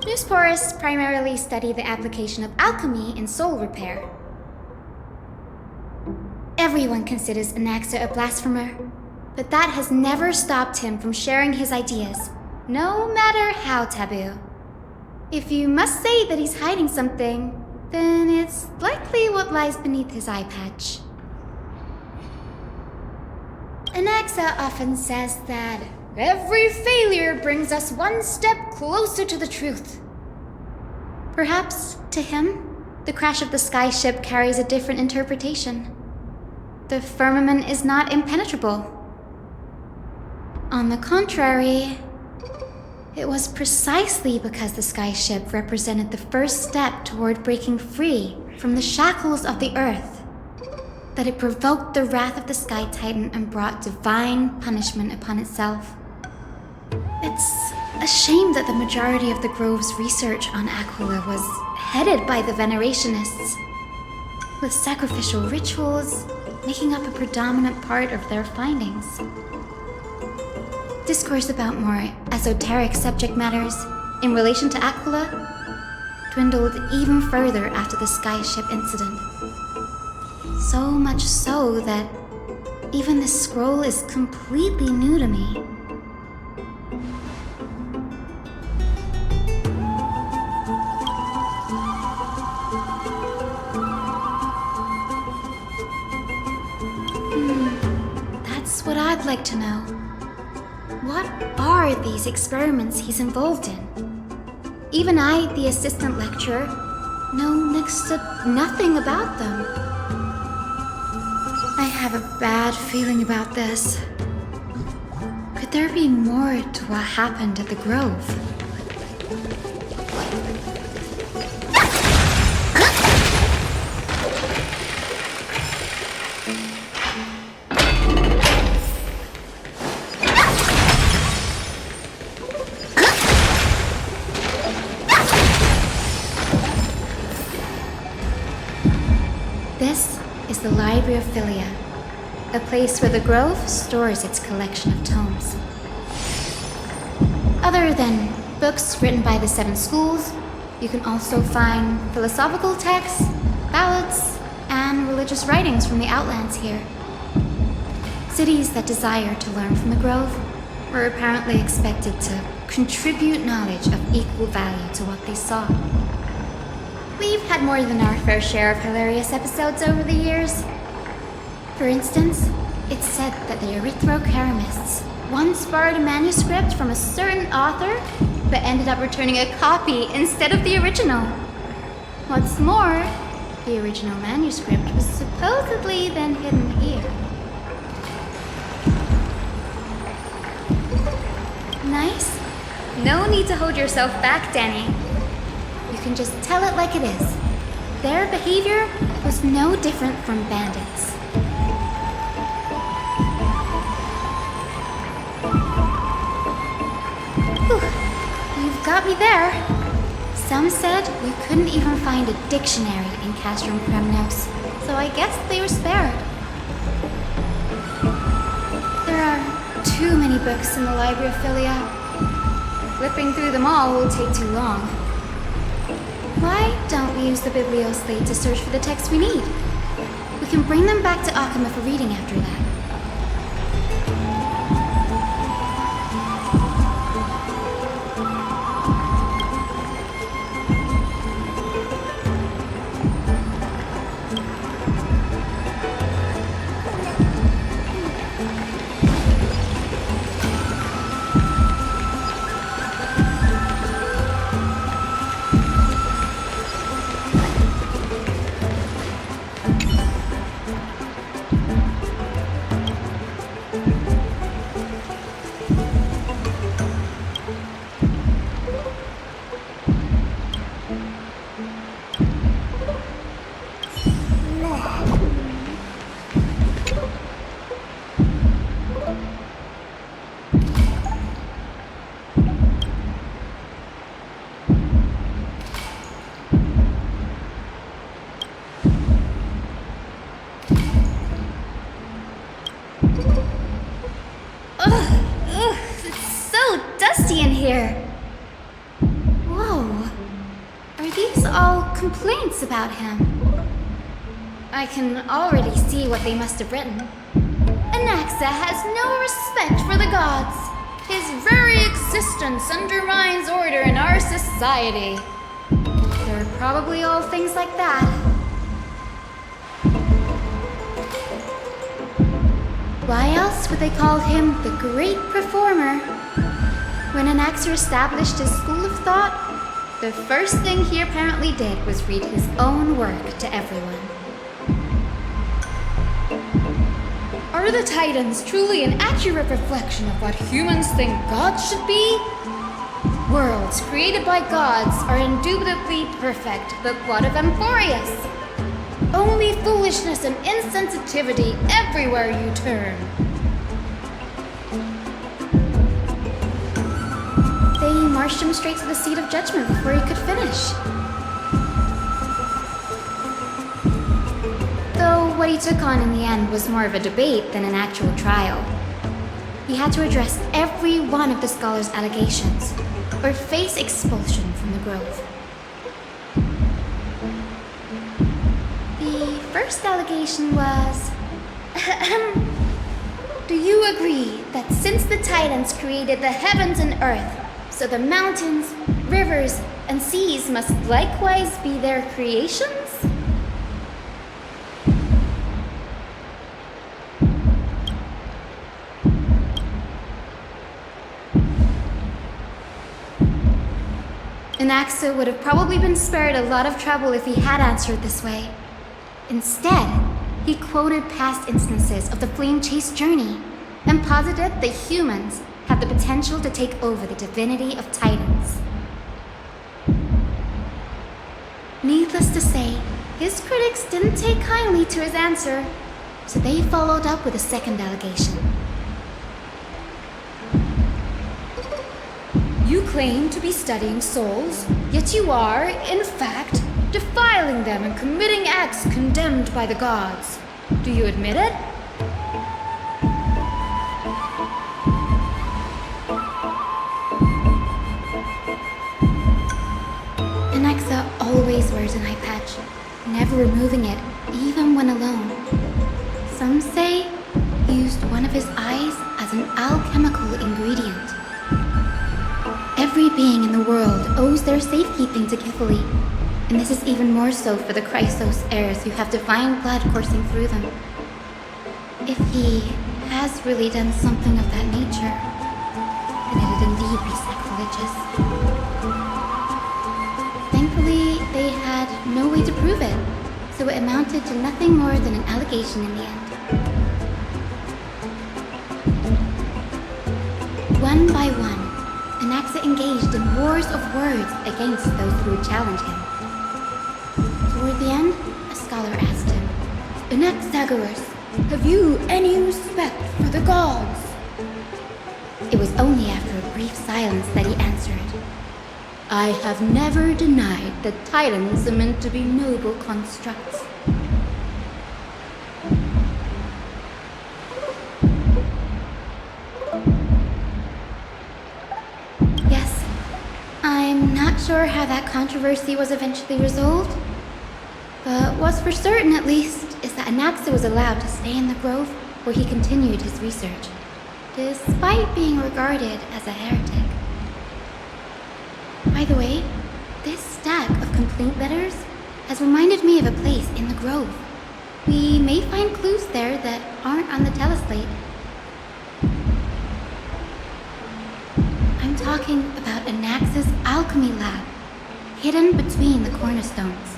Newsporists primarily study the application of alchemy in soul repair. Everyone considers Anaxa a blasphemer, but that has never stopped him from sharing his ideas, no matter how taboo. If you must say that he's hiding something, then it's likely what lies beneath his eye patch. Anaxa often says that every failure brings us one step closer to the truth. Perhaps, to him, the crash of the skyship carries a different interpretation. The firmament is not impenetrable. On the contrary, it was precisely because the skyship represented the first step toward breaking free from the shackles of the earth that it provoked the wrath of the Sky Titan and brought divine punishment upon itself. It's a shame that the majority of the Grove's research on Aquila was headed by the Venerationists, with sacrificial rituals making up a predominant part of their findings. Discourse about more esoteric subject matters in relation to Aquila dwindled even further after the skyship incident. So much so that even the scroll is completely new to me. That's what I'd like to know. What are these experiments he's involved in? Even I, the assistant lecturer, know next to nothing about them. I have a bad feeling about this. Could there be more to what happened at the Grove? This is the Library of Philia, a place where the Grove stores its collection of tomes. Other than books written by the 7 schools, you can also find philosophical texts, ballads, and religious writings from the Outlands here. Cities that desire to learn from the Grove were apparently expected to contribute knowledge of equal value to what they saw. We've had more than our fair share of hilarious episodes over the years. For instance, it's said that the Erythrocheramists once borrowed a manuscript from a certain author, but ended up returning a copy instead of the original. What's more, the original manuscript was supposedly then hidden here. Nice? No need to hold yourself back, Danny. You can just tell it like it is. Their behavior was no different from bandits. Whew. You've got me there. Some said we couldn't even find a dictionary in Castrum Kremnos, so I guess they were spared. There are too many books in the Library of Philia. Flipping through them all will take too long. Why don't we use the Biblioslate to search for the texts we need? We can bring them back to Akama for reading after that. About him. I can already see what they must have written. Anaxa has no respect for the gods. His very existence undermines order in our society. They're probably all things like that. Why else would they call him the Great Performer? When Anaxa established his school of thought, the first thing he apparently did was read his own work to everyone. Are the Titans truly an accurate reflection of what humans think gods should be? Worlds created by gods are indubitably perfect, but what of Emporius? Only foolishness and insensitivity everywhere you turn. They marched him straight to the seat of judgment before he could finish. Though what he took on in the end was more of a debate than an actual trial. He had to address every one of the scholar's allegations, or face expulsion from the Grove. The first allegation was... Do you agree that since the Titans created the heavens and earth, so the mountains, rivers, and seas must likewise be their creations? Anaxa would have probably been spared a lot of trouble if he had answered this way. Instead, he quoted past instances of the Flame Chase journey and posited that humans have the potential to take over the divinity of Titans. Needless to say, his critics didn't take kindly to his answer, so they followed up with a second allegation. You claim to be studying souls, yet you are, in fact, defiling them and committing acts condemned by the gods. Do you admit it? Anaxa always wears an eye patch, never removing it, even when alone. Some say he used one of his eyes as an alchemical ingredient. Every being in the world owes their safekeeping to Kithily, and this is even more so for the Chrysos heirs who have divine blood coursing through them. If he has really done something of that nature, then it'd indeed be sacrilegious. Thankfully, they had no way to prove it, so it amounted to nothing more than an allegation in the end. One by one, Anaxa engaged in wars of words against those who would challenge him. Toward the end, a scholar asked him, "Anaxagoras, have you any respect for the gods?" It was only after a brief silence that he answered, "I have never denied that titans are meant to be noble constructs." Yes, I'm not sure how that controversy was eventually resolved, but what's for certain at least is that Anaxa was allowed to stay in the grove where he continued his research, despite being regarded as a heretic. By the way, this stack of complaint letters has reminded me of a place in the grove. We may find clues there that aren't on the teleslate. I'm talking about Anaxa's alchemy lab, hidden between the cornerstones.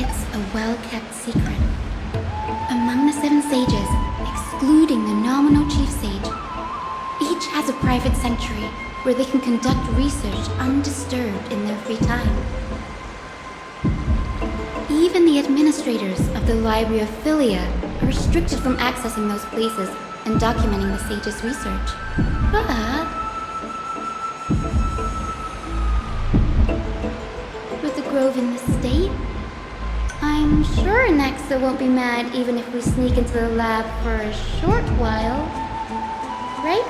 It's a well-kept secret. Among the 7 sages, excluding the nominal chief sage, each has a private sanctuary where they can conduct research undisturbed in their free time. Even the administrators of the Library of Philia are restricted from accessing those places and documenting the sage's research. But with the grove in this state, I'm sure Anaxa won't be mad even if we sneak into the lab for a short while, right?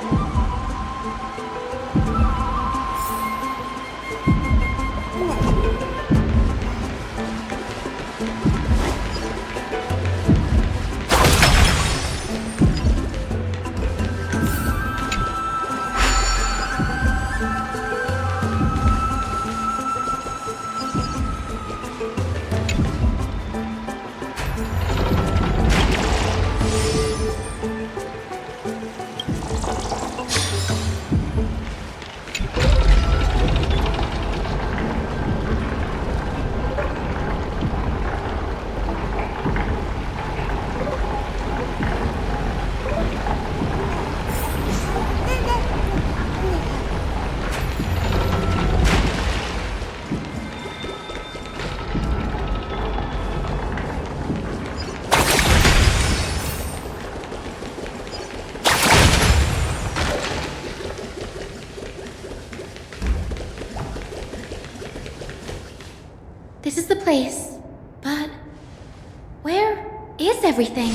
This is the place, but where is everything?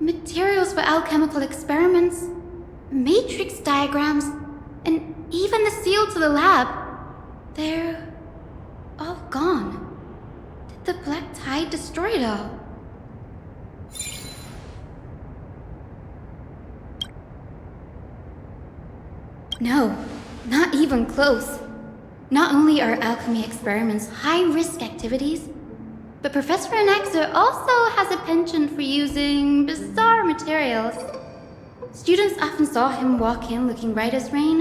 Materials for alchemical experiments, matrix diagrams, and even the seal to the lab. They're all gone. Did the black tide destroy it all? No, not even close. Not only are alchemy experiments high-risk activities, but Professor Anaxa also has a penchant for using bizarre materials. Students often saw him walk in looking right as rain,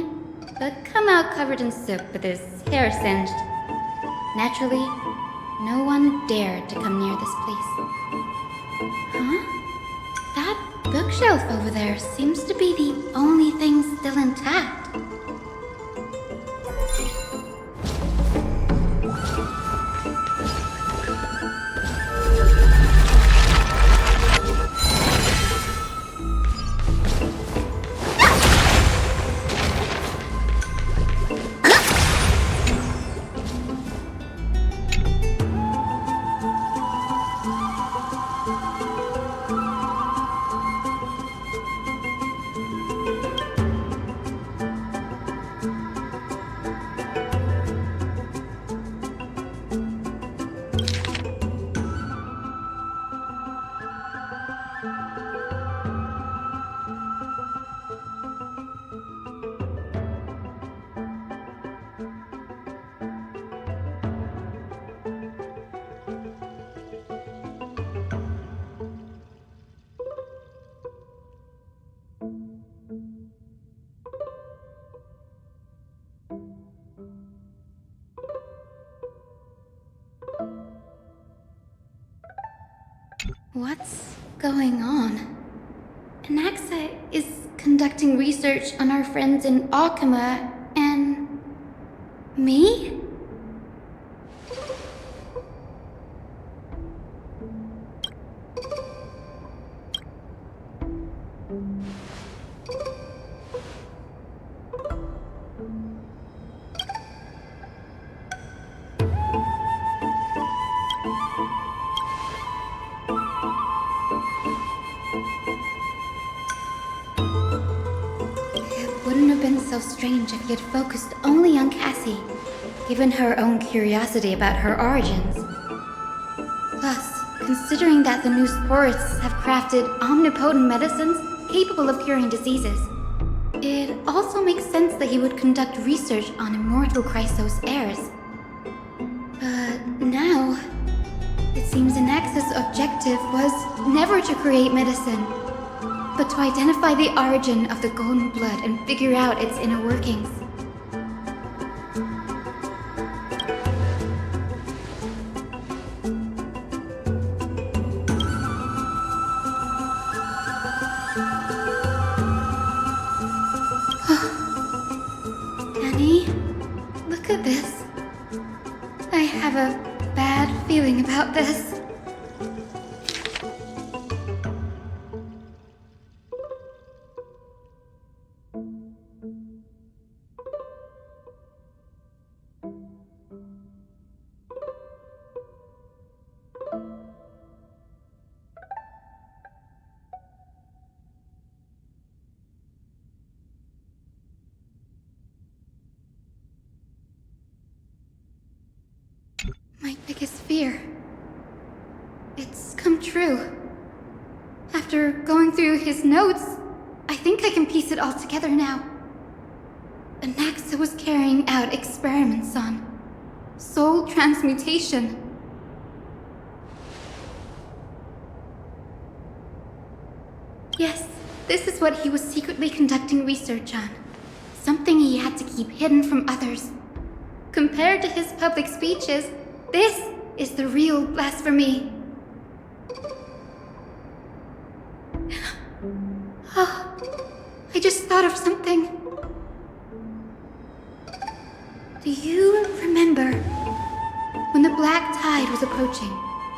but come out covered in soot with his hair singed. Naturally, no one dared to come near this place. Huh? That bookshelf over there seems to be the only thing still intact. What's going on? Anaxa is conducting research on our friends in Alchema and... me? It wouldn't have been so strange if he had focused only on Cassie, given her own curiosity about her origins. Plus, considering that the new sporists have crafted omnipotent medicines capable of curing diseases, it also makes sense that he would conduct research on immortal Chrysos heirs. But now, it seems Anaxa's objective was never to create medicine, but to identify the origin of the golden blood and figure out its inner workings. Annie, look at this. I have a bad feeling about this. My biggest fear. It's come true. After going through his notes, I think I can piece it all together now. Anaxa was carrying out experiments on soul transmutation. Yes, this is what he was secretly conducting research on. Something he had to keep hidden from others. Compared to his public speeches, this is the real blasphemy. Oh, I just thought of something. Do you remember when the black tide was approaching?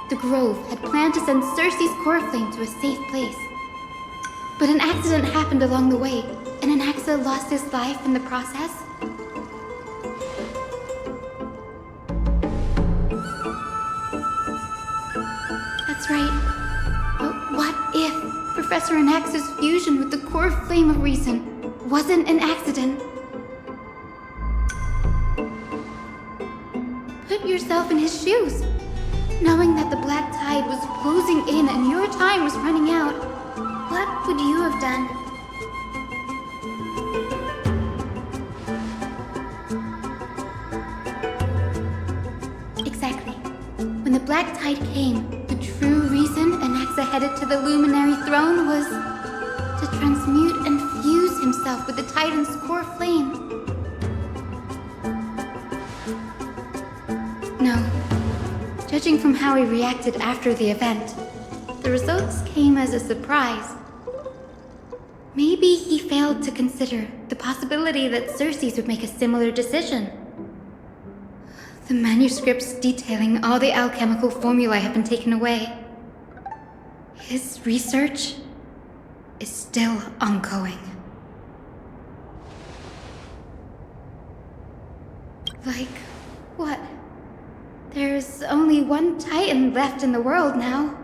The Grove had planned to send Cersei's core flame to a safe place. But an accident happened along the way, and Anaxa lost his life in the process. That's right. But what if Professor Anaxa's fusion with the core flame of reason wasn't an accident? Put yourself in his shoes. Knowing that the black tide was closing in and your time was running out, what would you have done? Exactly. When the black tide came, the true reason Anaxa headed to the Luminary Throne was to transmute and fuse himself with the Titan's core flame. No. Judging from how he reacted after the event, the results came as a surprise. Maybe he failed to consider the possibility that Cersei's would make a similar decision. The manuscripts detailing all the alchemical formulae have been taken away. His research is still ongoing. Like, what? There's only one Titan left in the world now.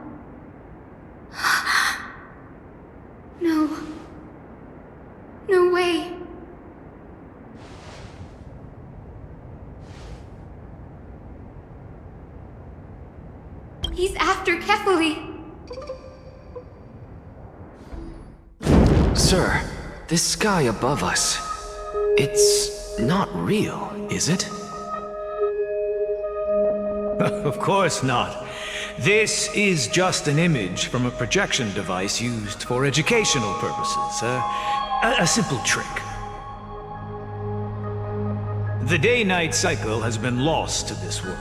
No. No way. He's after Kefali. Sir, this sky above us, it's not real, is it? Of course not. This is just an image from a projection device used for educational purposes. A simple trick. The day-night cycle has been lost to this world.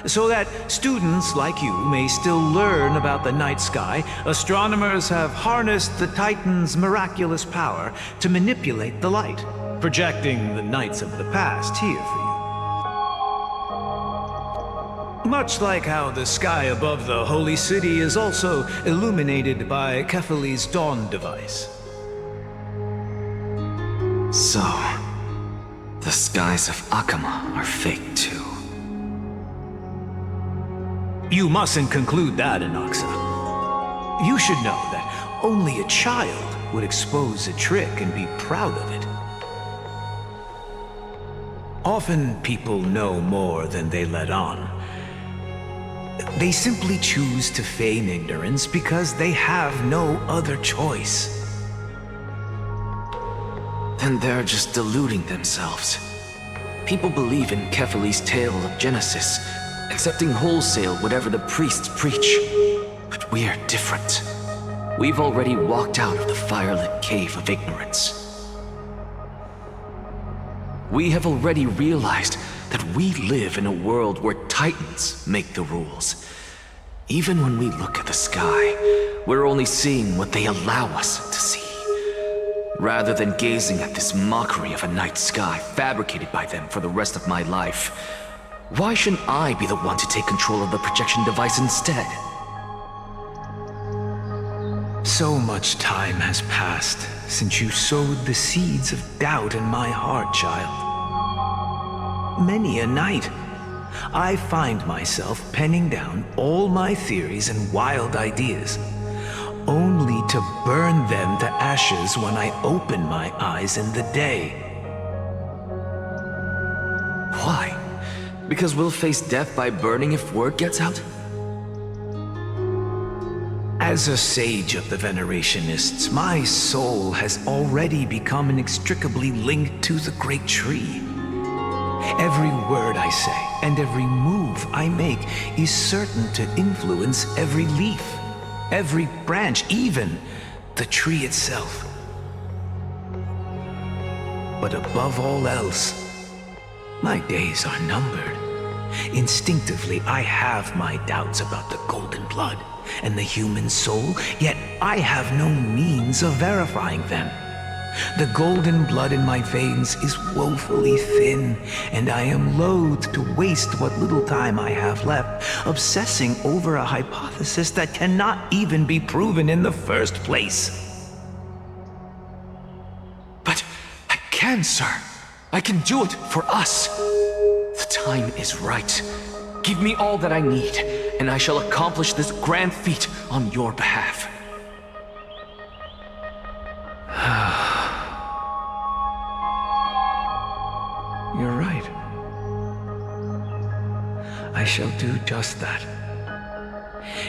So that students like you may still learn about the night sky, astronomers have harnessed the Titan's miraculous power to manipulate the light, projecting the nights of the past here for you. Much like how the sky above the Holy City is also illuminated by Kefali's dawn device. So, the skies of Akama are fake too. You mustn't conclude that, Inoxa. You should know that only a child would expose a trick and be proud of it. Often people know more than they let on. They simply choose to feign ignorance because they have no other choice. Then they're just deluding themselves. People believe in Kefali's tale of Genesis, accepting wholesale whatever the priests preach. But we're different. We've already walked out of the firelit cave of ignorance. We have already realized that we live in a world where Titans make the rules. Even when we look at the sky, we're only seeing what they allow us to see. Rather than gazing at this mockery of a night sky fabricated by them for the rest of my life, why shouldn't I be the one to take control of the projection device instead? So much time has passed since you sowed the seeds of doubt in my heart, child. Many a night, I find myself penning down all my theories and wild ideas, only to burn them to ashes when I open my eyes in the day. Why? Because we'll face death by burning if word gets out? As a sage of the Venerationists, my soul has already become inextricably linked to the great tree. Every word I say and every move I make is certain to influence every leaf, every branch, even the tree itself. But above all else, my days are numbered. Instinctively, I have my doubts about the golden blood and the human soul, yet I have no means of verifying them. The golden blood in my veins is woefully thin, and I am loath to waste what little time I have left obsessing over a hypothesis that cannot even be proven in the first place. But I can, sir. I can do it for us. The time is right. Give me all that I need, and I shall accomplish this grand feat on your behalf. You're right. I shall do just that.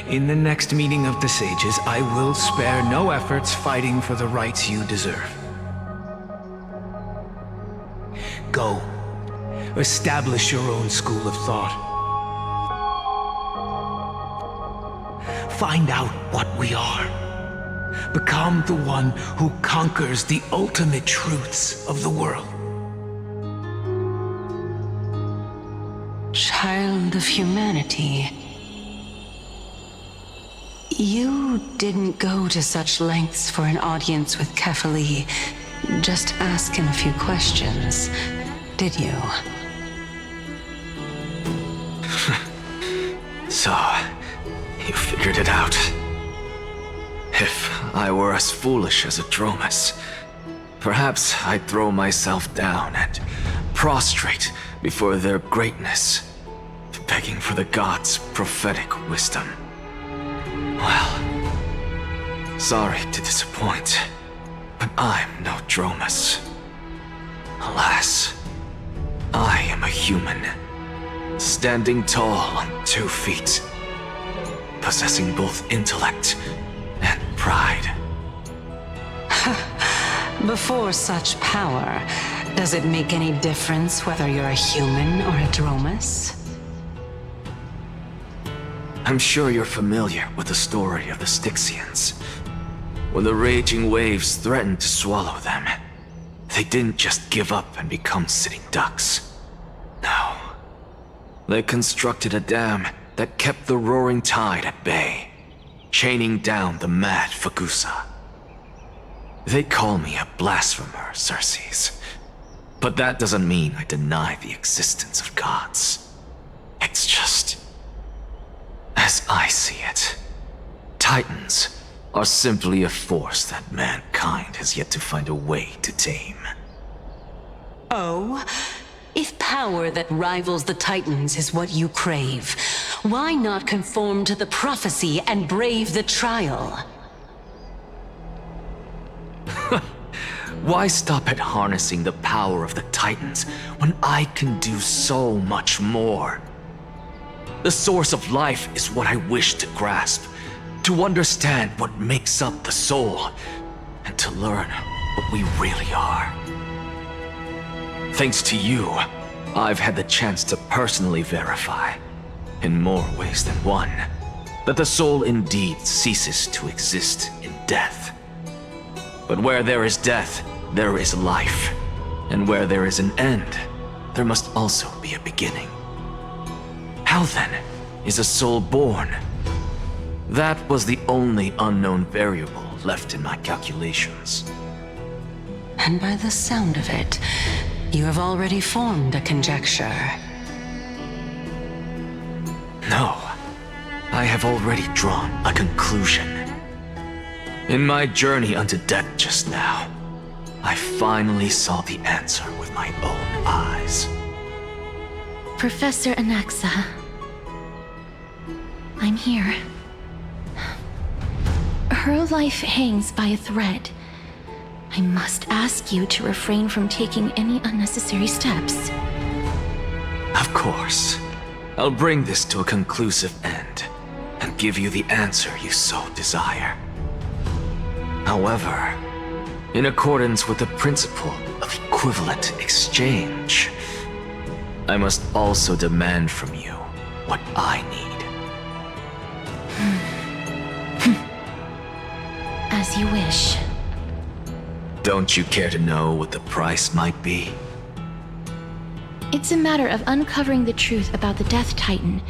In the next meeting of the sages, I will spare no efforts fighting for the rights you deserve. Go. Establish your own school of thought. Find out what we are. Become the one who conquers the ultimate truths of the world. Child of humanity. You didn't go to such lengths for an audience with Kefali. Just ask him a few questions, did you? So, you figured it out. If I were as foolish as a Dromus, perhaps I'd throw myself down and prostrate before their greatness, begging for the gods' prophetic wisdom. Well, sorry to disappoint, but I'm no Dromus. Alas, I am a human, standing tall on 2 feet, possessing both intellect and pride. Before such power, does it make any difference whether you're a human or a Dromus? I'm sure you're familiar with the story of the Styxians. When the raging waves threatened to swallow them, they didn't just give up and become sitting ducks. No. They constructed a dam that kept the roaring tide at bay, chaining down the mad Fagusa. They call me a blasphemer, Xerxes. But that doesn't mean I deny the existence of gods. It's just... as I see it, Titans are simply a force that mankind has yet to find a way to tame. Oh? If power that rivals the Titans is what you crave, why not conform to the prophecy and brave the trial? Why stop at harnessing the power of the Titans when I can do so much more? The source of life is what I wish to grasp, to understand what makes up the soul, and to learn what we really are. Thanks to you, I've had the chance to personally verify, in more ways than one, that the soul indeed ceases to exist in death. But where there is death, there is life. And where there is an end, there must also be a beginning. How then is a soul born? That was the only unknown variable left in my calculations. And by the sound of it, you have already formed a conjecture. No, I have already drawn a conclusion. In my journey unto death just now, I finally saw the answer with my own eyes. Professor Anaxa, I'm here. Her life hangs by a thread. I must ask you to refrain from taking any unnecessary steps. Of course. I'll bring this to a conclusive end and give you the answer you so desire. However, in accordance with the principle of equivalent exchange, I must also demand from you what I need. As you wish. Don't you care to know what the price might be? It's a matter of uncovering the truth about the Death Titan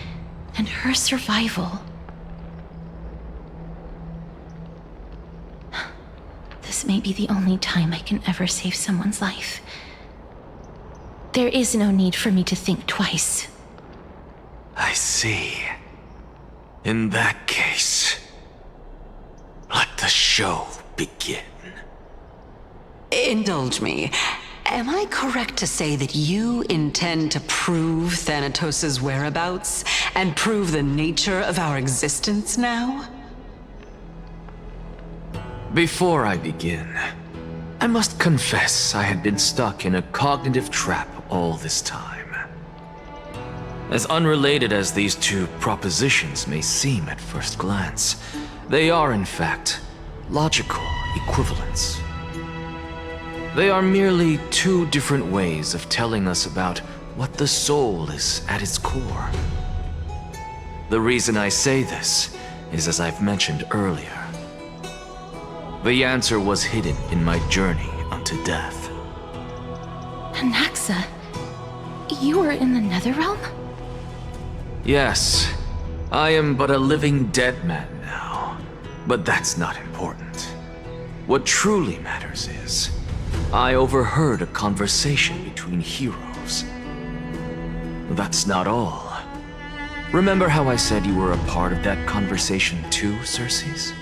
and her survival. This may be the only time I can ever save someone's life. There is no need for me to think twice. I see. In that case, let the show begin. Indulge me. Am I correct to say that you intend to prove Thanatos' whereabouts and prove the nature of our existence now? Before I begin, I must confess I had been stuck in a cognitive trap all this time. As unrelated as these two propositions may seem at first glance, they are in fact logical equivalents. They are merely two different ways of telling us about what the soul is at its core. The reason I say this is, as I've mentioned earlier, the answer was hidden in my journey unto death. Anaxa, you were in the Netherrealm? Yes, I am but a living dead man now, but that's not important. What truly matters is, I overheard a conversation between heroes. That's not all. Remember how I said you were a part of that conversation too, Xerxes?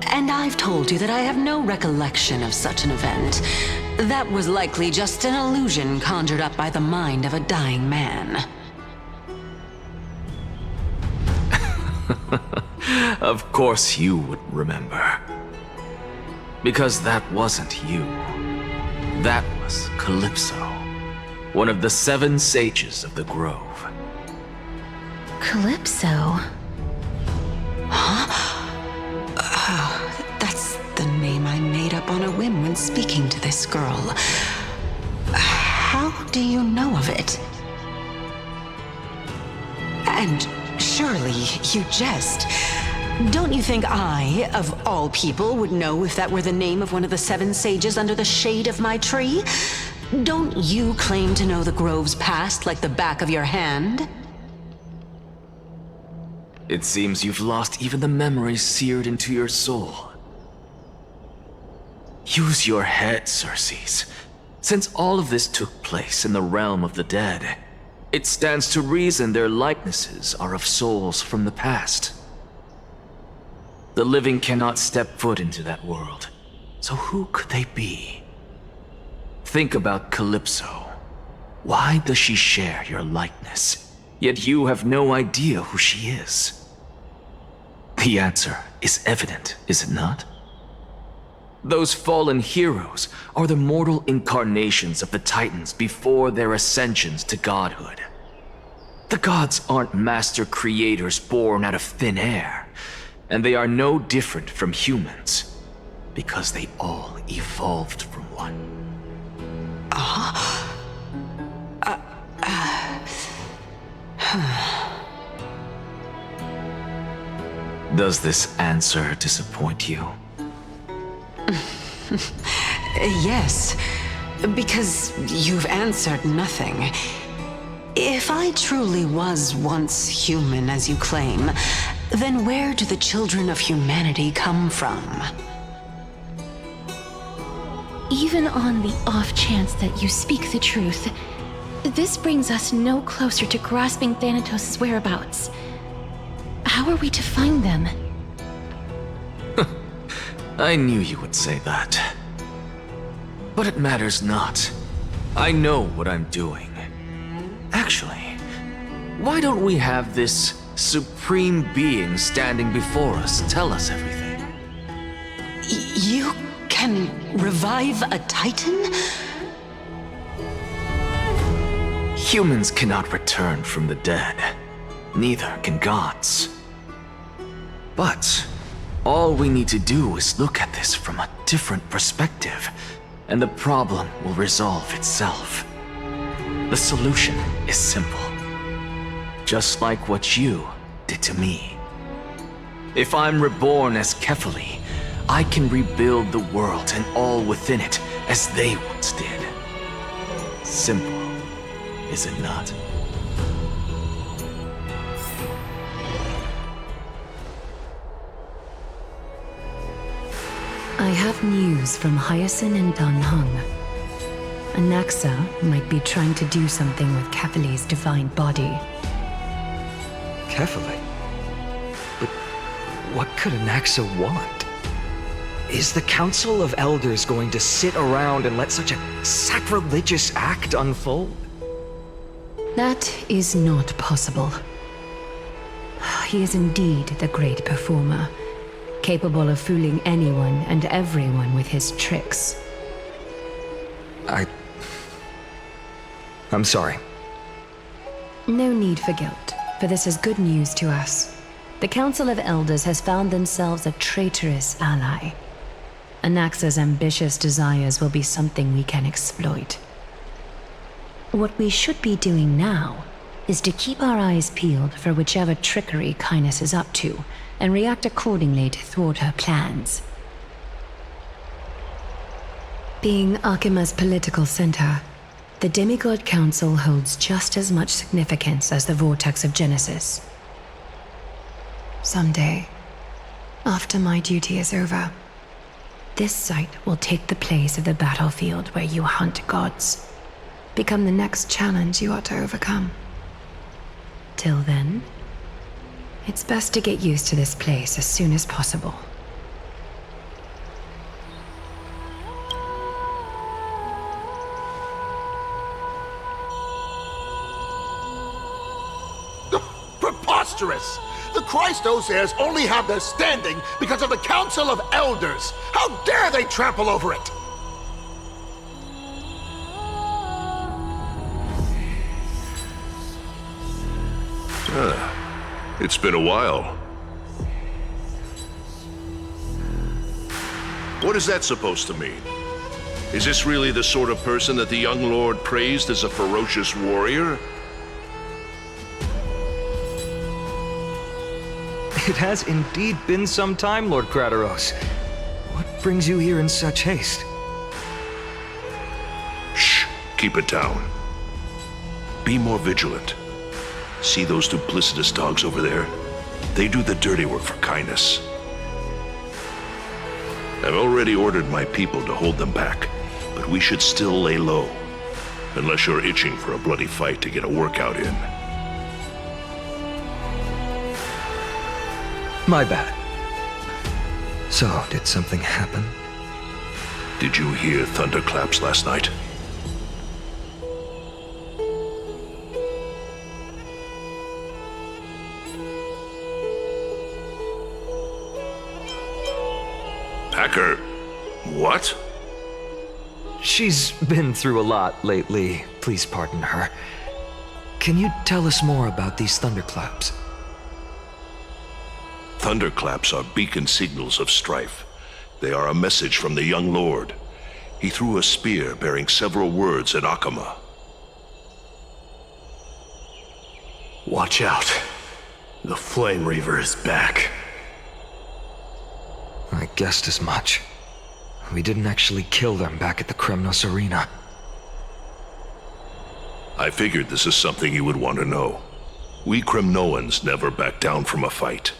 And I've told you that I have no recollection of such an event. That was likely just an illusion conjured up by the mind of a dying man. Of course you would remember. Because that wasn't you. That was Calypso, one of the 7 sages of the Grove. Calypso? That's the name I made up on a whim when speaking to this girl. How do you know of it? And surely you jest. Don't you think I, of all people, would know if that were the name of one of the 7 sages under the shade of my tree? Don't you claim to know the Grove's past like the back of your hand? It seems you've lost even the memories seared into your soul. Use your head, Circes. Since all of this took place in the realm of the dead, it stands to reason their likenesses are of souls from the past. The living cannot step foot into that world, so who could they be? Think about Calypso. Why does she share your likeness, yet you have no idea who she is? The answer is evident, is it not? Those fallen heroes are the mortal incarnations of the Titans before their ascensions to godhood. The gods aren't master creators born out of thin air, and they are no different from humans, because they all evolved from one. Does this answer disappoint you? Yes, because you've answered nothing. If I truly was once human, as you claim, then where do the children of humanity come from? Even on the off chance that you speak the truth, this brings us no closer to grasping Thanatos' whereabouts. How are we to find them? I knew you would say that. But it matters not. I know what I'm doing. Actually, why don't we have this supreme being standing before us tell us everything? You can revive a Titan? Humans cannot return from the dead. Neither can gods. But all we need to do is look at this from a different perspective, and the problem will resolve itself. The solution is simple. Just like what you did to me. If I'm reborn as Kefali, I can rebuild the world and all within it as they once did. Simple, is it not? I have news from Hyacinth and Dan Heng. Anaxa might be trying to do something with Kefali's divine body. Kefali? But what could Anaxa want? Is the Council of Elders going to sit around and let such a sacrilegious act unfold? That is not possible. He is indeed the great performer, capable of fooling anyone and everyone with his tricks. I'm sorry. No need for guilt, for this is good news to us. The Council of Elders has found themselves a traitorous ally. Anaxa's ambitious desires will be something we can exploit. What we should be doing now is to keep our eyes peeled for whichever trickery Kynus is up to, and react accordingly to thwart her plans. Being Akima's political center, the Demigod Council holds just as much significance as the Vortex of Genesis. Someday, after my duty is over, this site will take the place of the battlefield where you hunt gods, become the next challenge you ought to overcome. Till then, it's best to get used to this place as soon as possible. Preposterous! The Christos heirs only have their standing because of the Council of Elders! How dare they trample over it! It's been a while. What is that supposed to mean? Is this really the sort of person that the young lord praised as a ferocious warrior? It has indeed been some time, Lord Crateros. What brings you here in such haste? Shh! keep it down. Be more vigilant. See those duplicitous dogs over there? They do the dirty work for kindness. I've already ordered my people to hold them back, but we should still lay low. Unless you're itching for a bloody fight to get a workout in. My bad. So, did something happen? Did you hear thunderclaps last night? Packer, what? She's been through a lot lately. Please pardon her. Can you tell us more about these thunderclaps? Thunderclaps are beacon signals of strife. They are a message from the young lord. He threw a spear bearing several words at Akama. Watch out. The Flame Reaver is back. I guessed as much. We didn't actually kill them back at the Kremnos Arena. I figured this is something you would want to know. We Kremnoans never back down from a fight.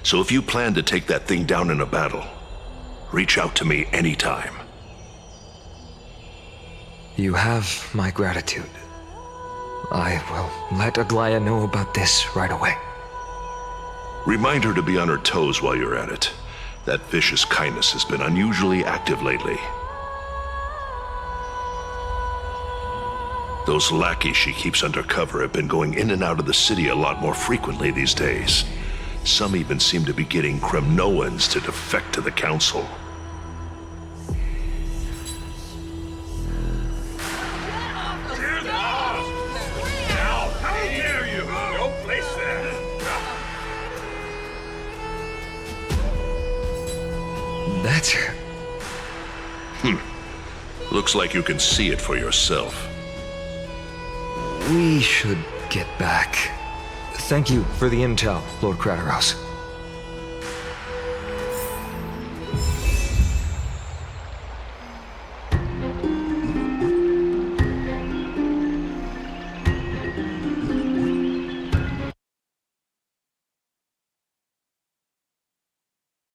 So if you plan to take that thing down in a battle, reach out to me anytime. You have my gratitude. I will let Aglaya know about this right away. Remind her to be on her toes while you're at it. That vicious kindness has been unusually active lately. Those lackeys she keeps under cover have been going in and out of the city a lot more frequently these days. Some even seem to be getting Kremnoans to defect to the Council. That's her. Looks like you can see it for yourself. We should get back. Thank you for the intel, Lord Crateros.